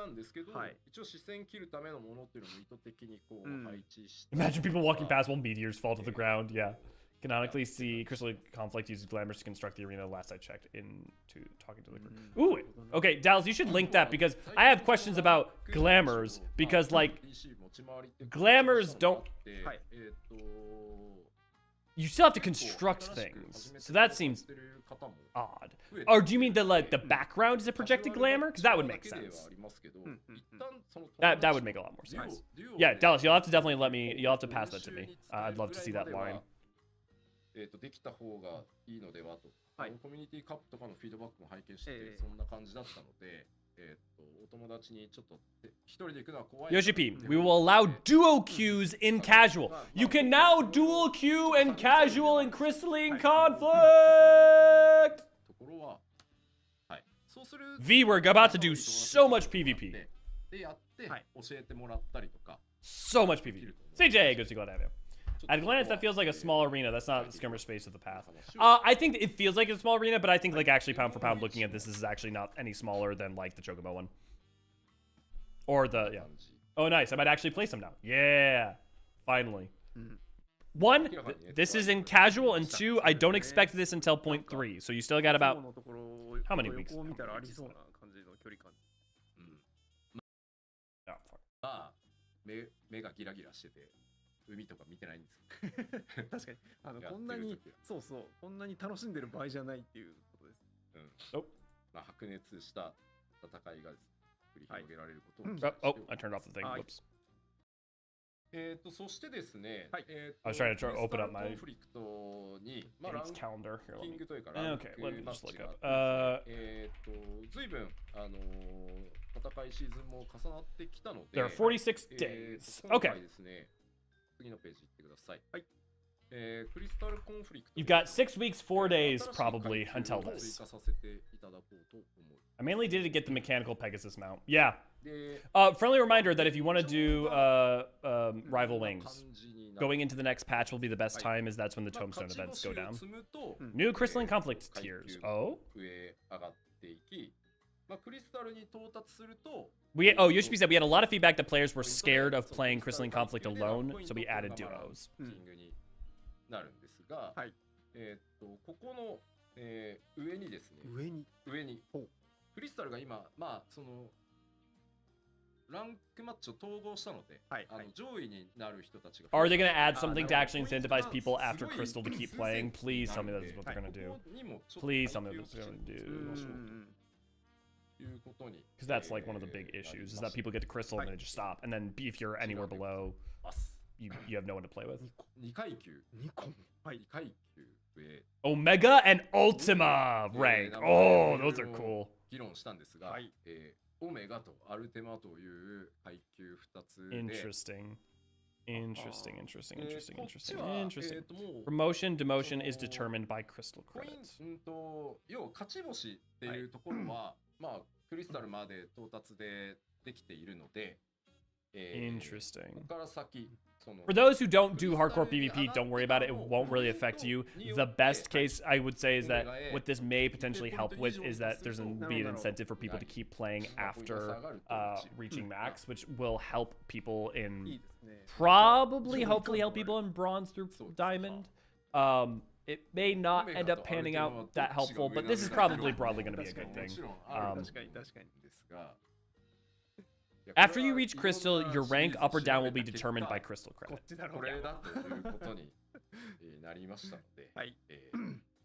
Imagine people walking past while meteors fall to the ground. Yeah. Canonically, see Crystal Conflict uses glamours to construct the arena. Last I checked, into talking to the group. Ooh, okay, Dallas, you should link that because I have questions about glamours because like glamours don't. You still have to construct things, so that seems odd. Or do you mean the background is a projected glamour? Because that would make sense. That would make a lot more sense. Yeah, Dallas, you'll have to definitely let me. You'll have to pass that to me. I'd love to see that line. できた方がいいのではと、コミュニティカップとかのフィードバックも拝見してて、そんな感じだったので、お友達にちょっと一人で行くのは怖い。Yoshi P, we will allow duo queues in casual. You can now dual queue and casual in Crystalline Conflict. V, we're about to do so much PvP. でやって教えてもらったりとか。So much PvP. CJ, good to go down. At a glance, that feels like a small arena. That's not the skirmish space of the path. I think it feels like a small arena, but I think like actually pound for pound, looking at this is actually not any smaller than like the Chocobo one. Or the, yeah. Oh, nice. I might actually play some now. Yeah. Finally. One, this is in casual, and two, I don't expect this until point 3. So you still got about, how many weeks? Oh, fuck. 目がギラギラしてて海とか見てないんです確かにこんなにそうそうこんなに楽しんでる場合じゃないっていうことです。まあ白熱した戦いが繰り広げられることを Oh, I turned off the thing. Whoops. そしてですね、I was trying to open up my コンフリクトに、games calendar. Here, ランキングというか okay, let me just look up. 随分戦いシーズンも重なってきたので、 There are 46 days. 今 Okay. 回ですね、次のページ行ってください。はい。クリスタルコンフリクト You've got 6 weeks, 4 days probably until 追 this. 加させていただこうと思う。 I mainly did it to get the mechanical Pegasus mount. Yeah. Friendly reminder that if you want to do Rival Wings, going into the next patch will be the best time, as that's when the Tombstone events go down. New Crystalline Conflict tiers. Oh? Yoshi said we had a lot of feedback that players were scared of playing Crystalline Conflict alone, so we added duos. なるんですが、ここの、上にですね、上にクリスタルが今まあそのランクマッチを統合したので、上位になる人たちが Are they going to add something to actually incentivize people after Crystal to keep playing? Please tell me that's what they're going to do. Please tell me that's what they're going to do. Because that's like one of the big issues, is that people get to Crystal and they just stop. And then if you're anywhere below, you have no one to play with. Omega and Ultima rank. Oh, those are cool. 議論したんですが、オメガとアルテマという階級2つで Interesting. Promotion, demotion is determined by crystal credits. 要は勝ち星っていうところは、まあクリスタルまで到達できているので、Interesting. ここから先 For those who don't do hardcore PvP, don't worry about it. It won't really affect you. The best case I would say is that what this may potentially help with is that there's going to be an incentive for people to keep playing after reaching max, which will help people in hopefully help people in bronze through diamond. It may not end up panning out that helpful, but this is probably broadly going to be a good thing. After you reach Crystal, your rank up or down will be determined by Crystal credit. これだということになりましたので、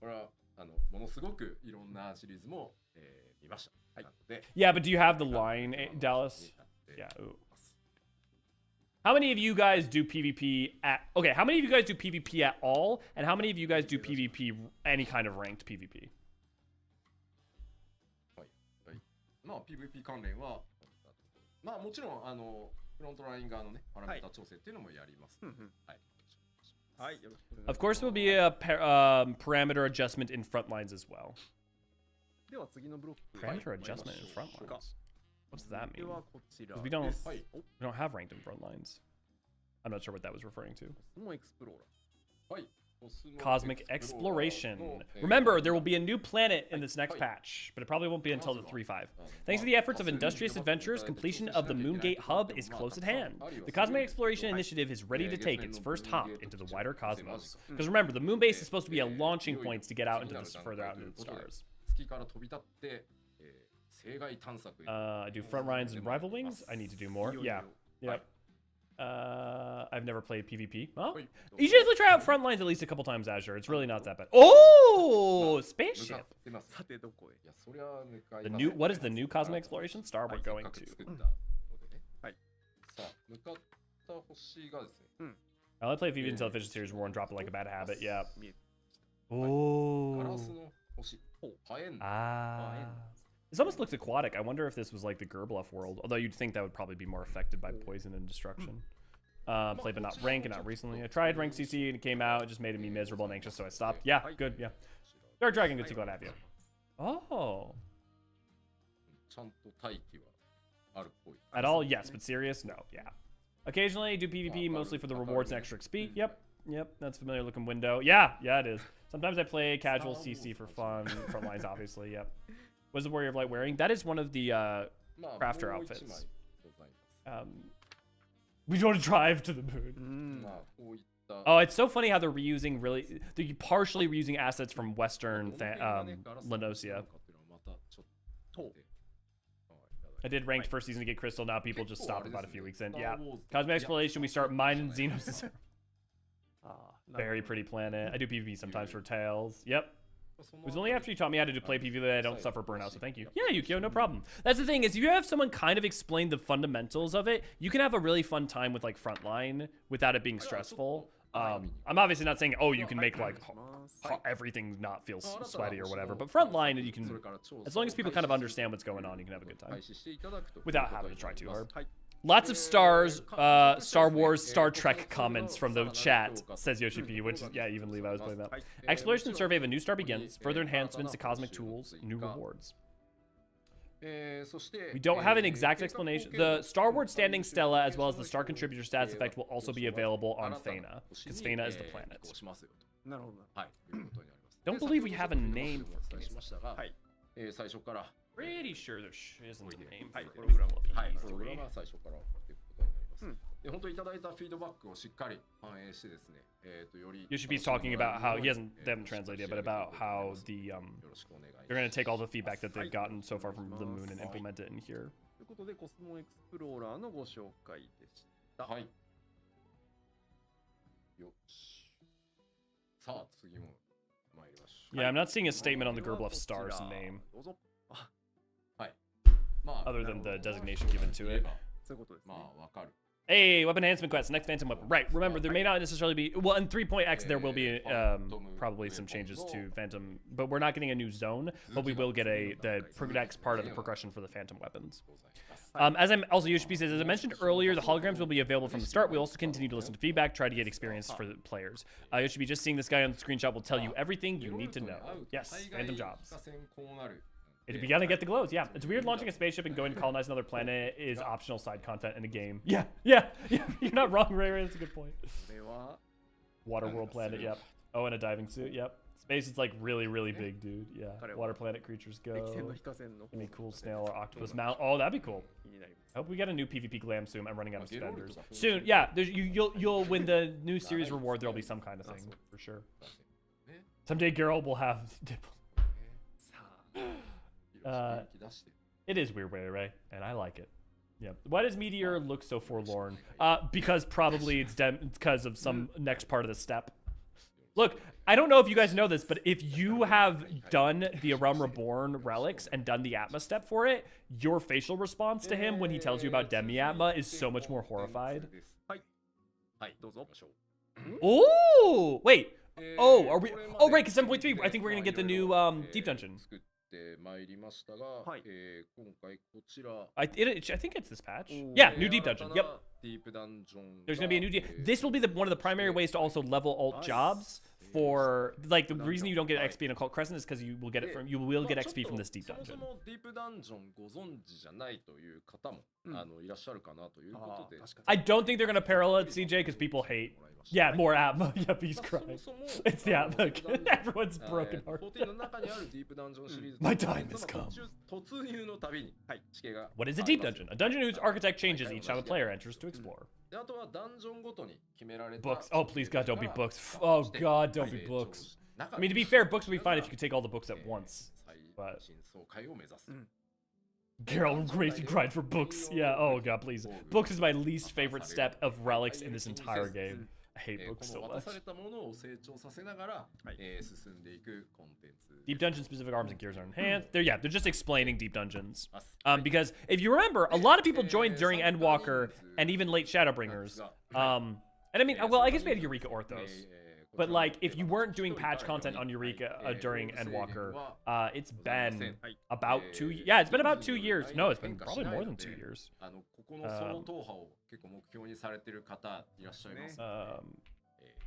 これはものすごくいろんなシリーズも見ました。なので Yeah, but do you have the line, Dallas? Yeah. Ooh. How many of you guys do PvP at... Okay, how many of you guys do PvP at all? And how many of you guys do PvP, any kind of ranked PvP? まあ PvP 関連はまあもちろんフロントライン側のねパラメータ調整っていうのもやります。はい。 Of course, there will be a parameter adjustment in front lines as well. では次のブロック Parameter adjustment in front lines. What does that mean? Because we don't have ranked in front lines. I'm not sure what that was referring to. はい。Cosmic Exploration. Remember, there will be a new planet in this next patch, but it probably won't be until the 3.5. Thanks to the efforts of industrious adventurers, completion of the Moongate hub is close at hand. The Cosmic Exploration Initiative is ready to take its first hop into the wider cosmos. Because remember, the moon base is supposed to be a launching point to get out into the further out into the stars. I do front lines and rival wings. I need to do more. Yeah. Yep. I've never played PvP. Well, you should definitely try out front lines at least a couple times, Azure. It's really not that bad. Oh, spaceship. The new, what is the new Cosmic Exploration star we're going to? I only play PvP until Efficient Series War and drop it like a bad habit. Yeah. Oh. This almost looks aquatic. I wonder if this was like the Gerbluff world. Although you'd think that would probably be more affected by poison and destruction. Played but not rank and not recently. I tried rank CC and it came out. It just made me miserable and anxious, so I stopped. Yeah, good, yeah. Dark Dragon, good to glad to have you. Oh. At all? Yes, but serious? No, yeah. Occasionally do PvP, mostly for the rewards and extra XP. Yep, that's a familiar looking window. Yeah, it is. Sometimes I play casual CC for fun. Front lines, obviously, yep. What is the Warrior of Light wearing? That is one of the crafter outfits. We want to drive to the moon. Oh, it's so funny how they're partially reusing assets from Western Lenosia. I did ranked first season to get Crystal. Now people just stop about a few weeks in. Yeah. Cosmic Exploration, we start mining Xenos. Very pretty planet. I do PvP sometimes for Tails. Yep. It was only after you taught me how to play PvP that I don't suffer burnout, so thank you. Yeah, Yukio, no problem. That's the thing, is if you have someone kind of explain the fundamentals of it, you can have a really fun time with like Frontline without it being stressful. I'm obviously not saying, oh, you can make like everything not feel sweaty or whatever, but Frontline, you can, as long as people kind of understand what's going on, you can have a good time without having to try too hard. Lots of Star Wars, Star Trek comments from the chat, says Yoshi P, which, yeah, even Levi was playing that. Exploration and survey of a new star begins. Further enhancements to cosmic tools, new rewards. We don't have an exact explanation. The Starward Standing Stella, as well as the Star Contributor stats effect, will also be available on Thena, because Thena is the planet. Don't believe we have a name for Thena. Pretty sure there isn't a name for E3. Yoshipi's talking about how they haven't translated yet, but about how they're going to take all the feedback that they've gotten so far from the moon and implement it in here. Yeah, I'm not seeing a statement on the Gerbluff star's name. Other than the designation given to it. Hey, weapon enhancement quest, next phantom weapon. Right, remember, there may not necessarily be, well, in 3.x there will be probably some changes to phantom, but we're not getting a new zone, but we will get the next part of the progression for the phantom weapons. As Yoshi says, as I mentioned earlier, the holograms will be available from the start. We also continue to listen to feedback, try to get experience for the players. Yoshi, just seeing this guy on the screenshot will tell you everything you need to know. Yes, phantom jobs. You gotta get the glows, yeah. It's weird launching a spaceship and going to colonize another planet is optional side content in a game. Yeah. You're not wrong, Ray. That's a good point. Water world planet, yep. Oh, and a diving suit, yep. Space is like really, really big, dude. Yeah. Water planet creatures go. Any cool snail or octopus mount. Oh, that'd be cool. I hope we get a new PvP glam soon. I'm running out of spenders. Soon, yeah. You'll win the new series reward. There'll be some kind of thing for sure. Someday, Geralt will have. It is weird, Ray, and I like it. Yeah. Why does Meteor look so forlorn? Because probably it's because of some next part of the step. Look, I don't know if you guys know this, but if you have done the Arum Reborn relics and done the Atma step for it, your facial response to him when he tells you about Demi-Atma is so much more horrified. Oh, wait. Oh, are we? Oh, right, because 7.3. I think we're gonna get the new deep dungeon. I think it's this patch. Yeah, new deep dungeon. Yep. There's gonna be a new this will be one of the primary ways to also level alt jobs for like the reason you don't get XP in Occult Crescent is because you will get it from XP from this deep dungeon. そもそもディープダンジョンご存知じゃないという方も、いらっしゃるかなということで。I don't think they're gonna parallel it, CJ, because people hate. Yeah, more ammo. Yep, he's crying. It's the ammo. Everyone's broken heart. 14の中にあるディープダンジョンシリーズ。My time has come. 突入のたびに地形が。What is a deep dungeon? A dungeon whose architect changes each time a player enters to explore. であとはダンジョンごとに決められた。Books. Oh, please, God, don't be books. Oh, God, don't be books. I mean, to be fair, books would be fine if you could take all the books at once. But Geralt racing grind for books. Yeah, oh god, please. Books is my least favorite step of relics in this entire game. I hate books so much. Deep dungeon specific arms and gears are enhanced. They're just explaining deep dungeons. Because if you remember, a lot of people joined during Endwalker and even late Shadowbringers. And I mean, well, I guess we had Eureka Orthos. But like, if you weren't doing patch content on Eureka during Endwalker, it's been about 2 years. Yeah, it's been about 2 years. No, it's been probably more than 2 years.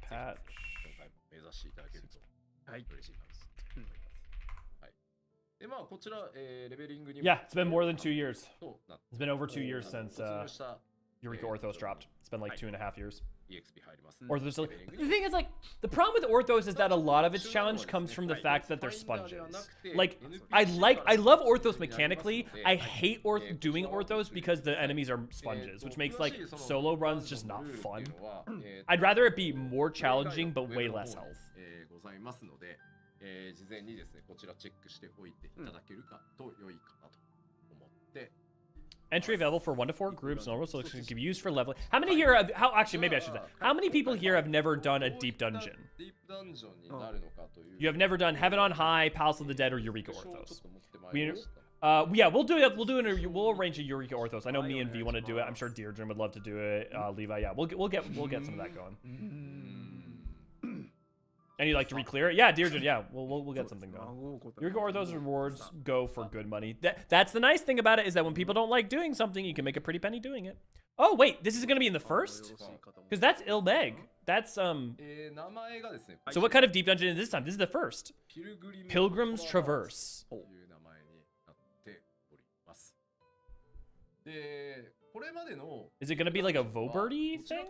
Patch. Yeah, it's been more than 2 years. It's been over 2 years since Eureka Orthos dropped. It's been like 2.5 years. Orthos. The thing is, like, the problem with Orthos is that a lot of its challenge comes from the fact that they're sponges. Like, I love Orthos mechanically. I hate doing Orthos because the enemies are sponges, which makes like solo runs just not fun. I'd rather it be more challenging but way less health. Entry available for 1 to 4 groups. Normal selection can be used for leveling. How many here have, actually, maybe I should say, how many people here have never done a deep dungeon? You have never done Heaven on High, Palace of the Dead, or Eureka Orthos. Yeah, we'll arrange a Eureka Orthos. I know me and V want to do it. I'm sure Deirdre would love to do it. Levi, yeah, we'll get some of that going. And you like to re-clear it? Yeah, Deirdre, yeah, we'll get something going. Eureka Orthos rewards go for good money. That's the nice thing about it, is that when people don't like doing something, you can make a pretty penny doing it. Oh, wait, this is going to be in the first? Because that's Ilmeg. That's, So what kind of deep dungeon is this time? This is the first. Pilgrim's Traverse. Is it going to be like a Voberty thing?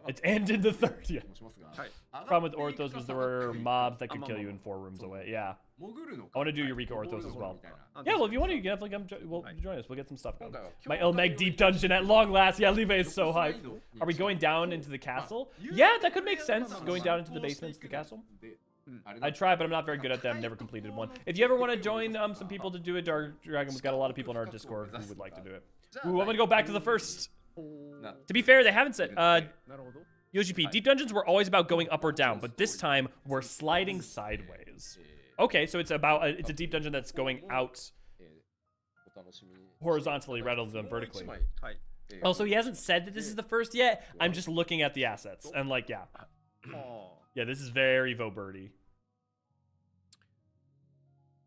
It's end in the third, yeah. Problem with Orthos was there were mobs that could kill you in 4 rooms away. Yeah. I want to do Eureka Orthos as well. Yeah, well, if you want to, you can definitely come join us. We'll get some stuff going. My Ilmeg deep dungeon at long last. Yeah, Levi is so hyped. Are we going down into the castle? Yeah, that could make sense. Going down into the basements of the castle. I try, but I'm not very good at them. Never completed one. If you ever want to join some people to do it, Dark Dragon, we've got a lot of people in our Discord who would like to do it. Ooh, I'm gonna go back to the first. To be fair, they haven't said. UGP, deep dungeons were always about going up or down, but this time we're sliding sideways. Okay, so it's about it's a deep dungeon that's going out horizontally rather than vertically. Also, he hasn't said that this is the first yet. I'm just looking at the assets and like, yeah. Yeah, this is very Voberty.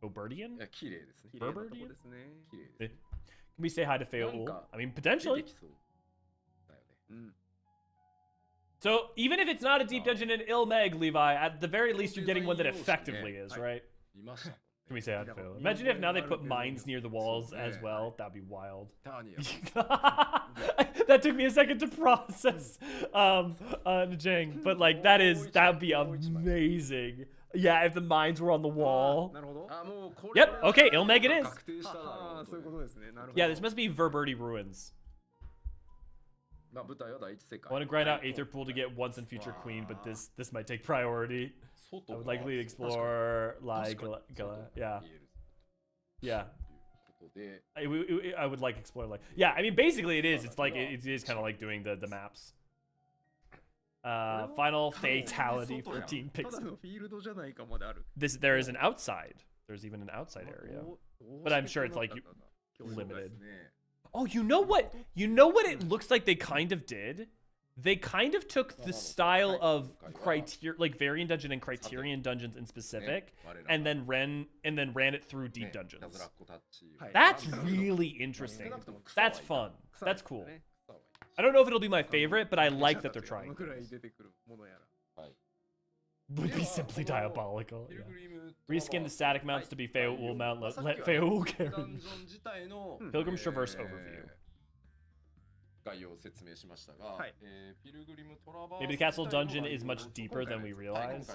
Vobertian? Vobertian? Can we say hi to Feoul? I mean, potentially. So, even if it's not a deep dungeon in Ilmeg, Levi, at the very least you're getting one that effectively is, right? Can we say hi to Feoul? Imagine if now they put mines near the walls as well. That'd be wild. That took me a second to process, Jang. But, like, that'd be amazing. Yeah, if the mines were on the wall. Yep, okay, Ilmeg it is. Yeah, this must be Verberty Ruins. I want to grind out Aether Pool to get once and future queen, but this might take priority. I would likely explore, like, yeah. Yeah. I would like explore, like, yeah, I mean, basically it is. It's like, it is kind of like doing the maps. Final fatality, 14 pixels. There is an outside. There's even an outside area. But I'm sure it's like limited. Oh, you know what? You know what it looks like they kind of did? They kind of took the style of like Varian Dungeon and Criterion Dungeons in specific, and then ran it through Deep Dungeons. That's really interesting. That's fun. That's cool. I don't know if it'll be my favorite, but I like that they're trying. Would be simply diabolical. Yeah. Reskin the static mounts to be Feoul mount. Let Feoul carry. Pilgrim's Traverse overview. Maybe the castle dungeon is much deeper than we realize.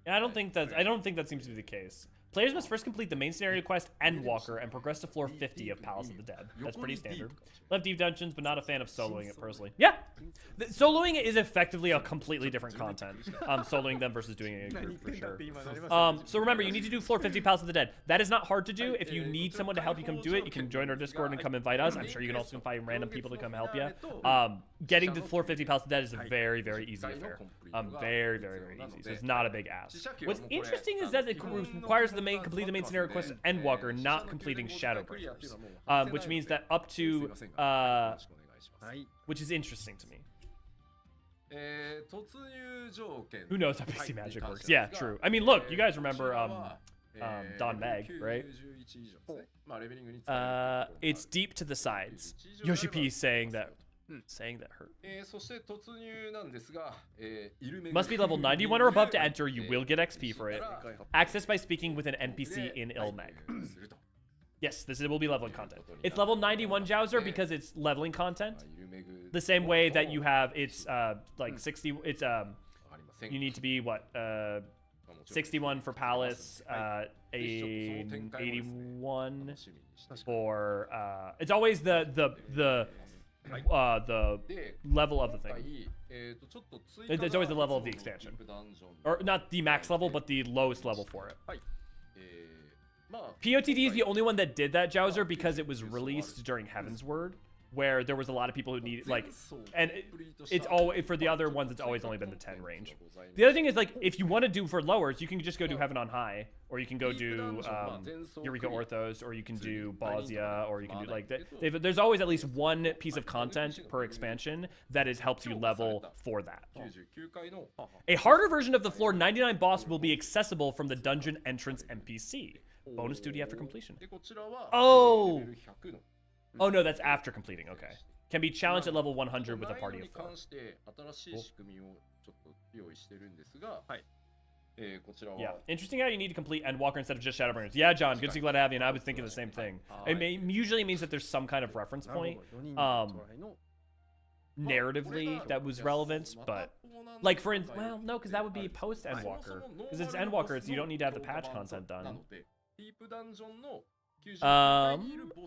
Yeah, I don't think that seems to be the case. Players must first complete the main scenario quest Endwalker and progress to floor 50 of Palace of the Dead. That's pretty standard. Love deep dungeons, but not a fan of soloing it personally. Yeah, soloing it is effectively a completely different content. Soloing them versus doing it in a group for sure. So remember, you need to do floor 50 Palace of the Dead. That is not hard to do. If you need someone to help you come do it, you can join our Discord and come invite us. I'm sure you can also find random people to come help you. Getting to floor 50 Palace of the Dead is a very, very easy affair. Very, very, very easy. So it's not a big ask. What's interesting is that it requires complete the main scenario quest Endwalker, not completing Shadowbringers, which means that up to which is interesting to me. Who knows how PC Magic works? Yeah, true. I mean, look, you guys remember Don Meg, right? It's deep to the sides. Yoshi P saying that hurt. Must be level 91 or above to enter. You will get XP for it. Access by speaking with an NPC in Ilmeg. Yes, this will be leveling content. It's level 91 Jowser because it's leveling content. The same way that you have it's like 60. It's you need to be what 61 for Palace, 81 for it's always the level of the thing. It's always the level of the expansion, or not the max level, but the lowest level for it. POTD is the only one that did that, Jowser, because it was released during Heaven's Word, where there was a lot of people who needed, like, and it's always, for the other ones, it's always only been the 10 range. The other thing is, like, if you want to do for lowers, you can just go do Heaven on High, or you can go do Eureka Orthos, or you can do Bosnia, or you can do, like, there's always at least one piece of content per expansion that helps you level for that. A harder version of the floor 99 boss will be accessible from the dungeon entrance NPC. Bonus duty after completion. Oh! Oh no, that's after completing, okay. Can be challenged at level 100 with a party of 4. Yeah, interesting how you need to complete Endwalker instead of just Shadowbringers. Yeah, John, good to see, glad to have you, and I was thinking the same thing. It usually means that there's some kind of reference point, narratively, that was relevant, but, like, for instance, well, no, because that would be post-Endwalker. Because it's Endwalker, so you don't need to have the patch content done.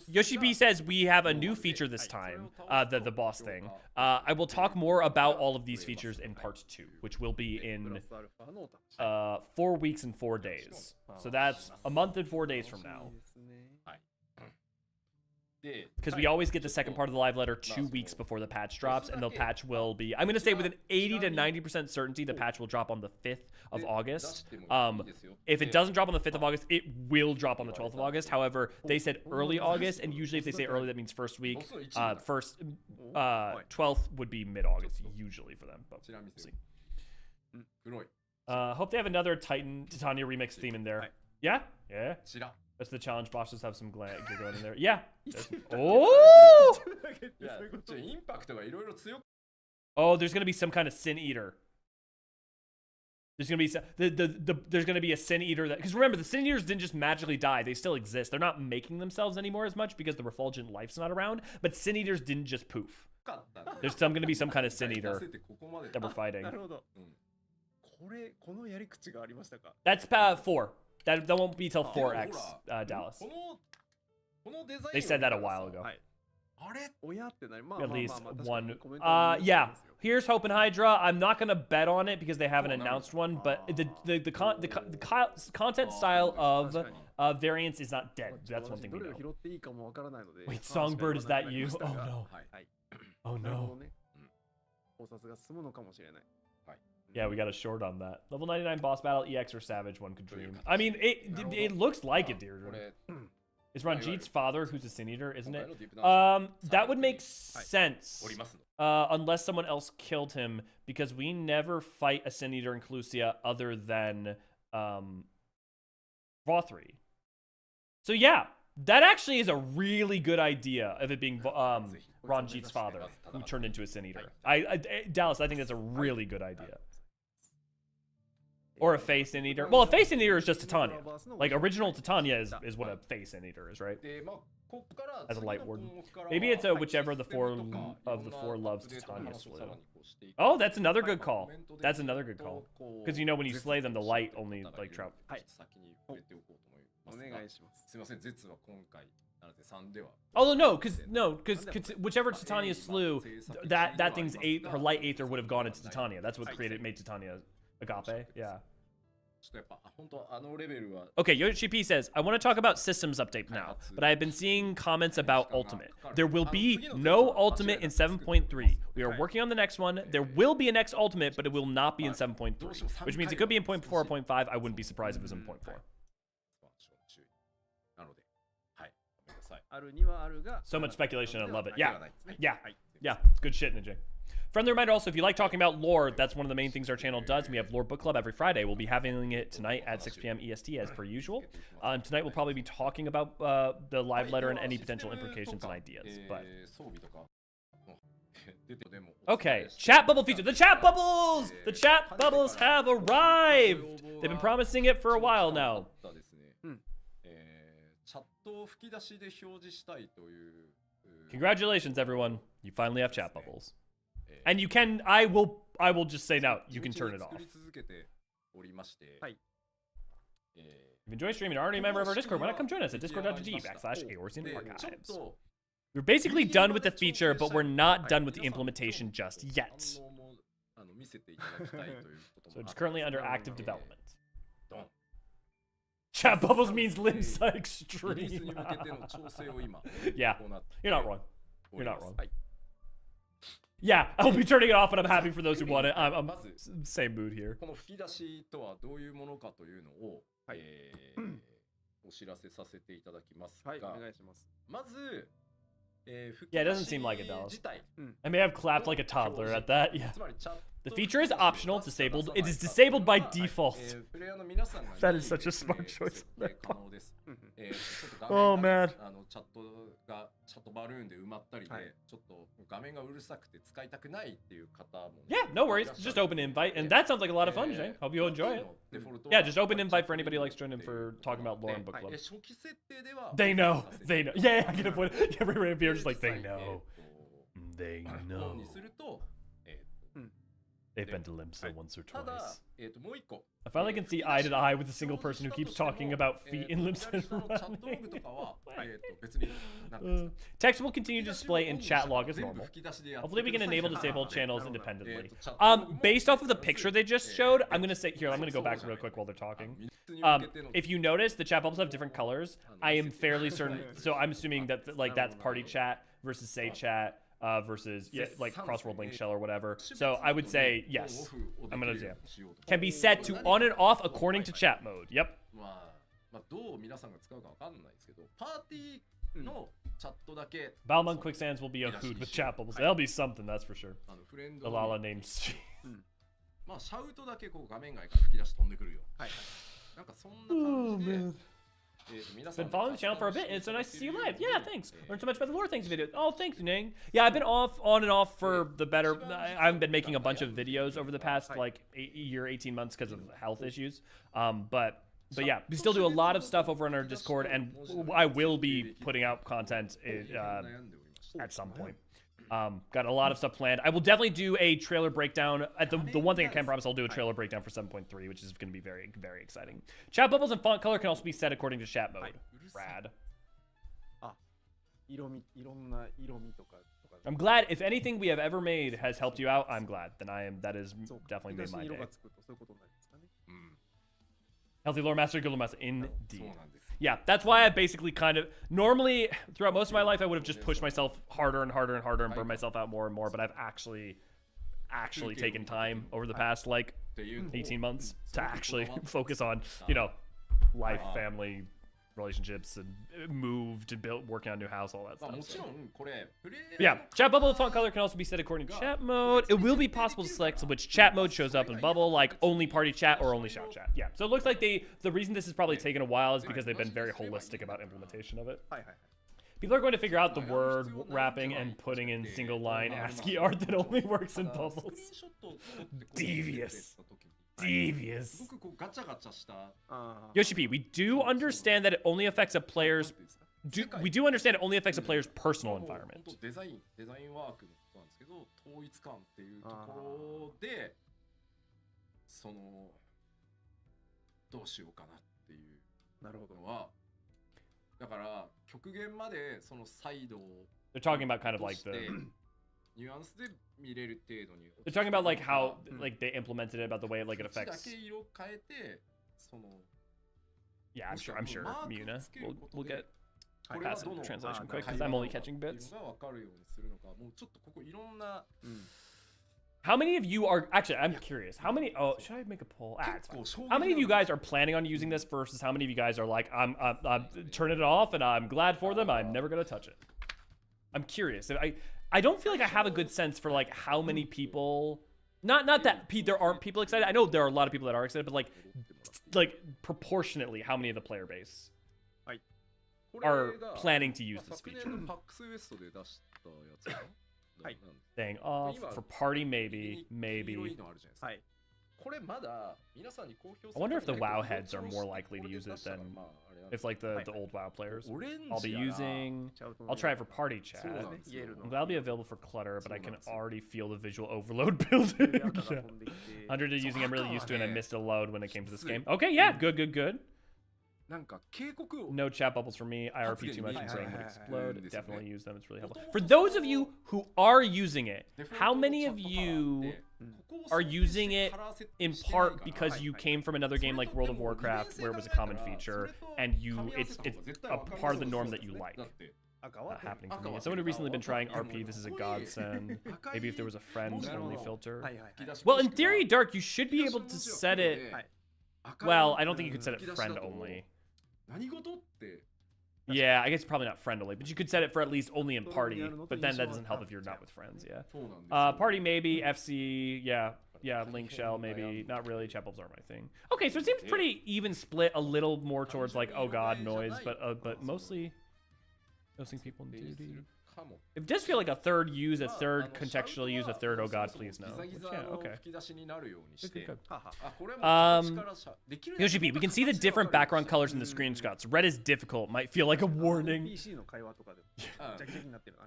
Yoshi B says we have a new feature this time, the boss thing. I will talk more about all of these features in part 2, which will be in 4 weeks and 4 days. So that's a month and 4 days from now. Because we always get the second part of the live letter 2 weeks before the patch drops, and the patch will be, I'm going to say with an 80 to 90% certainty, the patch will drop on the 5th of August. If it doesn't drop on the 5th of August, it will drop on the 12th of August. However, they said early August, and usually if they say early, that means first week. 12th would be mid-August, usually for them, but we'll see. Hope they have another Titania remix theme in there. Yeah? Yeah. That's the challenge bosses have some going in there. Yeah. Oh! Oh, there's gonna be some kind of Sin Eater. There's gonna be there's gonna be a Sin Eater that, because remember, the Sin Eaters didn't just magically die; they still exist. They're not making themselves anymore as much because the refulgent life's not around. But Sin Eaters didn't just poof. There's gonna be some kind of Sin Eater that we're fighting. That's 4. That won't be till 4X, Dallas. They said that a while ago. At least one. Yeah. Here's Hope and Hydra. I'm not gonna bet on it because they haven't announced one, but the content style of variants is not dead. That's one thing we know. Wait, Songbird, is that you? Oh no. Oh no. Yeah, we got a short on that. Level 99 boss battle, EX or Savage, one could dream. I mean, it looks like it, Deirdre. It's Ranjit's father who's a Sin Eater, isn't it? That would make sense. Unless someone else killed him, because we never fight a Sin Eater in Clusia other than Vothri. So yeah, That actually is a really good idea of it being Ranjit's father who turned into a Sin Eater. Dallas, I think that's a really good idea. Or a face Sin Eater. Well, a face Sin Eater is just Titania. Like, original Titania is what a face Sin Eater is, right? As a Light Warden. Maybe it's a whichever of the four loves Titania slew. Oh, that's another good call. That's another good call. Because you know when you slay them, the light only, like, travel. Oh no, because whichever Titania slew, that thing's her light aether would have gone into Titania. That's what made Titania agape. Yeah. Okay, Yoshi P says, I want to talk about systems update now, but I have been seeing comments about Ultimate. There will be no Ultimate in 7.3. We are working on the next one. There will be a next Ultimate, but it will not be in 7.3, which means it could be in 0.4 or 0.5. I wouldn't be surprised if it was in 0.4. So much speculation, I love it. Yeah. Good shit, Ninja. Friendly reminder also, if you like talking about lore, that's one of the main things our channel does. We have Lore Book Club every Friday. We'll be having it tonight at 6 p.m. EST as per usual. Tonight we'll probably be talking about the live letter and any potential implications and ideas. But okay, chat bubble feature. The chat bubbles! The chat bubbles have arrived! They've been promising it for a while now. Congratulations, everyone. You finally have chat bubbles. And you can, I will just say now, you can turn it off. If you enjoy streaming and aren't a member of our Discord, why not come join us at discord.gg/Eorzean archives. We're basically done with the feature, but we're not done with the implementation just yet. So it's currently under active development. Chat bubbles means Limsa extreme. Yeah, you're not wrong. You're not wrong. Yeah, I'll be turning it off, but I'm happy for those who want it. I'm same mood here. Yeah, it doesn't seem like it, Dallas. I may have clapped like a toddler at that. Yeah. The feature is optional, disabled. It is disabled by default. That is such a smart choice. Oh man. Yeah, no worries. Just open invite, and that sounds like a lot of fun, Jay. Hope you enjoy it. Yeah, just open invite for anybody who likes joining for talking about lore and book club. They know. They know. Yeah, I can avoid it. Every random viewer just like they know. They know. They've been to Limsa once or twice. I finally can see eye to eye with a single person who keeps talking about feet in Limsa running. Text will continue to display in chat log as normal. Hopefully we can enable disabled channels independently. Based off of the picture they just showed, I'm gonna say here, I'm gonna go back real quick while they're talking. If you notice, the chat bubbles have different colors. I am fairly certain, so I'm assuming that like that's party chat versus say chat. Versus like crossword link shell or whatever. So I would say yes. I'm gonna say can be set to on and off according to chat mode. Yep. Balmung Quicksands will be a hoot with chat bubbles. That'll be something, that's for sure. Alala named Oh man. Been following the channel for a bit, and it's so nice to see you live. Yeah, thanks. Learned so much about the lore things video. Oh, thanks, Ning. Yeah, I've been on and off for the better. I haven't been making a bunch of videos over the past like year, 18 months because of health issues. But yeah, we still do a lot of stuff over on our Discord, and I will be putting out content at some point. Got a lot of stuff planned. I will definitely do a trailer breakdown. The one thing I can promise, I'll do a trailer breakdown for 7.3, which is going to be very, very exciting. Chat bubbles and font color can also be set according to chat mode. Rad. I'm glad if anything we have ever made has helped you out. I'm glad. Then that is definitely made my day. Healthy lore master, good lore master, indeed. Yeah, that's why I basically kind of normally throughout most of my life I would have just pushed myself harder and harder and harder and burned myself out more and more, but I've actually taken time over the past like 18 months to actually focus on, you know, life, family, relationships and moved and built, working on a new house, all that まあ stuff. もちろんこれプレイ Yeah, chat bubble font color can also be set according to chat mode. It will be possible to select which chat mode shows up in bubble, like only party chat or only shout chat. Yeah, so it looks like the reason this has probably taken a while is because they've been very holistic about implementation of it. People are going to figure out the word wrapping and putting in single line ASCII art that only works in bubbles. Devious. Devious. すごくこうガチャガチャした Yoshi P, we do understand that it only affects a player's we do understand it only affects a player's personal 本 environment. 当デザインワークのことなんですけど、統一感っていうところでそのどうしようかなっていうのはだから極限までそのサイドを They're talking about kind of 落と like して the ニュアンスで見れる程度に they're talking about like how like they implemented it about the way like it 口だ affects け色変えてその yeah I'm sure Muna we'll get これは pass ど it の the translation quick 会 because 話 I'm の only catching っていう bits のが分かるようにするのかもうちょっとここいろんな how many of you are actually I'm curious how many oh should I make a poll it's fine. How many of you guys are planning on using this versus how many of you guys are like I'm turning it off and I'm glad for them I'm never gonna touch it I'm curious I don't feel like I have a good sense for like how many people not that there aren't people excited I know there are a lot of people that are excited but like proportionately how many of the player base are planning to use this feature パックスウエストで出したやつかな staying off for party maybe 黄色いのあるじゃないですかこれまだ皆さんに公表 I wonder if the WoW heads are more likely to use it than if like the old WoW players I'll be using I'll try it for party chat that'll be available for clutter but I can already feel the visual overload building 100 is using I'm really used to and I missed a load when it came to this game okay yeah good なんか警告を no chat bubbles for me IRP too much and brain would explode definitely use them it's really helpful for those of you who are using it how many of you are using it in part because you came from another game like World of Warcraft where it was a common feature and it's a part of the norm that you like not happening for me. As someone who recently been trying RP, this is a godsend. Maybe if there was a friends only filter. Well, in theory, Dark, you should be able to set it. Well, I don't think you could set it friend only. 何事って Yeah, I guess probably not friend only, but you could set it for at least only in party. But then that doesn't help if you're not with friends. Yeah. Party maybe FC. Yeah. Link shell maybe. Not really. Chat bulbs aren't my thing. Okay, so it seems pretty even split. A little more towards like oh god noise, but mostly dosing people in duty. It does feel like a third use, a third contextual use, a third oh god please no. Which, yeah, okay. Yoshi P, we can see the different background colors in the screenshots. Red is difficult, might feel like a warning.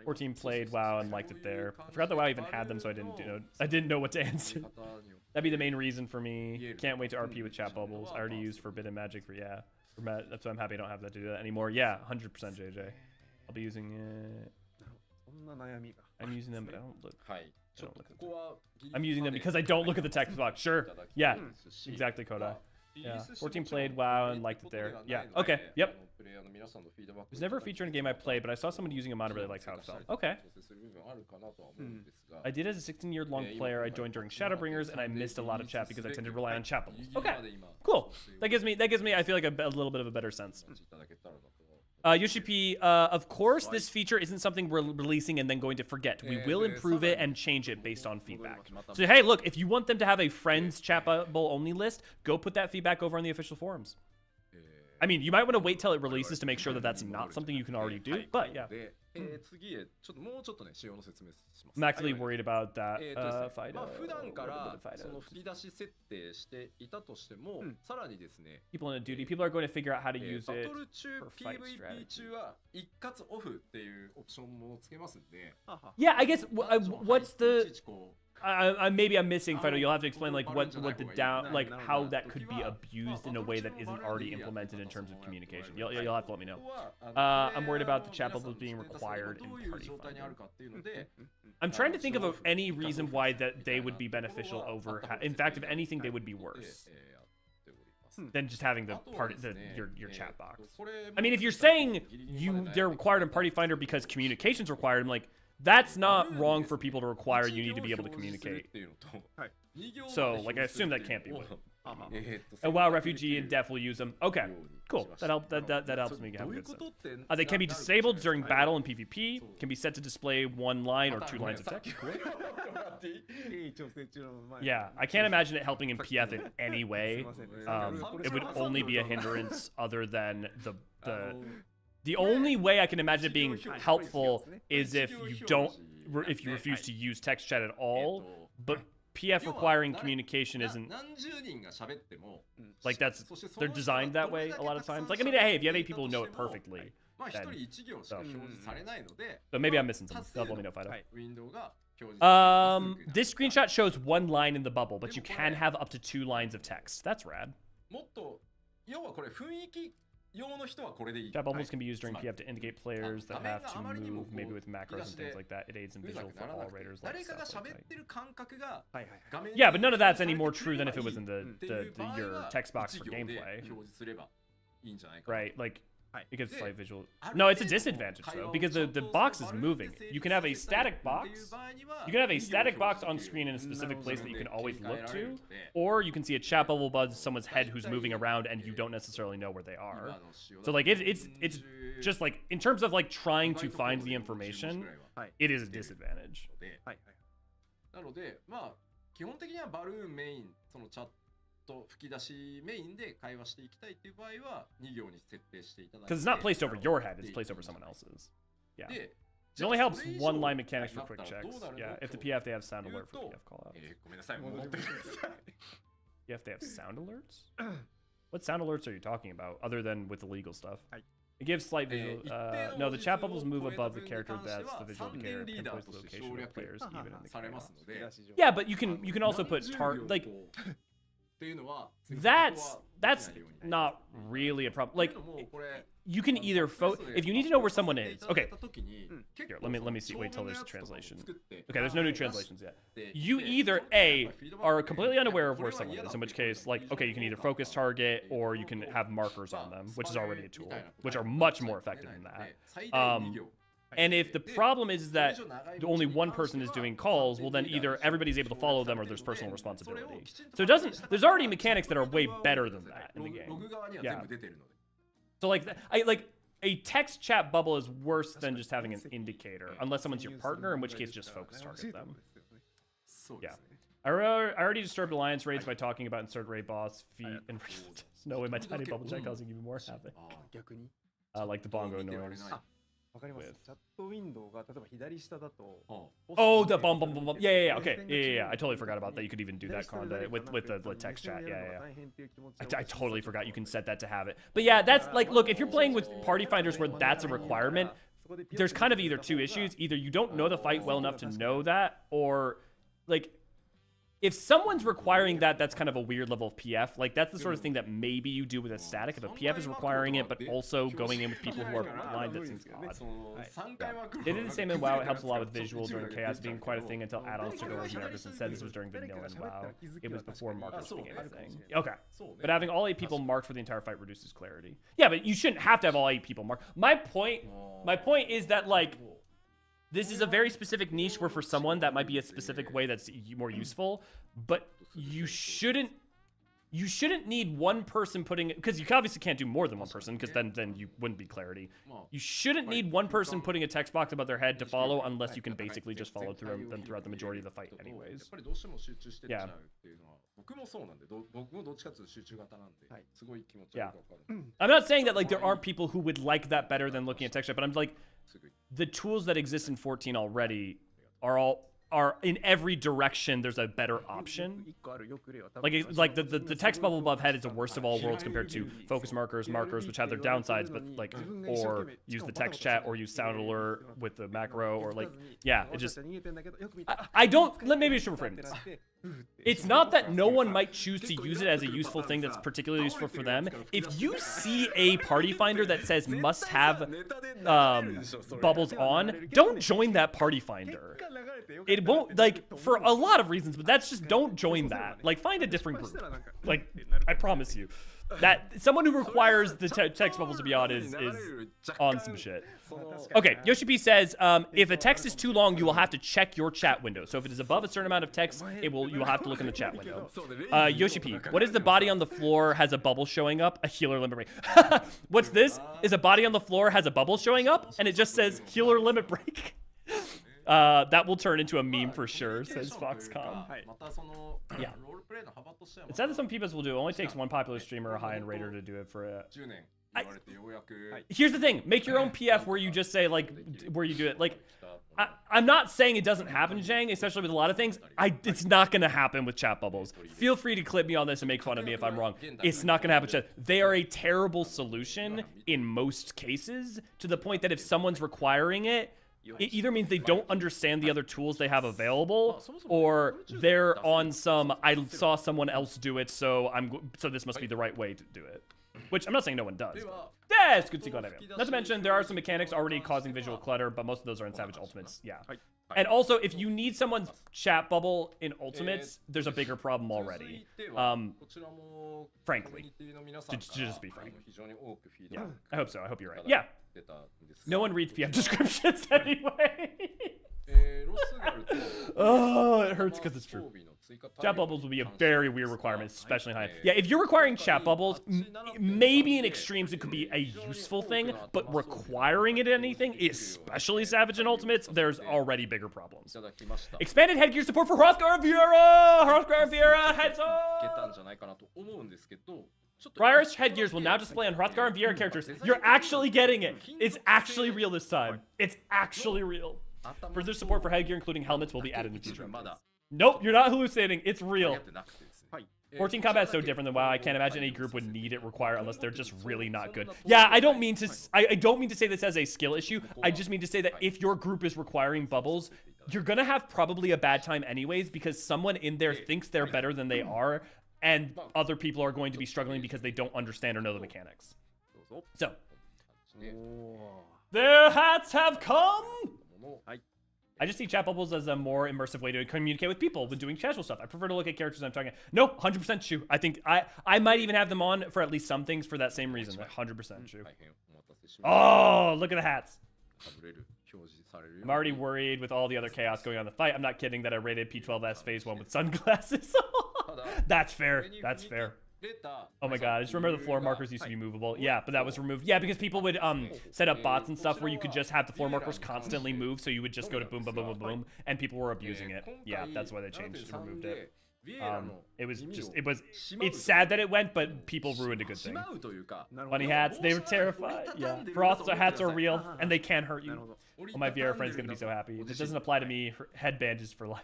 14 played WoW and liked it there. I forgot that WoW even had them, so I didn't know what to answer. That'd be the main reason for me. Can't wait to RP with chat bubbles. I already used Forbidden Magic for that's why I'm happy I don't have that to do that anymore. Yeah, 100% JJ. I'll be using it. I'm using them, but I don't look. I'm using them because I don't look at the text box. Sure. Yeah. Exactly, Kodai. Yeah. 14 played WoW and liked it there. Yeah. Okay. Yep. It was never a feature in a game I played, but I saw someone using a mod and really liked how it felt. Okay. I did as a 16-year-long player. I joined during Shadowbringers, and I missed a lot of chat because I tended to rely on chat bubbles. Okay. Cool. That gives me I feel like a little bit of a better sense. Yoshi P, of course, this feature isn't something we're releasing and then going to forget. We will improve it and change it based on feedback. So, hey, look, if you want them to have a friends chat bubble only list, go put that feedback over on the official forums. I mean, you might want to wait till it releases to make sure that that's not something you can already do, but yeah. I'm actually worried about that. 普段からその吹き出し設定していたとしても、さらにですね。 People in a duty, people are going to figure out how to use it バトル中 for fight PVP strategy. 中は一括オフっていうオプションもつけますんで。 Yeah, I guess what's the maybe I'm missing, Fido. You'll have to explain like what the down like how that could be abused in a way that isn't already implemented in terms of communication. You'll have to let me know. I'm worried about the chat bubbles being required in party finder. I'm trying to think of any reason why that they would be beneficial over. In fact, if anything, they would be worse than just having your chat box. I mean, if you're saying they're required in Party Finder because communication's required, I'm like, that's not wrong for people to require. You need to be able to communicate. So, like, I assume that can't be what. えーっと A WoW refugee and def will use them. Okay, cool. That helps me have good stuff. They can be disabled during battle and PvP. Can be set to display 1 line or 2 lines of text. Cool. Yeah, I can't imagine it helping in PF in any way. It would only be a hindrance other than the only way I can imagine it being helpful is if you refuse to use text chat at all, but PF requiring communication isn't like they're designed that way a lot of times. Like, I mean, hey, if you have 8 people who know it perfectly, then, so maybe I'm missing something. Let me know if I don't. This screenshot shows 1 line in the bubble, but you can have up to 2 lines of text. That's rad. Chat bubbles can be used during PF to indicate players that have to move, maybe with macros and things like that. It aids in visual for all raiders. Yeah, but none of that's any more true than if it was in your text box for gameplay. Right, like, because it's like visual. No, it's a disadvantage though, because the box is moving. You can have a static box. You can have a static box on screen in a specific place that you can always look to, or you can see a chat bubble above someone's head who's moving around and you don't necessarily know where they are. So like it's just like in terms of like trying to find the information, it is a disadvantage. なので、まあ基本的にはバルーンメインそのチャット吹き出しメインで会話していきたいっていう場合は2行に設定していただいて Because it's not placed over your head, it's placed over someone else's. Yeah. It only helps 1 line mechanics for quick checks. Yeah, if the PF they have sound alert for PF callouts. ごめんなさい、戻ってください。 PF they have sound alerts? What sound alerts are you talking about other than with the legal stuff? It gives slight visual. No, the chat bubbles move above the character. That's the visual indicator. Pinpoints the location of players even in the chaos. Yeah, but you can also put like that's not really a problem. Like you can either if you need to know where someone is. Okay. Here, let me see. Wait till there's a translation. Okay, there's no new translations yet. You either A are completely unaware of where someone is, in which case, like, okay, you can either focus target or you can have markers on them, which is already a tool, which are much more effective than that. And if the problem is that only 1 person is doing calls, well then either everybody's able to follow them or there's personal responsibility. So there's already mechanics that are way better than that in the game. Yeah. So like a text chat bubble is worse than just having an indicator, unless someone's your partner, in which case just focus target them. Yeah. I already disturbed alliance raids by talking about insert raid boss feet and no way my tiny bubble chat causing even more havoc. Like the bongo noise. Oh, the bum bum bum bum. Yeah. Okay. Yeah. I totally forgot about that. You could even do that with the text chat. Yeah. I totally forgot you can set that to have it. But yeah, that's like, look, if you're playing with party finders where that's a requirement, there's kind of either 2 issues. Either you don't know the fight well enough to know that, or like, if someone's requiring that, that's kind of a weird level of PF. Like, that's the sort of thing that maybe you do with a static. If a PF is requiring it, but also going in with people who are blind, that seems odd. Yeah. They did the same in WoW. It helps a lot with visual during chaos being quite a thing until add-ons took over as markers. Instead, this was during vanilla in WoW. It was before markers became a thing. Okay. But having all 8 people marked for the entire fight reduces clarity. Yeah, but you shouldn't have to have all 8 people marked. My point is that, like, this is a very specific niche where for someone that might be a specific way that's more useful, but you shouldn't need 1 person putting it, because you obviously can't do more than 1 person, because then you wouldn't be clarity. You shouldn't need 1 person putting a text box above their head to follow, unless you can basically just follow through them throughout the majority of the fight anyways. Yeah. Yeah. I'm not saying that like there aren't people who would like that better than looking at text chat, but I'm like, the tools that exist in 14 already are in every direction. There's a better option. Like the text bubble above head is the worst of all worlds compared to focus markers, which have their downsides, but like, or use the text chat or use sound alert with the macro, or like, yeah, it just, maybe I should reframe this. It's not that no one might choose to use it as a useful thing that's particularly useful for them. If you see a party finder that says must have bubbles on, don't join that party finder. It won't, like, for a lot of reasons, but that's just, don't join that. Like, find a different group. Like, I promise you. That someone who requires the text bubbles to be on is on some shit. Okay, Yoshi P says, if a text is too long, you will have to check your chat window. So if it is above a certain amount of text, you will have to look in the chat window. Yoshi P, what is the body on the floor has a bubble showing up? A healer limit break. What's this? Is a body on the floor has a bubble showing up, and it just says healer limit break. That will turn into a meme for sure, says Foxcom. Yeah. It's sad that some people will do. It only takes one popular streamer or high-end raider to do it for it. Here's the thing. Make your own PF where you just say, like, where you do it. Like, I'm not saying it doesn't happen, Zhang, especially with a lot of things. It's not going to happen with chat bubbles. Feel free to clip me on this and make fun of me if I'm wrong. It's not going to happen with chat. They are a terrible solution in most cases, to the point that if someone's requiring it, it either means they don't understand the other tools they have available, or they're on some, I saw someone else do it, so this must be the right way to do it. Which I'm not saying no one does. Yeah, it's good to see glad I am. Not to mention, there are some mechanics already causing visual clutter, but most of those are in Savage Ultimates. Yeah. And also, if you need someone's chat bubble in Ultimates, there's a bigger problem already. Frankly. To just be frank. Yeah, I hope so. I hope you're right. Yeah. No one reads PF descriptions anyway. Oh, it hurts because it's true. Chat bubbles will be a very weird requirement, especially high. Yeah, if you're requiring chat bubbles, maybe in extremes it could be a useful thing, but requiring it in anything, especially Savage and Ultimates, there's already bigger problems. Expanded headgear support for Hrothgar and Vieira! Hrothgar and Vieira, heads up! Briar's headgears will now display on Hrothgar and Vieira characters. You're actually getting it. It's actually real this time. It's actually real. Further support for headgear, including helmets, will be added in the future. Nope, you're not hallucinating. It's real. 14 combat is so different than WoW. I can't imagine any group would need it require unless they're just really not good. Yeah, I don't mean to say this as a skill issue. I just mean to say that if your group is requiring bubbles, you're gonna have probably a bad time anyways, because someone in there thinks they're better than they are, and other people are going to be struggling because they don't understand or know the mechanics. So, their hats have come! I just see chat bubbles as a more immersive way to communicate with people when doing casual stuff. I prefer to look at characters I'm talking about. No, 100% true. I think I might even have them on for at least some things for that same reason. 100% true. Oh, look at the hats. I'm already worried with all the other chaos going on in the fight. I'm not kidding that I rated P12S Phase 1 with sunglasses. That's fair. That's fair. Oh my god, I just remember the floor markers used to be movable. Yeah, but that was removed. Yeah, because people would set up bots and stuff where you could just have the floor markers constantly move, so you would just go to boom, boom, boom, boom, boom, and people were abusing it. Yeah, that's why they changed and removed it. It's sad that it went, but people ruined a good thing. Bunny hats, they were terrified. Yeah, Frost hats are real, and they can hurt you. Oh, my VR friend's gonna be so happy. This doesn't apply to me. Her headband is for life.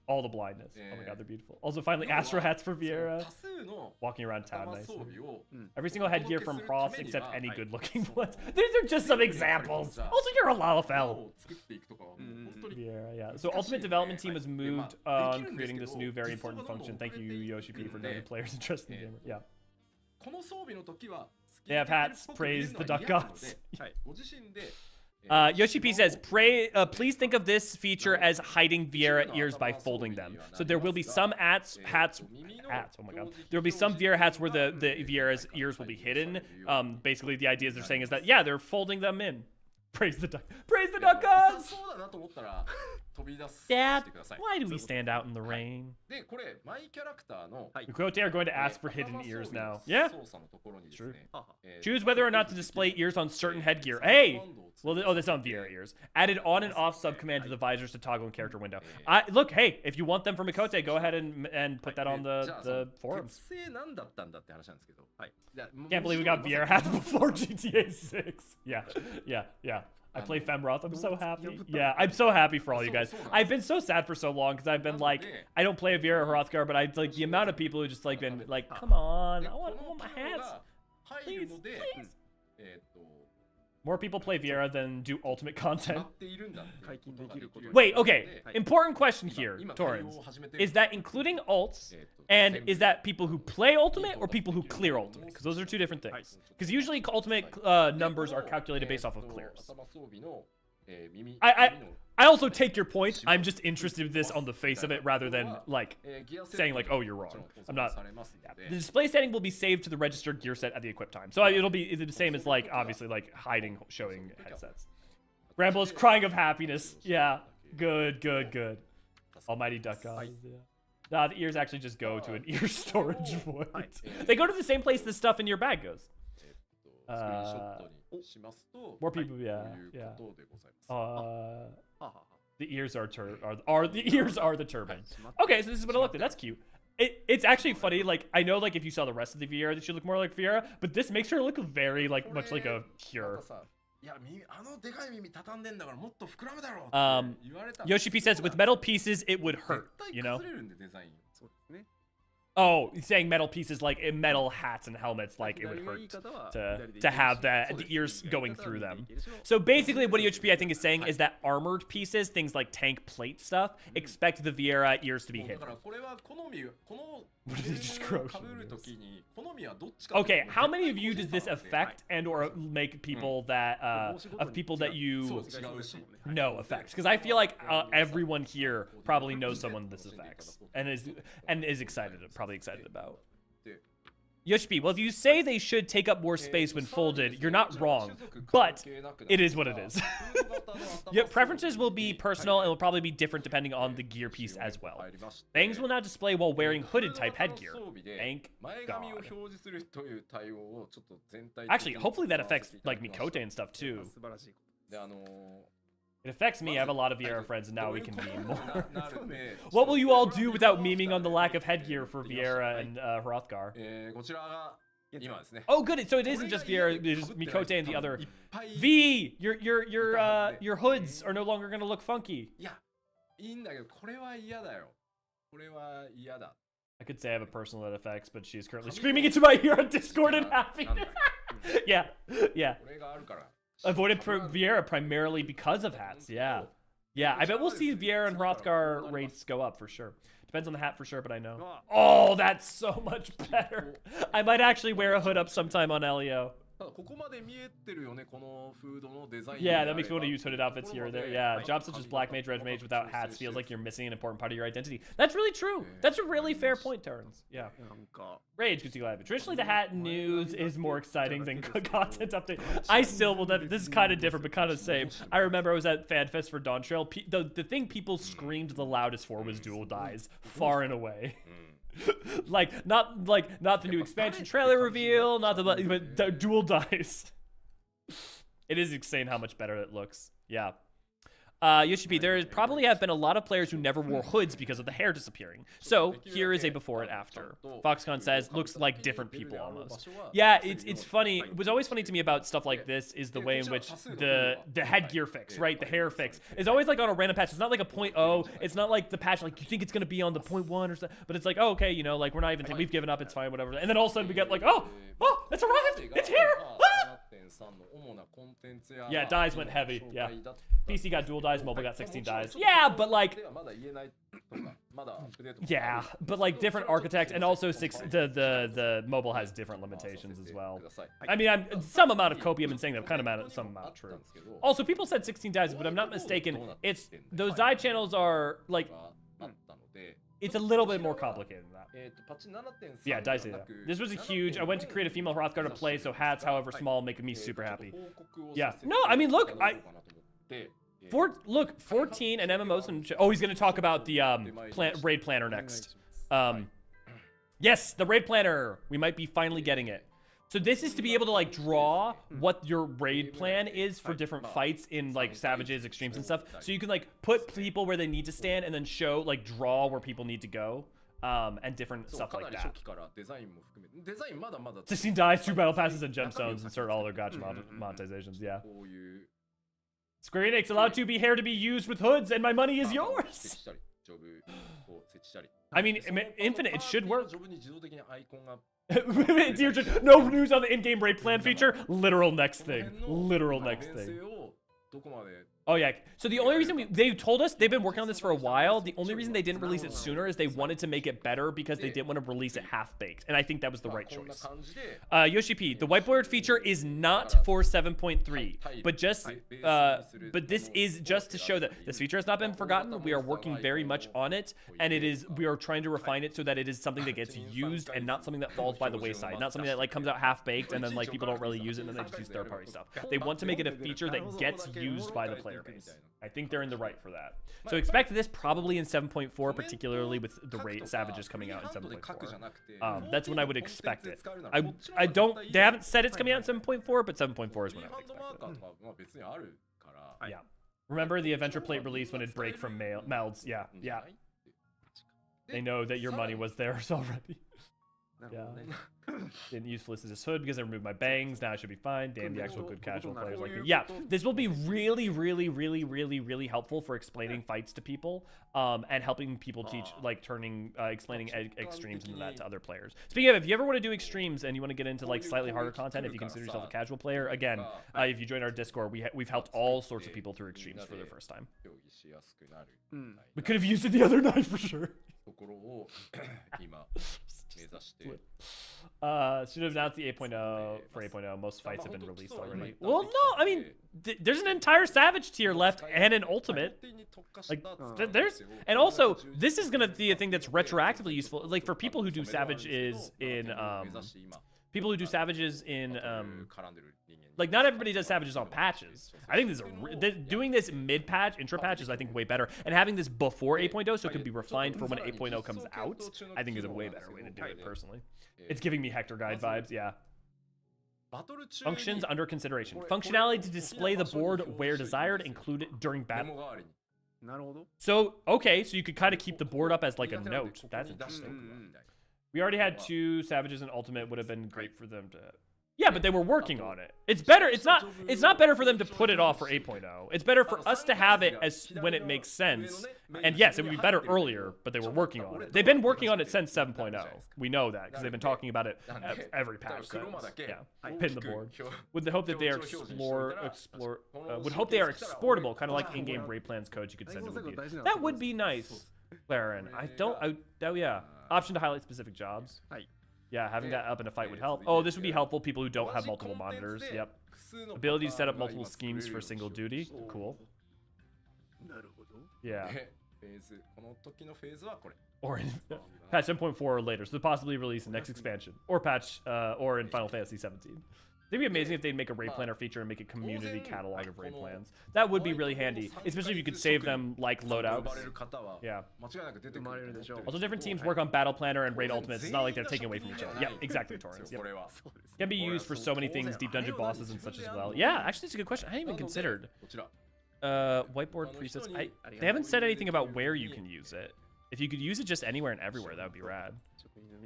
All the blindness. Oh my god, they're beautiful. Also, finally, Astro hats for Vieira. Walking around town nicely. Every single headgear from Frost except any good-looking ones. These are just some examples. Also, you're a Lalafell. Vieira, yeah. So, Ultimate Development Team was moved on creating this new, very important function. Thank you, Yoshi P, for knowing the players' interest in the game. Yeah. They have hats. Praise the duck gods. Yoshi P says, please think of this feature as hiding Vieira ears by folding them. So there will be some hats, oh my god. There will be some Vieira hats where the Vieira's ears will be hidden. Basically, the idea they're saying is that, yeah, they're folding them in. Praise the duck gods! Dad, why do we stand out in the rain? Mikote are going to ask for hidden ears now. Yeah, true. Choose whether or not to display ears on certain headgear. Hey! Well, oh, that's on Vieira ears. Added on and off subcommand to the visors to toggle in character window. Look, hey, if you want them for Mikote, go ahead and put that on the forums. Can't believe we got Vieira hats before GTA 6. Yeah. I play Femroth. I'm so happy. Yeah, I'm so happy for all you guys. I've been so sad for so long because I've been like, I don't play a Vieira Hrothgar, but I like the amount of people who just like been like, come on, I want my hats, please. More people play Vieira than do Ultimate content. Wait, okay. Important question here, Torrens. Is that including ults, and is that people who play Ultimate or people who clear Ultimate? Because those are two different things. Because usually Ultimate numbers are calculated based off of clears. I also take your point. I'm just interested in this on the face of it rather than like saying like, oh, you're wrong. I'm not. Yeah. The display setting will be saved to the registered gear set at the equip time, so it'll be the same as like obviously like hiding showing headsets. Ramble is crying of happiness. Yeah, good. Almighty duck god. Yeah. Nah, the ears actually just go to an ear storage void. They go to the same place the stuff in your bag goes. More people, yeah. The ears are the turban. Okay, so this is what it looked like. That's cute. It's actually funny. Like I know, like if you saw the rest of the Viera, that should look more like Viera, but this makes her look very like much like a cure. Yoshi P says with metal pieces it would hurt. You know. Oh, saying metal pieces like metal hats and helmets, like it would hurt to have the ears going through them. So basically what EHP I think is saying is that armored pieces, things like tank plate stuff, expect the Viera ears to be hidden. What did it just grow? Okay, how many of you does this affect and or make people that of people that you know affects? Because I feel like everyone here probably knows someone this affects and is excited, probably excited about. Yoshi, well, if you say they should take up more space when folded, you're not wrong, but it is what it is. Yeah, preferences will be personal and will probably be different depending on the gear piece as well. Bangs will now display while wearing hooded type headgear. Thank God. Actually, hopefully that affects like Mikote and stuff too. It affects me. I have a lot of Viera friends, and now we can meme more. What will you all do without memeing on the lack of headgear for Viera and Hrothgar? Oh, good. So it isn't just Viera. It's Mikote and the other. V, your hoods are no longer gonna look funky. I could say I have a personal that affects, but she's currently screaming into my ear on Discord and happy. Yeah. Avoided Viera primarily because of hats. Yeah. I bet we'll see Viera and Hrothgar rates go up for sure. Depends on the hat for sure, but I know. Oh, that's so much better. I might actually wear a hood up sometime on Elio. Yeah, that makes me want to use hooded outfits here or there. Yeah, jobs such as Black Mage, Red Mage without hats feels like you're missing an important part of your identity. That's really true. That's a really fair point, Terrence. Yeah. Rage, good to see you live. Traditionally, the hat news is more exciting than content update. I still will never. This is kind of different, but kind of same. I remember I was at FanFest for Dawn Trail. The thing people screamed the loudest for was dual dies, far and away. not the new expansion trailer reveal, not the dual dice. It is insane how much better it looks. Yeah. Yoshi P, there probably have been a lot of players who never wore hoods because of the hair disappearing. So here is a before and after. Foxconn says, looks like different people almost. Yeah, it's funny. What's always funny to me about stuff like this is the way in which the headgear fix, right? The hair fix is always like on a random patch. It's not like a 0.0. It's not like the patch like you think it's gonna be on the 0.1 or something. But it's like, oh, okay, you know, like we're not even we've given up. It's fine, whatever. And then all of a sudden we get like, oh, it's arrived. It's here. Ah! Yeah, dies went heavy. Yeah. PC got dual dies, mobile got 16 dies. Yeah, but like, yeah, but like different architect, and also the mobile has different limitations as well. I mean, I'm some amount of copium and saying that kind of some amount true. Also, people said 16 dies, but I'm not mistaken. It's those die channels are like. It's a little bit more complicated than that. Yeah, dice. Yeah. This was a huge. I went to create a female Hrothgar to play, so hats, however small, make me super happy. Yeah. No, I mean, look, 14 and MMOs and oh, he's gonna talk about the raid planner next. Yes, the raid planner. We might be finally getting it. So this is to be able to like draw what your raid plan is for different fights in like Savages, Extremes and stuff. So you can like put people where they need to stand and then show like draw where people need to go. And different stuff like that. 16 dies, 2 battle passes, and gemstones. Insert all their gotcha monetizations. Yeah. Square Enix allowed to be hair to be used with hoods, and my money is yours. I mean, Infinite, it should work. No news on the in-game raid plan feature. Literal next thing. Literal next thing. Oh yeah. So the only reason they told us they've been working on this for a while. The only reason they didn't release it sooner is they wanted to make it better because they didn't want to release it half-baked, and I think that was the right choice. Yoshi P, the whiteboard feature is not for 7.3, but this is just to show that this feature has not been forgotten. We are working very much on it, and we are trying to refine it so that it is something that gets used and not something that falls by the wayside, not something that like comes out half-baked and then like people don't really use it and then they just use third-party stuff. They want to make it a feature that gets used by the player base. I think they're in the right for that. So expect this probably in 7.4, particularly with the rate Savages coming out in 7.4. That's when I would expect it. They haven't said it's coming out in 7.4, but 7.4 is when I would expect it. Yeah. Remember the Adventure Plate release when it break from melds? Yeah. They know that your money was theirs already. Yeah. Didn't use Felicitas Hood because I removed my bangs. Now I should be fine. Damn the actual good casual players like me. Yeah, this will be really, really, really, really, really helpful for explaining fights to people, and helping people teach, like explaining extremes into that to other players. Speaking of, if you ever want to do extremes and you want to get into like slightly harder content, if you consider yourself a casual player, again, if you join our Discord, we've helped all sorts of people through extremes for their first time. We could have used it the other night for sure. Should have announced the 8.0 for 8.0. Most fights have been released already. Well, no, I mean, there's an entire Savage tier left and an Ultimate. Like, and also, this is gonna be a thing that's retroactively useful. Like for people who do Savages in, like not everybody does Savages on patches. I think doing this mid-patch, intra-patch is I think way better. And having this before 8.0 so it can be refined for when 8.0 comes out, I think is a way better way to do it personally. It's giving me Hector Guide vibes, yeah. Functions under consideration. Functionality to display the board where desired, included during battle. So, okay, so you could kind of keep the board up as like a note. That's interesting. We already had 2 Savages and Ultimate. Would have been great for them to... Yeah, but they were working on it. It's better. It's not better for them to put it off for 8.0. It's better for us to have it as when it makes sense. And yes, it would be better earlier, but they were working on it. They've been working on it since 7.0. We know that because they've been talking about it every patch since. Yeah, pin the board. With the hope that they are would hope they are exportable, kind of like in-game rate plans codes you could send to a That would be nice, Laren. Yeah. Option to highlight specific jobs. Yeah, having that up in a fight would help. Oh, this would be helpful people who don't have multiple monitors. Yep. Ability to set up multiple schemes for a single duty. Cool. Yeah. Or in patch 7.4 or later, so possibly release the next expansion. Or patch, or in Final Fantasy 17. It'd be amazing if they'd make a raid planner feature and make a community catalog of raid plans. That would be really handy, especially if you could save them like loadouts. Yeah. Also, different teams work on battle planner and raid ultimates. It's not like they're taking away from each other. Yep, exactly, Torrens. Yep. Can be used for so many things, deep dungeon bosses and such as well. Yeah, actually, it's a good question. I hadn't even considered. Whiteboard presets. They haven't said anything about where you can use it. If you could use it just anywhere and everywhere, that would be rad.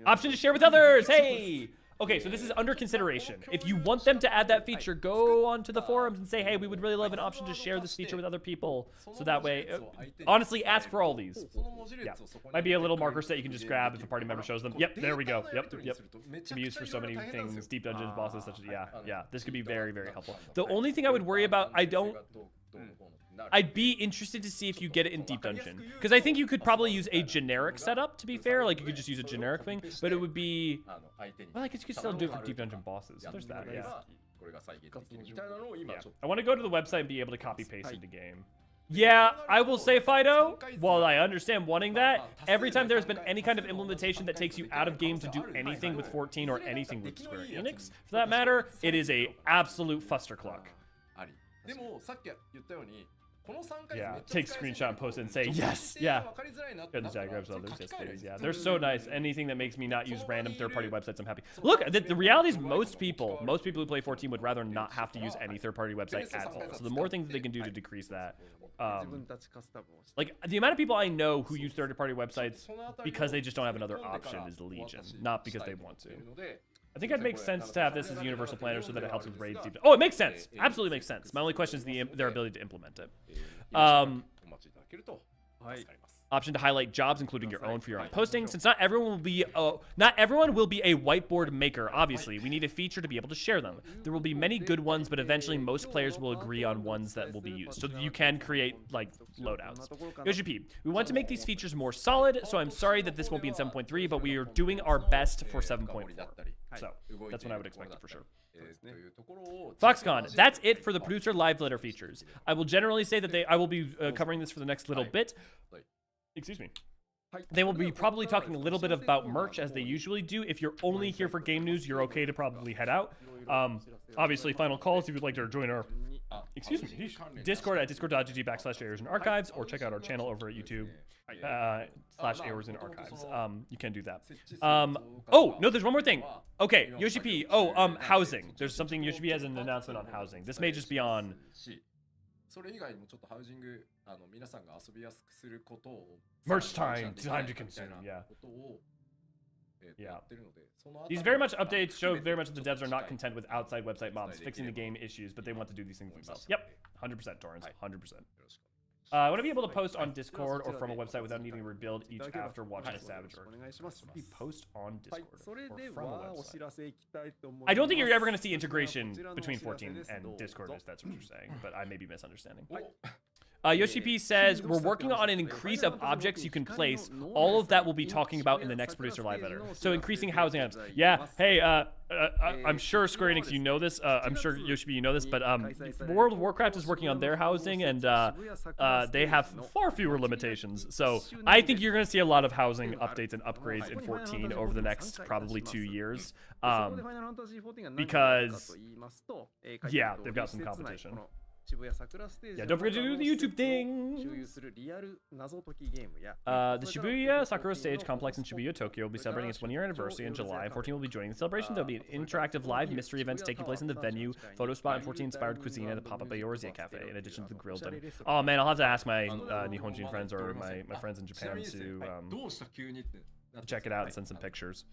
Option to share with others. Hey. Okay, so this is under consideration. If you want them to add that feature, go onto the forums and say, hey, we would really love an option to share this feature with other people. So that way, honestly, ask for all these. Yeah. Might be a little marker set you can just grab if a party member shows them. Yep, there we go. Yep. Can be used for so many things, deep dungeons, bosses, such as, yeah. This could be very, very helpful. The only thing I would worry about, I'd be interested to see if you get it in Deep Dungeon. Because I think you could probably use a generic setup, to be fair. Like, you could just use a generic thing. But it would be... Well, I guess you could still do it for Deep Dungeon bosses. There's that, yeah. I want to go to the website and be able to copy-paste into game. Yeah, I will say, Fido, while I understand wanting that, every time there's been any kind of implementation that takes you out of game to do anything with 14 or anything with Square Enix, for that matter, it is a absolute fustercluck. Yeah, take screenshot and post it and say yes. Yeah. Good, the diagrams others, yes please. Yeah, they're so nice. Anything that makes me not use random third-party websites, I'm happy. Look, the reality is most people who play 14 would rather not have to use any third-party website at all. So the more things that they can do to decrease that, like the amount of people I know who use third-party websites because they just don't have another option is legion, not because they want to. I think it makes sense to have this as a universal planner so that it helps with raids. Oh, it makes sense. Absolutely makes sense. My only question is their ability to implement it. Option to highlight jobs, including your own, for your own posting. Since not everyone will be a whiteboard maker, obviously, we need a feature to be able to share them. There will be many good ones, but eventually most players will agree on ones that will be used. So you can create, like, loadouts. Yoshi P, we want to make these features more solid, so I'm sorry that this won't be in 7.3, but we are doing our best for 7.4. So that's what I would expect for sure. Foxconn, that's it for the producer live letter features. I will generally say that I will be covering this for the next little bit. Excuse me. They will be probably talking a little bit about merch as they usually do. If you're only here for game news, you're okay to probably head out. Obviously, final calls if you'd like to join our Discord at discord.gg/Eorzean or check out our channel over at YouTube /Eorzean Archives. You can do that. Oh, no, there's one more thing. Okay, Yoshi P. Housing. There's something Yoshi P has an announcement on housing. This may just be on... それ以外にもちょっとハウジング皆さんが遊びやすくすることを Merch time to consume, yeah. These very much updates show very much that the devs are not content with outside website mobs fixing the game issues, but they want to do these things themselves. Yep, 100% Torrens, 100%. I want to be able to post on Discord or from a website without needing to rebuild each after watching a Savage Orc. Post on Discord or from a website. I don't think you're ever going to see integration between 14 and Discord, if that's what you're saying, but I may be misunderstanding. Yoshi P says, we're working on an increase of objects you can place. All of that we'll be talking about in the next producer live letter. So increasing housing items. Yeah, hey, I'm sure Square Enix, you know this. I'm sure Yoshi P, you know this, but World of Warcraft is working on their housing, and they have far fewer limitations. So I think you're going to see a lot of housing updates and upgrades in 14 over the next probably 2 years. Because, yeah, they've got some competition. Yeah, don't forget to do the YouTube thing. The Shibuya Sakura Stage Complex in Shibuya, Tokyo will be celebrating its 1-year anniversary in July. 14 will be joining the celebration. There'll be an interactive live mystery events taking place in the venue, photo spot, and 14-inspired cuisine at a pop-up Eorzean cafe, in addition to the grilled dining. Oh man, I'll have to ask my Nihonjin friends or my friends in Japan to check it out and send some pictures.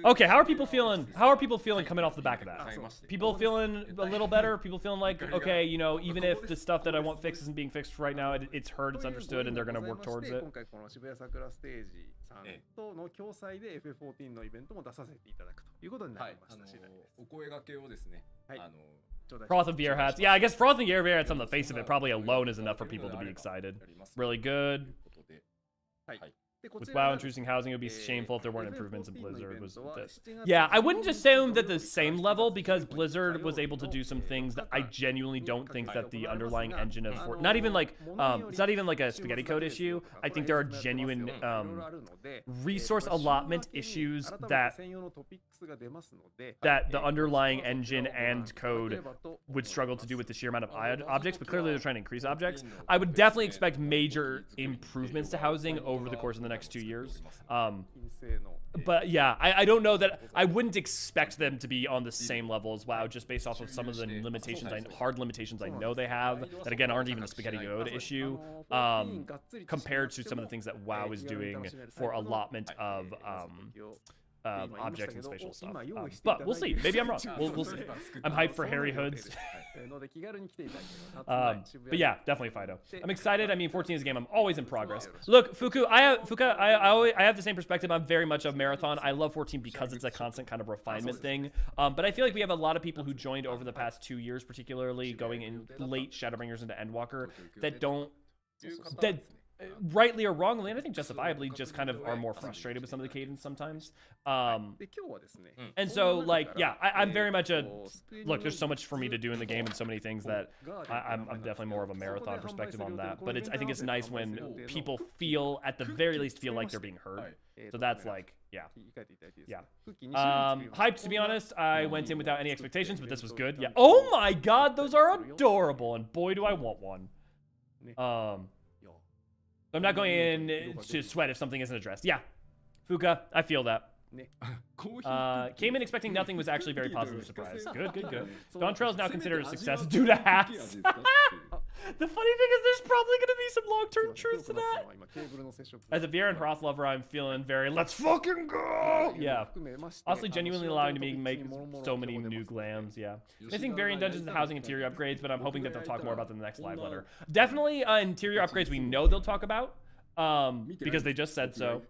Okay, how are people feeling? How are people feeling coming off the back of that? People feeling a little better? People feeling like, okay, you know, even if the stuff that I want fixed isn't being fixed right now, it's heard, it's understood, and they're going to work towards it? Froth and VR hats. Yeah, I guess Froth and VR hats on the face of it probably alone is enough for people to be excited. Really good. With WoW introducing housing, it would be shameful if there weren't improvements in Blizzard. Was this? Yeah, I wouldn't assume that the same level, because Blizzard was able to do some things that I genuinely don't think that the underlying engine of not even like it's not even like a spaghetti code issue. I think there are genuine resource allotment issues that the underlying engine and code would struggle to do with the sheer amount of objects, but clearly they're trying to increase objects. I would definitely expect major improvements to housing over the course of the next 2 years. But yeah, I don't know that I wouldn't expect them to be on the same level as WoW, just based off of some of the limitations, hard limitations I know they have, that again aren't even a spaghetti code issue, compared to some of the things that WoW is doing for allotment of objects and spatial stuff. But we'll see. Maybe I'm wrong. We'll see. I'm hyped for Harry Hoods. But yeah, definitely Fido. I'm excited. I mean, 14 is a game I'm always in progress. Look, Fuka, I have the same perspective. I'm very much a marathon. I love 14 because it's a constant kind of refinement thing. But I feel like we have a lot of people who joined over the past 2 years, particularly going in late Shadowbringers into Endwalker, that rightly or wrongly, and I think justifiably, just kind of are more frustrated with some of the cadence sometimes. And so, like, yeah, I'm very much look, there's so much for me to do in the game and so many things that I'm definitely more of a marathon perspective on that. But I think it's nice when people feel, at the very least, feel like they're being heard. So that's like, yeah. Hyped, to be honest. I went in without any expectations, but this was good. Yeah. Oh my god, those are adorable, and boy, do I want one. I'm not going in to sweat if something isn't addressed. Yeah, Fuka, I feel that. Came in expecting nothing, was actually very positive surprise. Good. Dawn Trail is now considered a success due to hats. The funny thing is there's probably going to be some long-term truth to that. As a VR and Hroth lover, I'm feeling very, let's fucking go! Yeah. Honestly, genuinely allowing me to make so many new glams, yeah. Missing variant dungeons and housing interior upgrades, but I'm hoping that they'll talk more about them in the next live letter. Definitely interior upgrades we know they'll talk about. Because they just said so.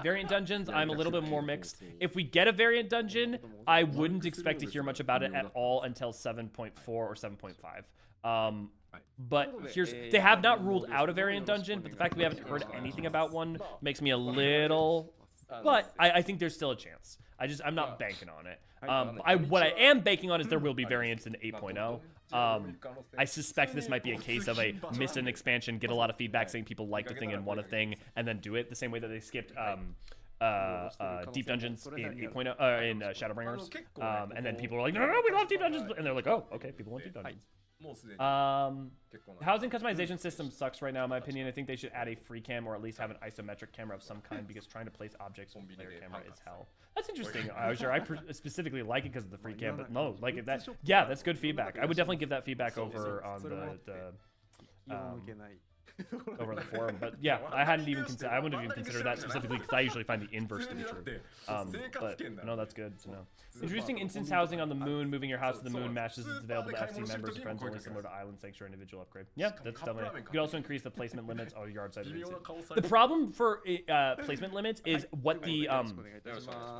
Variant dungeons, I'm a little bit more mixed. If we get a variant dungeon, I wouldn't expect to hear much about it at all until 7.4 or 7.5. But they have not ruled out a variant dungeon, but the fact that we haven't heard anything about one makes me a little, but I think there's still a chance. I'm not banking on it. What I am banking on is there will be variants in 8.0. I suspect this might be a case of a miss an expansion, get a lot of feedback saying people liked a thing and want a thing, and then do it the same way that they skipped deep dungeons in 8.0 in Shadowbringers, and then people were like, no, we love deep dungeons, and they're like, oh, okay, people want deep dungeons. Housing customization system sucks right now, in my opinion. I think they should add a free cam or at least have an isometric camera of some kind because trying to place objects on player camera is hell. That's interesting. I specifically like it because of the free cam, but no, like that. Yeah, that's good feedback. I would definitely give that feedback over on over the forum, but yeah, I wouldn't have even considered that specifically because I usually find the inverse to be true. But no, that's good to know. Introducing instance housing on the moon, moving your house to the moon matches is available to FC members and friends only, similar to Island Sanctuary individual upgrade. Yeah, that's definitely. You could also increase the placement limits. Oh, yard side. The problem for placement limits is what the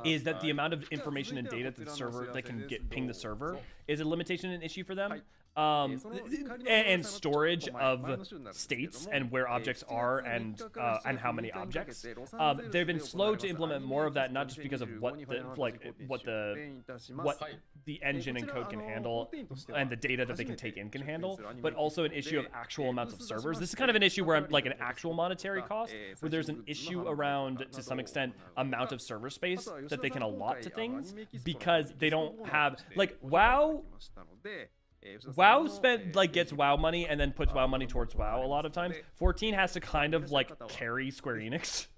is that the amount of information and data that the server that can ping the server is a limitation and issue for them. And storage of states and where objects are and how many objects. They've been slow to implement more of that, not just because of what the engine and code can handle and the data that they can take in can handle, but also an issue of actual amounts of servers. This is kind of an issue where I'm like an actual monetary cost, where there's an issue around, to some extent, amount of server space that they can allot to things because they don't have, like, WoW gets WoW money and then puts WoW money towards WoW a lot of times. 14 has to kind of like carry Square Enix,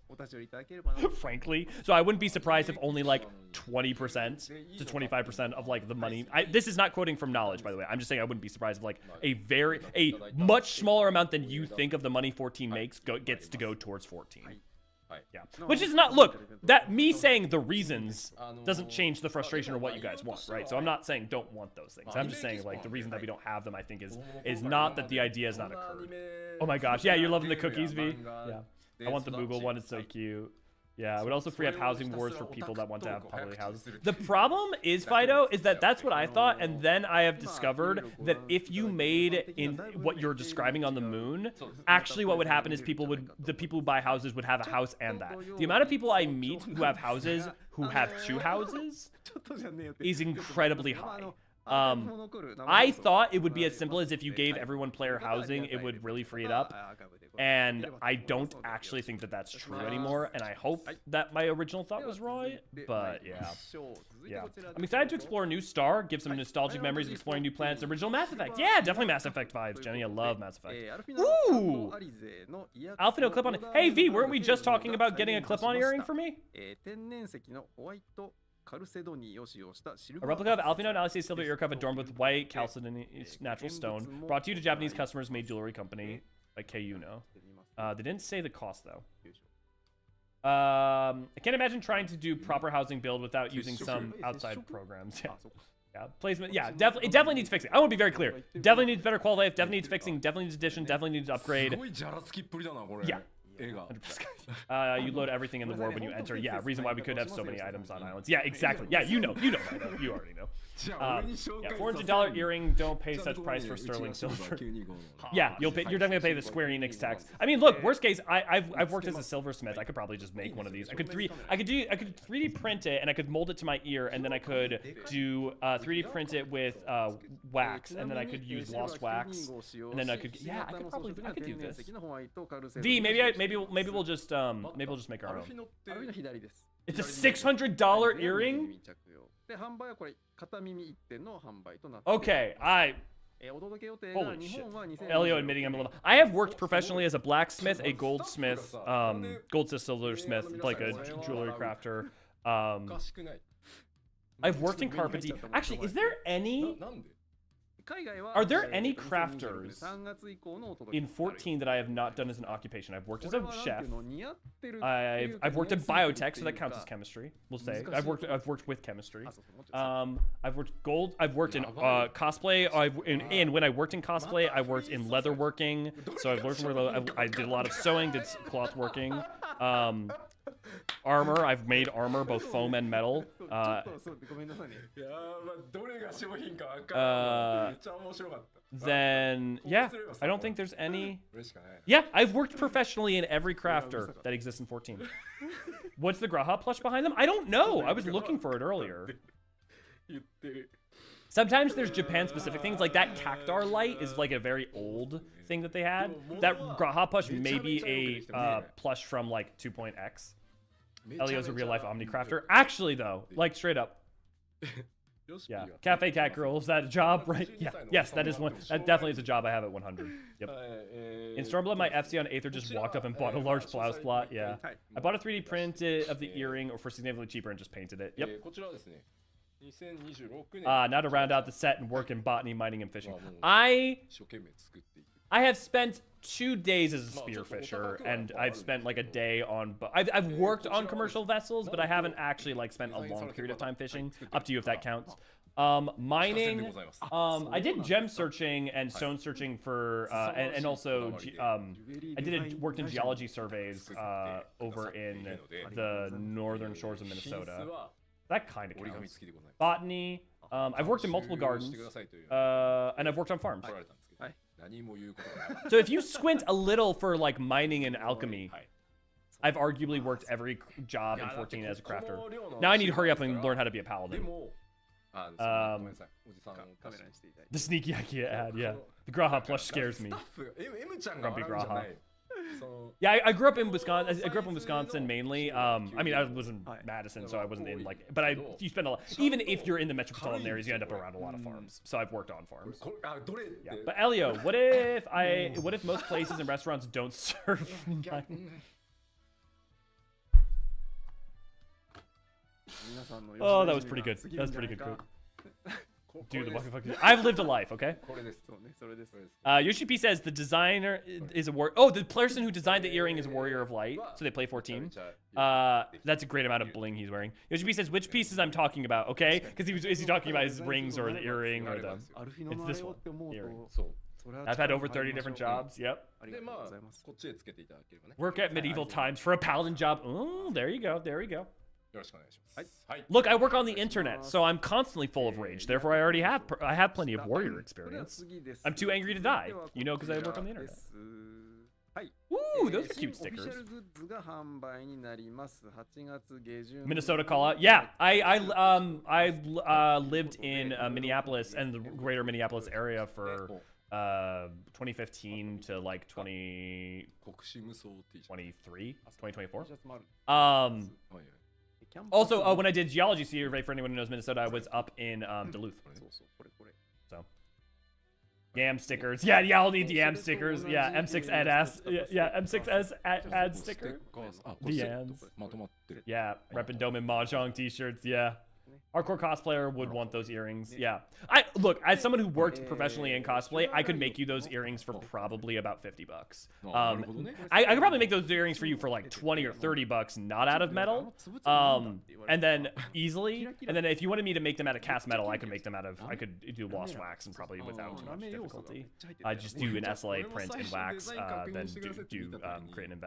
frankly. So I wouldn't be surprised if only like 20% to 25% of like the money. This is not quoting from knowledge, by the way. I'm just saying I wouldn't be surprised if like a much smaller amount than you think of the money 14 makes gets to go towards 14. Yeah, which is not, look, that me saying the reasons doesn't change the frustration or what you guys want, right? So I'm not saying don't want those things. I'm just saying like the reason that we don't have them, I think, is not that the idea has not occurred. Oh my gosh, yeah, you're loving the cookies, V. Yeah, I want the Moogle one. It's so cute. Yeah, it would also free up housing wars for people that want to have public houses. The problem is, Fido, is that that's what I thought, and then I have discovered that if you made in what you're describing on the moon, actually what would happen is the people who buy houses would have a house and that. The amount of people I meet who have houses who have two houses is incredibly high. I thought it would be as simple as if you gave everyone player housing, it would really free it up. And I don't actually think that that's true anymore. And I hope that my original thought was right. But yeah. I'm excited to explore a new star, give some nostalgic memories of exploring new planets. Original Mass Effect. Yeah, definitely Mass Effect vibes, Jenny. I love Mass Effect. Ooh! Alphino clip-on. Hey, V, weren't we just talking about getting a clip-on earring for me? A replica of Alphino and Alice's silver ear cuff adorned with white chalcedony natural stone, brought to you to Japanese customers, made jewelry company like Keiuno. They didn't say the cost though. I can't imagine trying to do proper housing build without using some outside programs. Yeah, placement. Yeah, it definitely needs fixing. I want to be very clear. Definitely needs better quality life. Definitely needs fixing. Definitely needs addition. Definitely needs upgrade. Yeah. 100%. You load everything in the war when you enter. Yeah, reason why we could have so many items on islands. Yeah, exactly. Yeah, you know, you already know. Yeah, $400 earring. Don't pay such price for sterling silver. Yeah, you're definitely gonna pay the Square Enix tax. I mean, look, worst case, I've worked as a silversmith. I could probably just make one of these. I could 3D print it and I could mold it to my ear, and then I could do 3D print it with wax, and then I could use lost wax, and then I could I could do this. V, maybe we'll just make our own. It's a $600 earring. Okay, holy shit. Elio admitting I'm a little. I have worked professionally as a blacksmith, a goldsmith, silversmith, like a jewelry crafter. I've worked in carpentry. Actually, is there any Are there any crafters in 14 that I have not done as an occupation? I've worked as a chef. I've worked in biotech, so that counts as chemistry. We'll say I've worked with chemistry. I've worked gold. I've worked in cosplay. When I worked in cosplay, I worked in leatherworking. So I've learned I did a lot of sewing, did cloth working. Armor. I've made armor, both foam and metal. Then yeah, I don't think there's any. Yeah, I've worked professionally in every crafter that exists in 14. What's the Graha plush behind them? I don't know. I was looking for it earlier. Sometimes there's Japan-specific things, like that Cactar light is like a very old thing that they had. That Graha plush may be a plush from like 2.x. Elio's a real-life Omnicrafter. Actually, though, like straight up. Yeah, Cafe Cat Girl, is that a job, right? Yeah, yes, that is one. That definitely is a job I have at 100. Yep. In Stormblood, my FC on Aether just walked up and bought a large blouse plot. Yeah, I bought a 3D print of the earring for significantly cheaper and just painted it. Yep. Now to round out the set and work in botany, mining, and fishing. I have spent 2 days as a spearfisher, and I've spent like a day on. I've worked on commercial vessels, but I haven't actually like spent a long period of time fishing. Up to you if that counts. Mining. I did gem searching and stone searching for, and also I worked in geology surveys over in the northern shores of Minnesota. That kind of counts. Botany. I've worked in multiple gardens, and I've worked on farms. So if you squint a little for like mining and alchemy, I've arguably worked every job in 14 as a crafter. Now I need to hurry up and learn how to be a paladin. The sneaky IKEA ad, yeah. The Graha plush scares me. Grumpy Graha. Yeah, I grew up in Wisconsin. I grew up in Wisconsin mainly. I mean, I was in Madison, so I wasn't in like. But you spend a lot. Even if you're in the metropolitan areas, you end up around a lot of farms. So I've worked on farms. Yeah. But Elio, what if most places and restaurants don't serve mining? Oh, that was pretty good. That was pretty good. Dude, I've lived a life, okay? Yoshi P says the designer is a warrior. Oh, the person who designed the earring is a warrior of light, so they play 14. That's a great amount of bling he's wearing. Yoshi P says which pieces I'm talking about, okay? Because is he talking about his rings or the earring or the? It's this one. Earring. I've had over 30 different jobs. Yep. Work at medieval times for a paladin job. Oh, there you go. There we go. Look, I work on the internet, so I'm constantly full of rage. Therefore, I have plenty of warrior experience. I'm too angry to die, you know, because I work on the internet. Ooh, those are cute stickers. Minnesota call out. Yeah, I lived in Minneapolis and the greater Minneapolis area for 2015 to like 2023, 2024. Also, when I did geology survey, for anyone who knows Minnesota, I was up in Duluth. So, yam stickers. Yeah, I'll need the yam stickers. Yeah, M6 ad M6S ad sticker. The yams. Yeah, reppin' Dome and Mahjong t-shirts. Yeah. Hardcore cosplayer would want those earrings. Yeah. Look, as someone who worked professionally in cosplay, I could make you those earrings for probably about $50. I could probably make those earrings for you for like 20 or 30 bucks, not out of metal. And then easily. And then if you wanted me to make them out of cast metal, I could do lost wax and probably without too much difficulty. I just do an SLA print and wax, then create an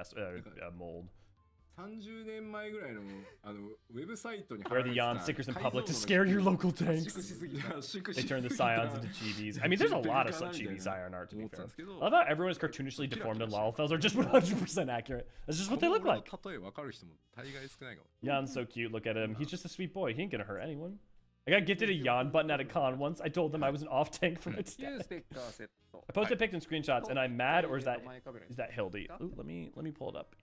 mold. Wear the Yon stickers in public to scare your local tanks. They turn the scions into chibis. I mean, there's a lot of such chibi scion art, to be fair. I love how everyone is cartoonishly deformed and Lalfels are just 100% accurate. That's just what they look like. Yon's so cute. Look at him. He's just a sweet boy. He ain't gonna hurt anyone. I got gifted a Yon button at a con once. I told them I was an off-tank from its static. I posted pics and screenshots, and I'm mad, or is that Hildy? Ooh, let me pull it up.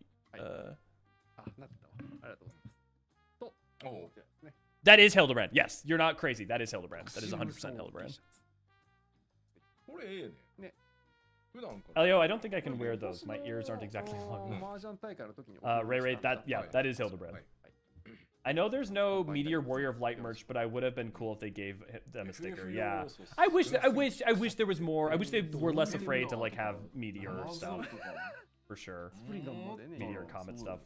That is Hildebrand. Yes, you're not crazy. That is Hildebrand. That is 100% Hildebrand. Elio, I don't think I can wear those. My ears aren't exactly long enough. Ray, that is Hildebrand. I know there's no Meteor Warrior of Light merch, but I would have been cool if they gave them a sticker. Yeah, I wish there was more. I wish they were less afraid to like have Meteor stuff for sure. Meteor and Comet stuff.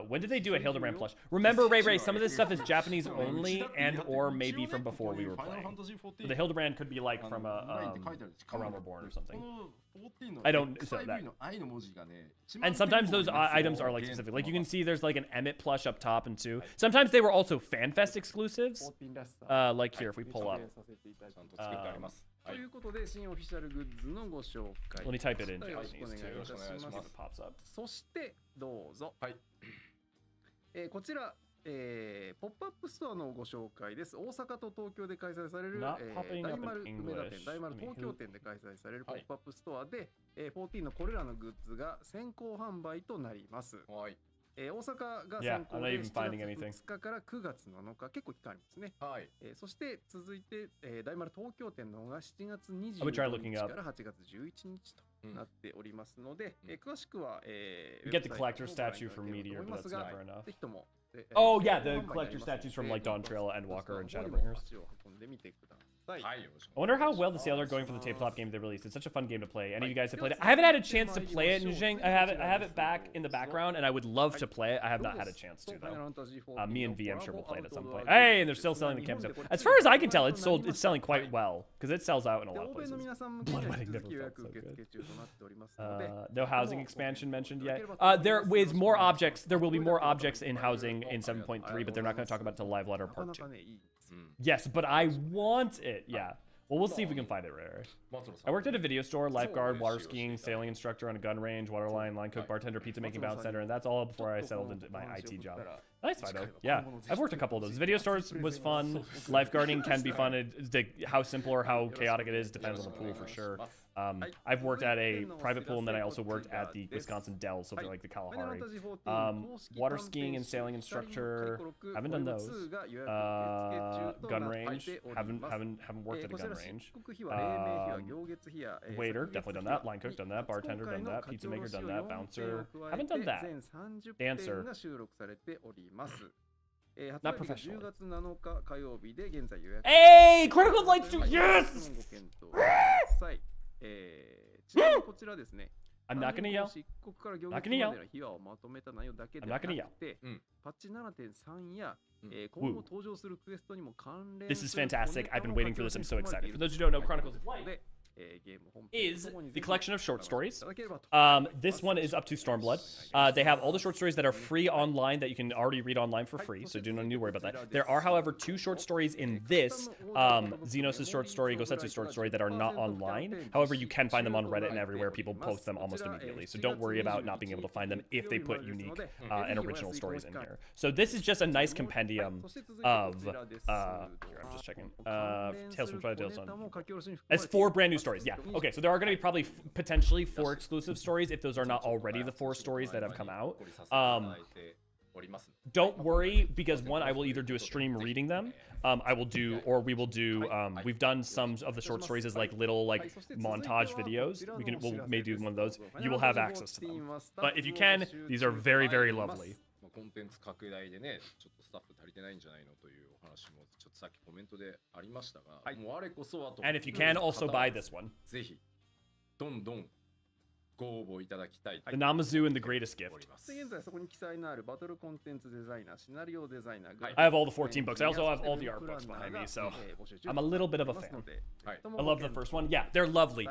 When did they do a Hildebrand plush? Remember, Ray, some of this stuff is Japanese only and or maybe from before we were playing. So the Hildebrand could be like from a Realm Reborn or something. I don't so that. And sometimes those items are like specific. Like you can see there's like an Emmet plush up top and two. Sometimes they were also FanFest exclusives. Like here, if we pull up. Let me type it in Japanese too. See if it pops up. そしてどうぞ。はい。こちら、ポップアップストアのご紹介です。大阪と東京で開催される、大丸梅田店、大丸東京店で開催されるポップアップストアで、14のこれらのグッズが先行販売となります。はい。大阪が先行で7月2日から9月7日、結構期間ありますね。はい。そして続いて、大丸東京店の方が7月22日から8月11日となっておりますので、詳しくは、get the collector statue from Meteor, but that's never enough. Oh yeah, the collector statues from like Dawn Trail, Endwalker, and Shadowbringers. I wonder how well the sales are going for the tabletop game they released. It's such a fun game to play. Any of you guys have played it? I haven't had a chance to play it, Nujing. I have it back in the background, and I would love to play it. I have not had a chance to though. Me and V, I'm sure we'll play it at some point. Hey, and they're still selling the camp. As far as I can tell, it's selling quite well because it sells out in a lot of places. Blood Wedding never felt so good. No housing expansion mentioned yet. There is more objects. There will be more objects in housing in 7.3, but they're not going to talk about it till Live Letter Part 2. Yes, but I want it. Yeah. Well, we'll see if we can find it rare. I worked at a video store, lifeguard, water skiing, sailing instructor on a gun range, water line cook, bartender, pizza making bounce center, and that's all before I settled into my IT job. Nice, Fido. Yeah, I've worked a couple of those. Video stores was fun. Lifeguarding can be fun. How simple or how chaotic it is depends on the pool for sure. I've worked at a private pool, and then I also worked at the Wisconsin Dells, so they're like the Kalahari. Water skiing and sailing instructor, haven't done those. Gun range, haven't worked at a gun range. Waiter, definitely done that. Line cook, done that. Bartender, done that. Pizza maker, done that. Bouncer, haven't done that. Dancer. Not professional. Hey, Critical of Light 2, yes! I'm not gonna yell. Not gonna yell. I'm not gonna yell. Woo. This is fantastic. I've been waiting for this. I'm so excited. For those who don't know, Chronicles of Light is the collection of short stories. This one is up to Stormblood. They have all the short stories that are free online that you can already read online for free, so do not need to worry about that. There are, however, 2 short stories in this, Xenos' short story, Gosetsu's short story, that are not online. However, you can find them on Reddit and everywhere. People post them almost immediately, so don't worry about not being able to find them if they put unique and original stories in here. So this is just a nice compendium of, here, I'm just checking, Tales from Twilight, Tales on. It's 4 brand new stories, yeah. Okay, so there are going to be probably potentially 4 exclusive stories if those are not already the 4 stories that have come out. Don't worry, because one, I will either do a stream reading them, I will do, or we will do, we've done some of the short stories as like little like montage videos. We'll may do one of those. You will have access to them. But if you can, these are very, very lovely. And if you can, also buy this one. The Namazu and the Greatest Gift. I have all the 14 books. I also have all the art books behind me, so I'm a little bit of a fan. I love the first one. Yeah, they're lovely.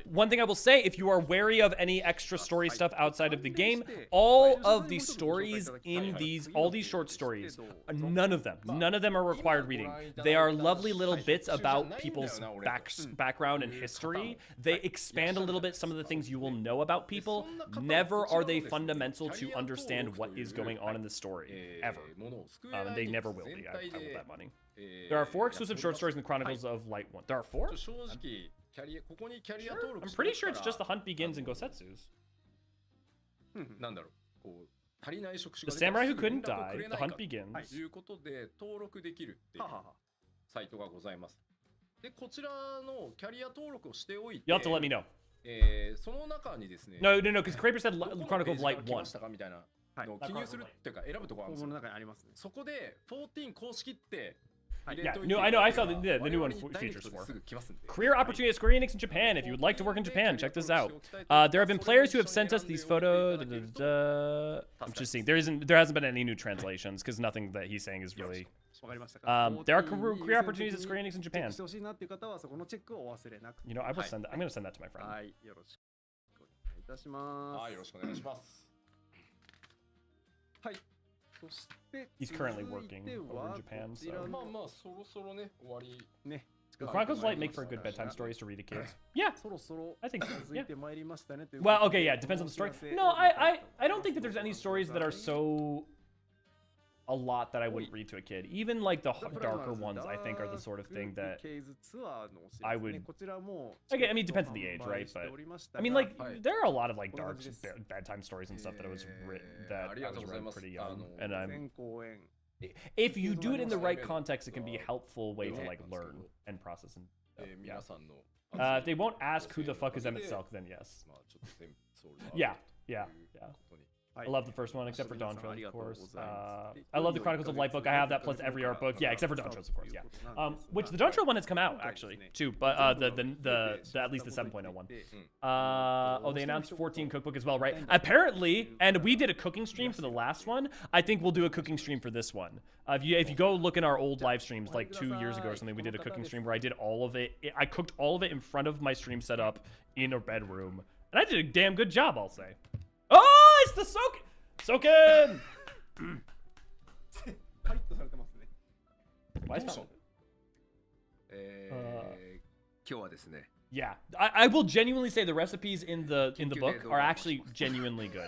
One thing I will say, if you are wary of any extra story stuff outside of the game, all of the stories in all these short stories, none of them are required reading. They are lovely little bits about people's background and history. They expand a little bit some of the things you will know about people. Never are they fundamental to understand what is going on in the story, ever. And they never will be, I will bet money. There are 4 exclusive short stories in the Chronicles of Light 1. There are 4? Sure. I'm pretty sure it's just The Hunt Begins and Gosetsu's. The Samurai Who Couldn't Die, The Hunt Begins. You'll have to let me know. No, because Kraber said Chronicle of Light 1. の記入するっていうか選ぶところあるんですよ。の中にありますね。そこで14公式ってYeah, no, I know. I saw the new one features for career opportunity at Square Enix in Japan. If you would like to work in Japan, check this out. There have been players who have sent us these photos. I'm just seeing there hasn't been any new translations because nothing that he's saying is really. There are career opportunities at Square Enix in Japan. You know, I will send that. I'm gonna send that to my friend. はい、よろしくお願いいたします。はい、よろしくお願いします。はい。そして He's currently working over in Japan, so. まあまあそろそろね終わりね。The Chronicles of Light make for good bedtime stories to read to kids. Yeah, そろそろ I think so. 続 Yeah. いてまいりましたねという。 Well, okay, yeah, it depends on the story. No, I don't think that there's any stories that are so a lot that I wouldn't read to a kid. Even like the darker ones, I think, are the sort of thing that I would. Again, I mean, it depends on the age, right? But I mean, like, there are a lot of like dark bedtime stories and stuff that I was read pretty young, and I'm. If you do it in the right context, it can be a helpful way to like learn and process and. Yeah. If they won't ask who the fuck is Emmett Selk, then yes. Yeah. I love the first one, except for Dawn Trails, of course. I love the Chronicles of Light book. I have that plus every art book. Yeah, except for Dawn Trails, of course. Yeah. Which the Dawn Trail one has come out actually too, but the at least the 7.0 one. Oh, they announced 14 cookbook as well, right? Apparently, and we did a cooking stream for the last one. I think we'll do a cooking stream for this one. If you go look in our old live streams, like 2 years ago or something, we did a cooking stream where I did all of it. I cooked all of it in front of my stream setup in a bedroom, and I did a damn good job, I'll say. Oh, it's the Soken! Why is that? Yeah, I will genuinely say the recipes in the book are actually genuinely good.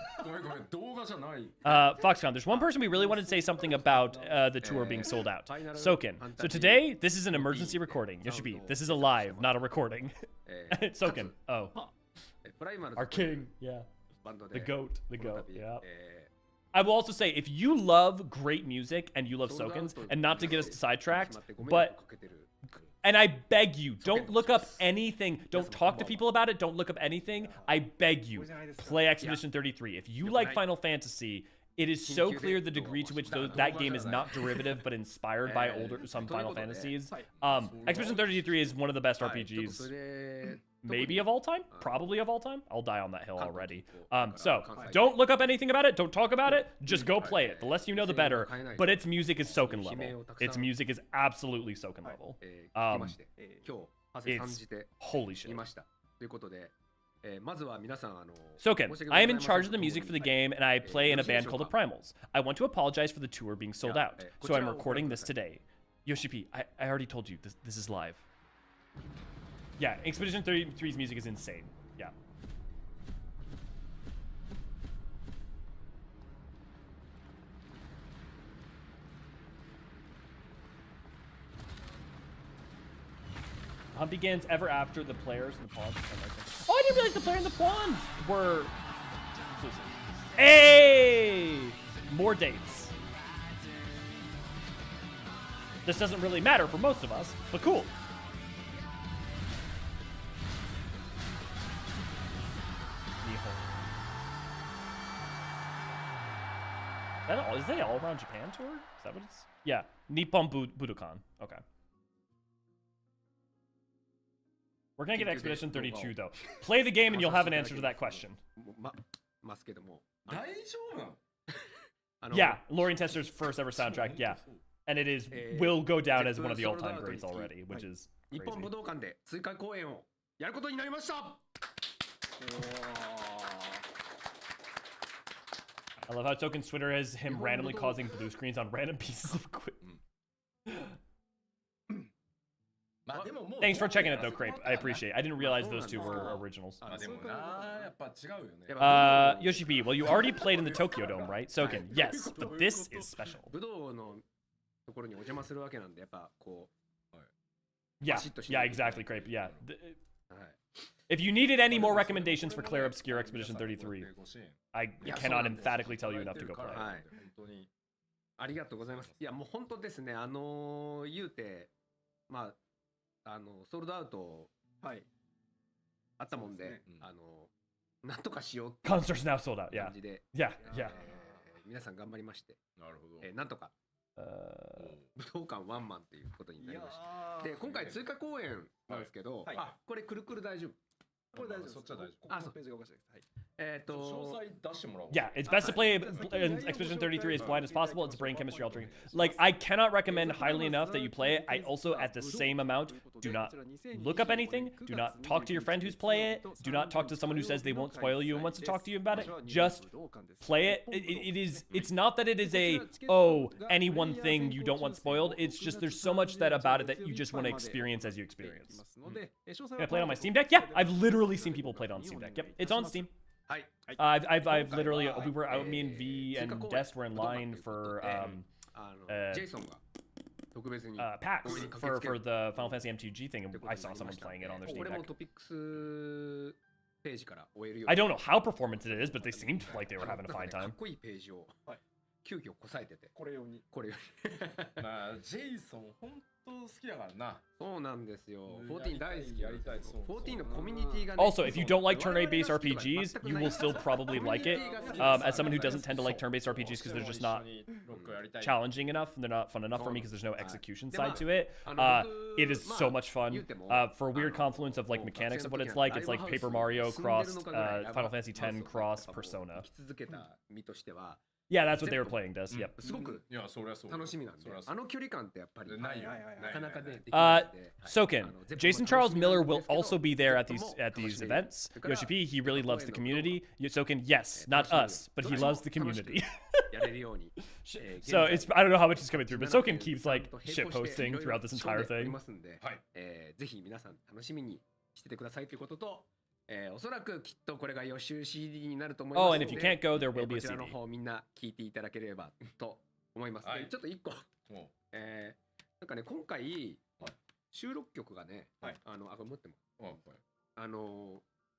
Foxconn, there's one person we really wanted to say something about the tour being sold out. Soken. So today, this is an emergency recording. Yoshibi, this is a live, not a recording. Soken. Oh. Our king. Yeah. The goat, yeah. I will also say, if you love great music and you love Sokens, and not to get us sidetracked, but, and I beg you, don't look up anything, don't talk to people about it, don't look up anything, I beg you, play Expedition 33. If you like Final Fantasy, it is so clear the degree to which that game is not derivative, but inspired by some Final Fantasies. Expedition 33 is one of the best RPGs. Maybe of all time? Probably of all time? I'll die on that hill already. So, don't look up anything about it. Don't talk about it. Just go play it. The less you know, the better. But its music is Soken level. Its music is absolutely Soken level. It's holy shit. Soken, I am in charge of the music for the game, and I play in a band called the Primals. I want to apologize for the tour being sold out, so I'm recording this today. Yoshi, I already told you, this is live. Yeah, Expedition 33's music is insane. Yeah. Hunt begins ever after the players and the pawns. Oh, I didn't realize the player and the pawns were exclusive. Hey! More dates. This doesn't really matter for most of us, but cool. Is that all around Japan tour? Is that what it's? Yeah, Nippon Budokan. Okay. We're gonna get Expedition 32 though. Play the game and you'll have an answer to that question. Yeah, Lorien Tester's first ever soundtrack. Yeah, and it will go down as one of the all-time greats already, which is crazy. I love how Token's Twitter has him randomly causing blue screens on random pieces of equipment. Thanks for checking it though, Crepe. I appreciate it. I didn't realize those two were originals. Yoshi P, well, you already played in the Tokyo Dome, right? Soken, yes, but this is special. Yeah, exactly, Crepe. Yeah. If you needed any more recommendations for Claire Obscure Expedition 33, I cannad emphatically tell you enough to go play. ありがとうございます。いやもう本当ですね。言うてまあソールドアウトあったもんで、なんとかしようって Concert's now sold out. Yeah. Yeah. 皆さん頑張りまして、なるほど。なんとか武道館ワンマンということになりました。で今回追加公演なんですけど、これくるくる大丈夫。これ大丈夫。そっちは大丈夫。あ、そうページがおかしいです。はい。詳細出してもらおう。 Yeah, it's best to play Expedition 33 as blind as possible. It's brain chemistry altering. Like, I cannot recommend highly enough that you play it. I also, at the same amount, do not look up anything. Do not talk to your friend who's playing it. Do not talk to someone who says they won't spoil you and wants to talk to you about it. Just play it. It's not that it is a, oh, any one thing you don't want spoiled. It's just there's so much about it that you just want to experience as you experience. Can I play it on my Steam Deck? Yeah, I've literally seen people play it on Steam Deck. Yep, it's on Steam. I've literally, me and V and Dest were in line for PAX for the Final Fantasy MTG thing, and I saw someone playing it on their Steam Deck. I don't know how performant it is, but they seemed like they were having a fine time. 急遽こさえててこれ用にまあジェイソン本当好きだからな。そうなんですよ。14大好き。やりたい。14のコミュニティがね。Also, if you don't like turn-based RPGs, you will still probably like it. As someone who doesn't tend to like turn-based RPGs because they're just not challenging enough and they're not fun enough for me because there's no execution side to it, it is so much fun. For a weird confluence of like mechanics of what it's like Paper Mario crossed Final Fantasy X cross Persona. Yeah, that's what they were playing, Des. Yep. すごく楽しみなんで、あの距離感ってやっぱりなかなかね。Soken, Jason Charles Miller will also be there at these events. Yoshi P, he really loves the community. Soken, yes, not us, but he loves the community. So it's, I don't know how much is coming through, but Soken keeps like shit posting throughout this entire thing. ぜひ皆さん楽しみにしててくださいということと。おそらくきっとこれが予習 CD になると思いますので、 Oh, and if you can't go, there will be a CD. こちらの方みんな聞いていただければと思います。ちょっと一個、なんかね今回収録曲がね、これ持っても、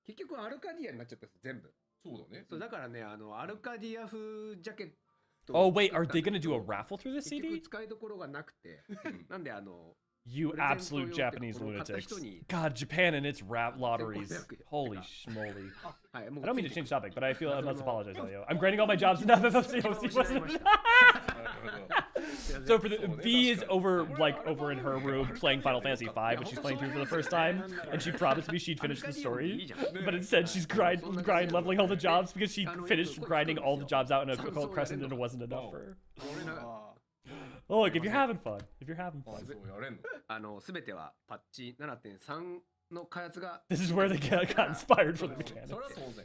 結局アルカディアになっちゃったんです全部。そうだね。そうだからねアルカディア風ジャケット。Oh wait, are they gonna do a raffle through this CD? 結局使いどころがなくて、なんでYou absolute Japanese lunatics. God, Japan and its rap lotteries. Holy schmoly. I don't mean to change topic, but I feel I must apologize, Elio. I'm grading all my jobs enough FFC wasn't. So for the V is over in her room playing Final Fantasy V, which she's playing through for the first time, and she promised me she'd finish the story, but instead she's grind leveling all the jobs because she finished grinding all the jobs out in a Occult Crescent and it wasn't enough for her. Oh, look, if you're having fun. 全てはパッチ 7.3 の開発が This is where they got inspired for the mechanics.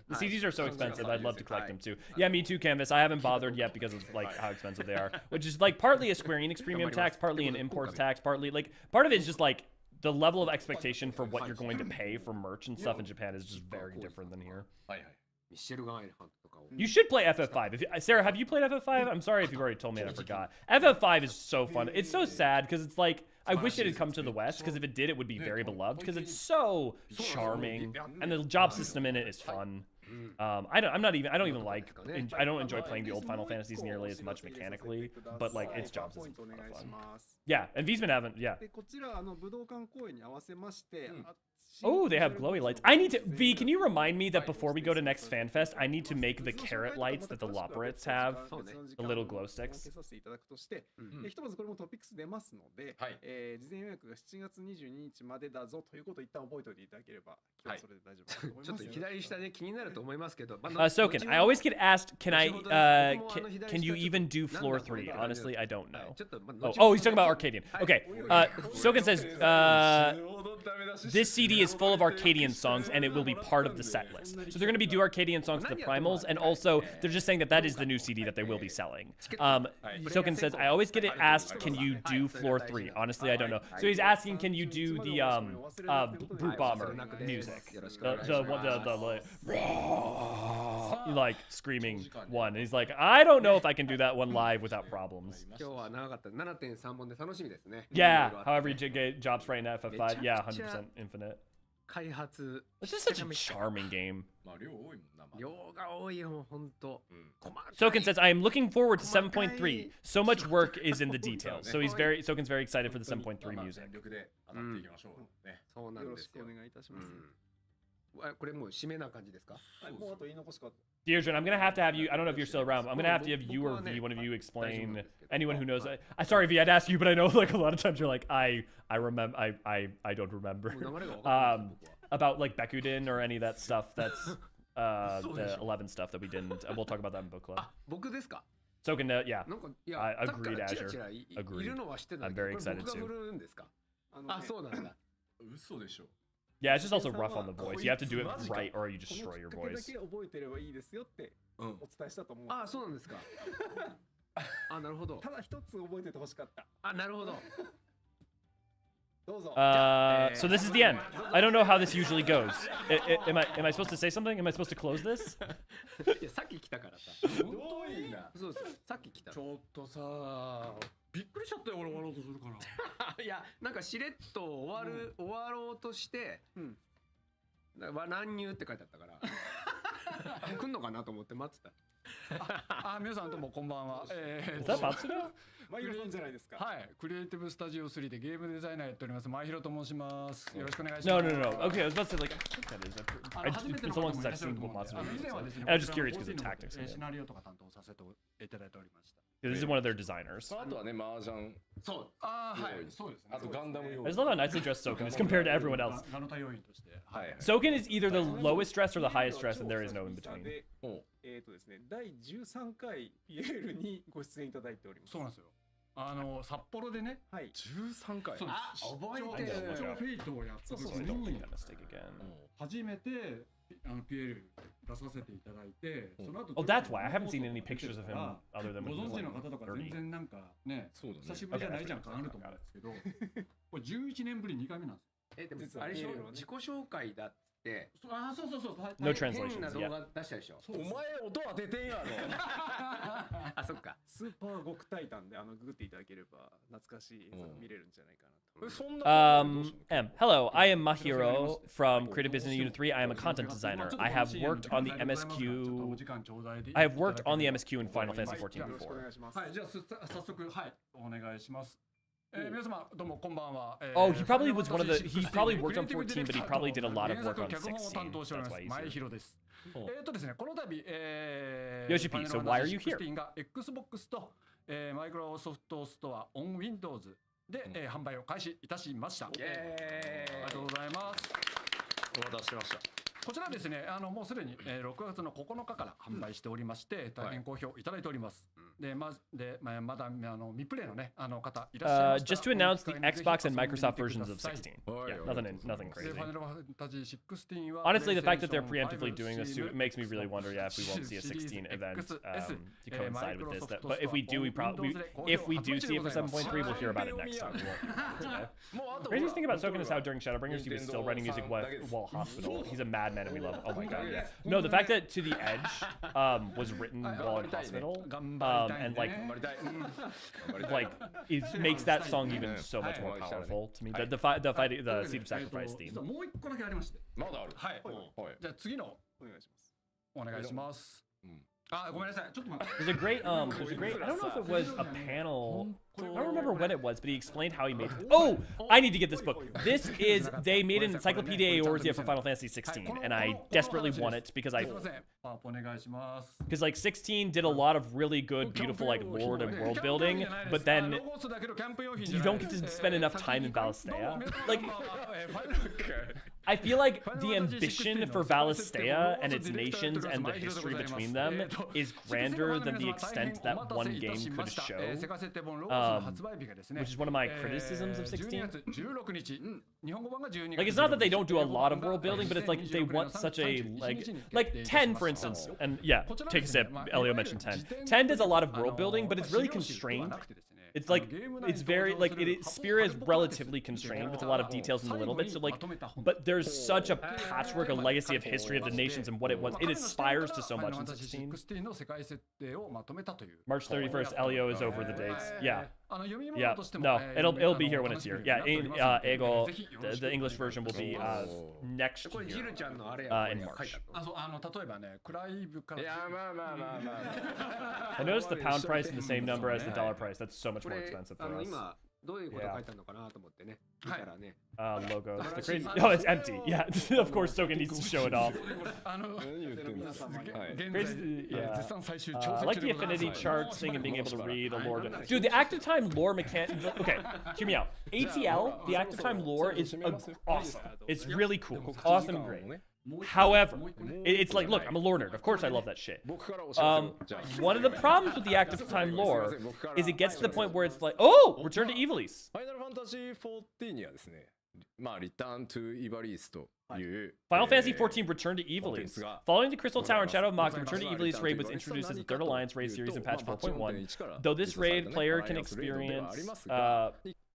The CDs are so expensive. I'd love to collect them too. Yeah, me too, Canvas. I haven't bothered yet because of like how expensive they are, which is like partly a Square Enix premium tax, partly an imports tax, partly like part of it is just like the level of expectation for what you're going to pay for merch and stuff in Japan is just very different than here. You should play FF5. Sarah, have you played FF5? I'm sorry if you've already told me and I forgot. FF5 is so fun. It's so sad because it's like, I wish it had come to the West because if it did, it would be very beloved because it's so charming and the job system in it is fun. I don't enjoy playing the old Final Fantasies nearly as much mechanically, but like its job system is a lot of fun. Yeah, and V's been having, yeah. Oh, they have glowy lights. I need to, V, can you remind me that before we go to next FanFest, I need to make the carrot lights that the Loporits have, the little glow sticks. Soken, I always get asked, can you even do floor 3? Honestly, I don't know. Oh, he's talking about Arcadian. Okay, Soken says, this CD is full of Arcadian songs and it will be part of the set list. So they're going to be do Arcadian songs to the primals, and also they're just saying that is the new CD that they will be selling. Soken says, I always get it asked, can you do floor 3? Honestly, I don't know. So he's asking, can you do the Brute Bomber music? The like screaming one. And he's like, I don't know if I can do that one live without problems. Yeah, however you get jobs right now, FF5, yeah, 100% infinite. It's just such a charming game. Soken says, I am looking forward to 7.3. So much work is in the details. So Soken's very excited for the 7.3 music. これもう締めな感じですか？もうあと言い残しかった。Eorzean, I'm gonna have to have you. I don't know if you're still around. I'm gonna have to have you or V, one of you, explain. Anyone who knows. Sorry, V, I'd ask you, but I know like a lot of times you're like, I remember. I don't remember. About like Bekudin or any of that stuff. That's the 11 stuff that we didn't. And we'll talk about that in book club. 僕ですかSoken, yeah. I agreed, Azure. い Agreed. るのは知ってた I'm けど、 very これ excited 僕が too. 振るんですか？あ、そうなんだ。嘘でしょ。 Yeah, it's just also rough on the voice. You have to do it right or you destroy your このきっか voice. けだけ覚えてればいいですよってお伝えしたと思う。あ、そうなんですか。あ、なるほど。ただ一つ覚えててほしかった。あ、なるほど。どうぞ。So this is the end. I don't know how this usually goes. Am I supposed to say something? Am I supposed to close this? いや、さっき来たからさ。本当いいな。そうです。さっき来た。ちょっとさ、びっくりしちゃったよ俺終わろうとするから。いや、なんかしれっと終わろうとして、乱入って書いてあったから、来んのかなと思って待ってた。皆さんどうもこんばんは。Is that Matsuda? まゆろさんじゃないですか。はい、クリエイティブスタジオ3でゲームデザイナーやっております前広と申します。よろしくお願いしま No, す。 no, no. Okay, I was about to say like, I think that is. It's been so long since I've seen what Matsuda 以前は is. ですね、 And I was just curious because of tactics. シナリオとか担当させていただいておりました。 This is one of their designers. あとはね、麻雀。そう。はい、そうですね。あとガンダム用 I just love how nicely dressed Soken is compared to everyone else. ガノタ要員として。はい。 Soken is either the lowest dressed or the highest dressed, and there is no in between. ですね、第13回 PL にご出演いただいております。そうなんですよ。札幌でね、はい。13回。そう覚えてる。出張フェイトをやった時 I don't に make that mistake again. 初めてPL 出させていただいて、その後 Oh, that's why I haven't seen any pictures of him other than ご when he 存 was 知の方とか全 30. 然なんかね、そうだね。久しぶりじゃないじゃんかあると思うんですけど、これ11年ぶり2回目なんですよ。でもあれでしょ、自己紹介だって。そうそう。No translations 変な動 yet. 画出したでしょ。お前音当ててんやろ。あ、そっか。スーパー極タイタンでググっていただければ懐かしい映像が見れるんじゃないかなと。Hello, I am Mahiro from Creative Business Unit 3. I am a content designer. I have worked on the MSQ. I have worked on the MSQ in Final Fantasy 14 before. はい、じゃあ早速はいお願いします。皆様どうもこんばんは。Oh, he probably was one of the. He probably worked on 14, but he probably did a lot of work on 16. That's why he's 前 here. 広です。ですね、この度Yoshi P, so why are you here? が Xbox とマイクロソフトストア on Windows で販売を開始いたしました。ありがとうございます。お待たせしました。こちらですね、もうすでに6月の9日から販売しておりまして、大変好評いただいております。で、まだ未プレイのね、方いらっしゃいましたら Just to announce the Xbox and Microsoft versions of 16. Yeah, nothing で crazy. ファイナルファンタジー16は Honestly, the fact that they're preemptively doing this too, it makes me really wonder, yeah, if we won't see a 16 event to coincide with this. But if we do, if we do see it for 7.3, we'll hear about it next time. Craziest thing about Soken is how during Shadowbringers he was still writing music while hospital. He's a madman and we love him. Oh my god, yeah. No, the fact that To the Edge was written while in hospital and like it makes that song even so much more powerful to me. The Seed of Sacrifice theme. もう一個だけありまして。まだある。はい。じゃあ次のお願いします。お願いします。あ、ごめんなさい。ちょっと待って。There's a great, I don't know if it was a panel. I don't remember what it was, but he explained how he made. Oh, I need to get this book. This is they made an Encyclopedia Eorzean for Final Fantasy 16, and I desperately want it because like 16 did a lot of really good, beautiful like lore and world building, but then you don't get to spend enough time in Valistea. Like, I feel like the ambition for Valistea and its nations and the history between them is grander than the extent that one game could show. Which is one of my criticisms of 16. Like, it's not that they don't do a lot of world building, but it's like they want such a like 10, for instance, and yeah, take a sip. Elio mentioned 10. 10 does a lot of world building, but it's really constrained. It's like it's very like Spira is relatively constrained with a lot of details in a little bit. So like, but there's such a patchwork, a legacy of history of the nations and what it was. It aspires to so much in 16. March 31st, Elio is over the dates. Yeah. Yeah, no, it'll be here when it's here. Yeah, Ego, the English version will be next year in March. I noticed the pound price in the same number as the dollar price. That's so much more expensive for us. Logo. The crazy. Oh, it's empty. Yeah, of course, Token needs to show it off. I like the affinity charts thing and being able to read a lore. Dude, the active time lore mechanic. Okay, hear me out. ATL, the active time lore is awesome. It's really cool. It's awesome and great. However, it's like, look, I'm a lore nerd. Of course I love that shit. One of the problems with the active time lore is it gets to the point where it's like, oh, return to Evilise. Final Fantasy XIV Return to Evilise. Following the Crystal Tower and Shadow of Mox, the Return to Evilise raid was introduced as the Third Alliance raid series in patch 4.1. Though this raid player can experience a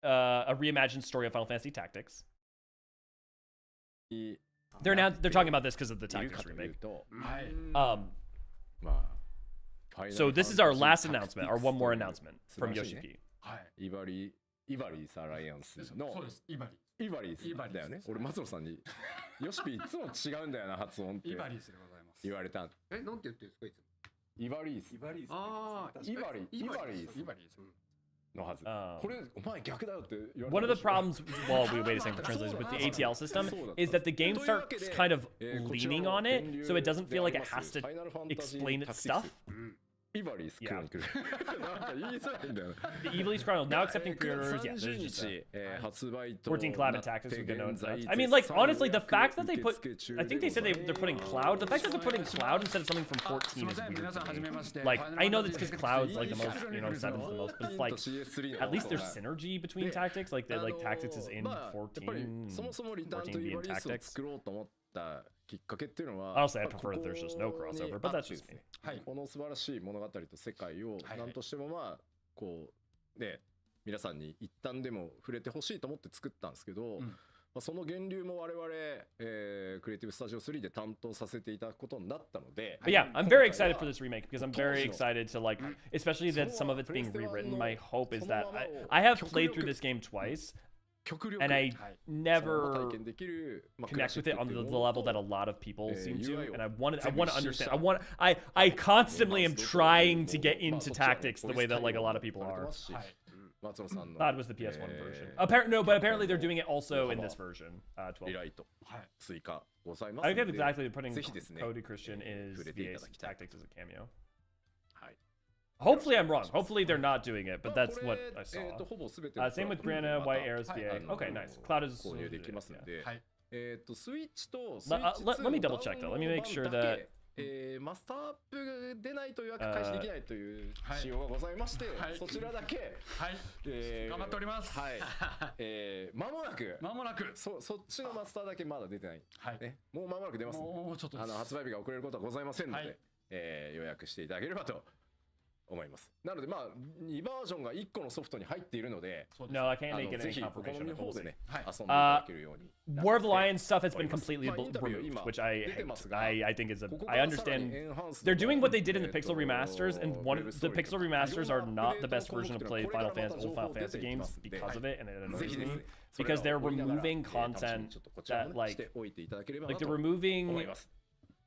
reimagined story of Final Fantasy Tactics. They're talking about this because of the Tactics remake. So this is our last announcement, or one more announcement from Yoshi P. イバリースアライアンスのイバリースだよね。俺松野さんにヨシピいつも違うんだよな発音って言われた。え、なんて言ってるんですかいつも。イバリース。ああ、イバリースのはず。これお前逆だよって言われた。One of the problems while we wait a second for translation with the ATL system is that the game starts kind of leaning on it, so it doesn't feel like it has to explain its stuff. The Evilise Chronicle now accepting pre-orders. Yeah, there's just 14 Cloud and Tactics with good notes. I mean, like, honestly, the fact that they put, I think they said they're putting Cloud. The fact that they're putting Cloud instead of something from 14 is weird to me. Like, I know that's because Cloud's like the most, you know, 7's the most, but it's like, at least there's synergy between Tactics. Like, Tactics is in 14, 14 being Tactics. Honestly, I prefer that there's just no crossover, but that's just me. この素晴らしい物語と世界を何としてもまあこうね皆さんに一旦でも触れてほしいと思って作ったんですけど、その源流も我々クリエイティブスタジオ3で担当させていただくことになったので。But yeah, I'm very excited for this remake because I'm very excited to like, especially that some of it's being rewritten. My hope is that I have played through this game twice. And I never connect with it on the level that a lot of people seem to, and I want to understand. I constantly am trying to get into Tactics the way that like a lot of people are. That was the PS1 version. Apparently they're doing it also in this version. 12. I get exactly putting Cody Christian is the Tactics as a cameo. Hopefully I'm wrong. Hopefully they're not doing it, but that's what I saw. Same with Brianna, White Arrows VA. Okay, nice. Cloud is... Let me double check though. Let me make sure that... マスターアップ出ないと予約開始できないという仕様がございまして、そちらだけ頑張っております。はい。間もなくそっちのマスターだけまだ出てない。ね、もう間もなく出ますので、発売日が遅れることはございませんので、予約していただければと思います。なのでまあ2バージョンが1個のソフトに入っているので、ぜひお好みの方でね遊んでいただけるように。War of the Lions stuff has been completely removed, which I think is I understand. They're doing what they did in the Pixel remasters, and the Pixel remasters are not the best version of play old Final Fantasy games because of it, and it annoys me because they're removing content that like they're removing.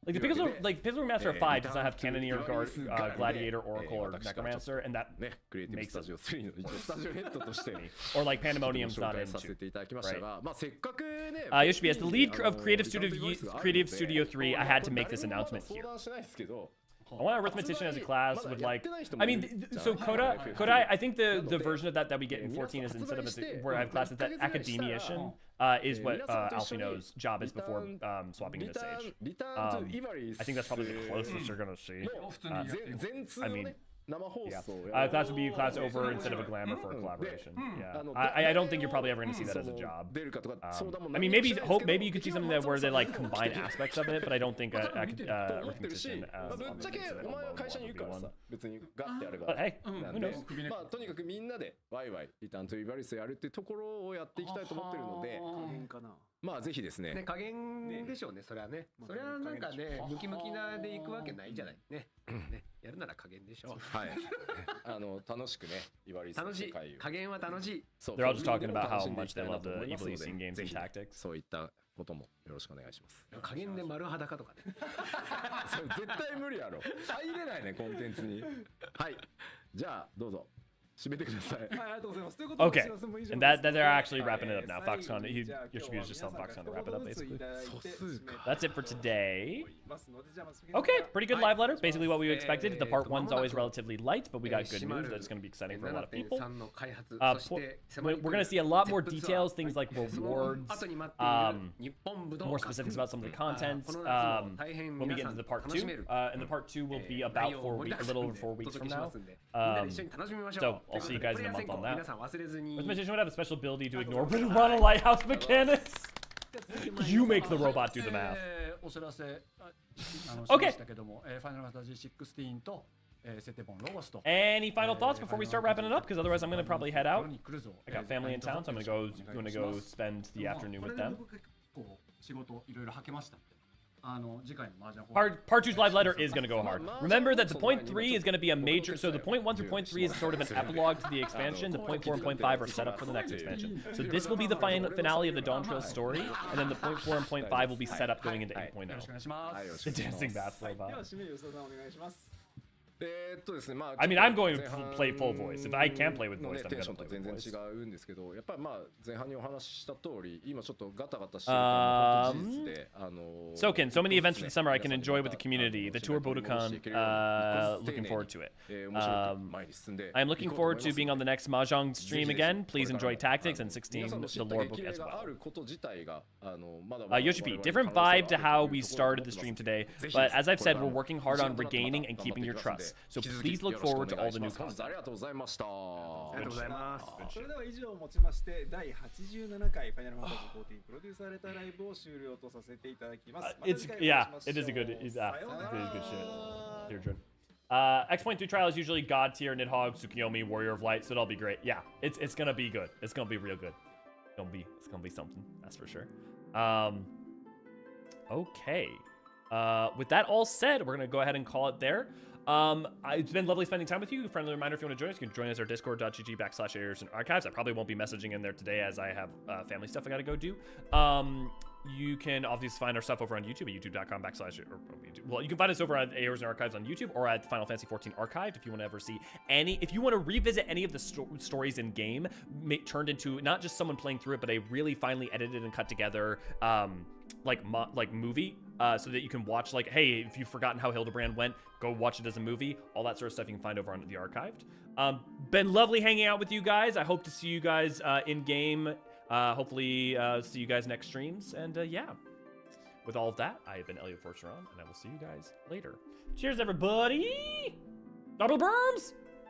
Like the Pixel Remaster 5 does not have Cannoneer, Gladiator, Oracle, or Necromancer, and that makes it. Or like Pandemonium's not in too, right? Yoshi, as the lead of Creative Studio 3, I had to make this announcement here. I want Arithmetician as a class with like, I mean, so Coda, I think the version of that we get in 14 is instead of where I have classes that Academician is what Alfino's job is before swapping into Sage. I think that's probably the closest you're gonna see. I mean, yeah. Class would be a class over instead of a glamour for a collaboration. Yeah, I don't think you're probably ever going to see that as a job. I mean, maybe you could see something where they like combine aspects of it, but I don't think arithmetician as But hey, who knows? まあとにかくみんなでワイワイリターントゥイバリスやるっていうところをやっていきたいと思ってるので、まあぜひですね。加減でしょうね。それはね。それはなんかね、ムキムキなで行くわけないじゃないね。やるなら加減でしょう。はい。楽しくね、イバリスの世界を。加減は楽しい。They're all just talking about how much they love the Evilise games and tactics. そういったこともよろしくお願いします。加減で丸裸とかね。絶対無理やろ。入れないねコンテンツに。はい。じゃあどうぞ。Okay, and that they're actually wrapping it up now. Foxconn, Yoshimi was just telling Foxconn to wrap it up, basically. That's it for today. Okay, pretty good live letter. Basically what we expected. The part 1's always relatively light, but we got good news that it's going to be exciting for a lot of people. We're going to see a lot more details, things like rewards, more specifics about some of the content when we get into the part 2. And the part 2 will be about 4 weeks, a little over 4 weeks from now. So I'll see you guys in a month on that. This magician would have a special ability to ignore run a lighthouse mechanics. You make the robot do the math. Okay. Any final thoughts before we start wrapping it up? Because otherwise I'm going to probably head out. I got family in town, so I'm going to go spend the afternoon with them. Part 2's live letter is going to go hard. Remember that the point 3 is going to be a major, so the point 1 through point 3 is sort of an epilogue to the expansion. The point 4 and point 5 are set up for the next expansion. So this will be the finale of the Dawn Trail story, and then the point 4 and point 5 will be set up going into 8.0. The dancing bath robot. I mean, I'm going to play full voice. If I can play with voice, I'm going to play with voice. Soken, so many events for the summer I can enjoy with the community. The tour Budokan, looking forward to it. I'm looking forward to being on the next Mahjong stream again. Please enjoy Tactics and 16, the lore book as well. Yoshi P, different vibe to how we started the stream today, but as I've said, we're working hard on regaining and keeping your trust. So please look forward to all the new content. それでは以上をもちまして第87回ファイナルファンタジー14プロデュースされたライブを終了とさせていただきます。Yeah, it is a good, it is good shit. Here, Jordan. X.3 trial is usually God tier, Nidhogg, Tsukiyomi, Warrior of Light, so that'll be great. Yeah, it's gonna be good. It's gonna be real good. It's gonna be something, that's for sure. Okay. With that all said, we're gonna go ahead and call it there. It's been lovely spending time with you. Friendly reminder, if you want to join us, you can join us at our discord.gg/Eorzean archives. I probably won't be messaging in there today as I have family stuff I gotta go do. You can obviously find our stuff over on YouTube at youtube.com/ well, you can find us over at Eorzean archives on YouTube or at Final Fantasy XIV archived if you want to ever see any, if you want to revisit any of the stories in game turned into not just someone playing through it, but a really finely edited and cut together like movie, so that you can watch, like, hey, if you've forgotten how Hildebrand went, go watch it as a movie. All that sort of stuff you can find over on the archived. Been lovely hanging out with you guys. I hope to see you guys in game. Hopefully see you guys next streams. And yeah, with all of that, I have been Elliot Forturon, and I will see you guys later. Cheers, everybody. Double berms.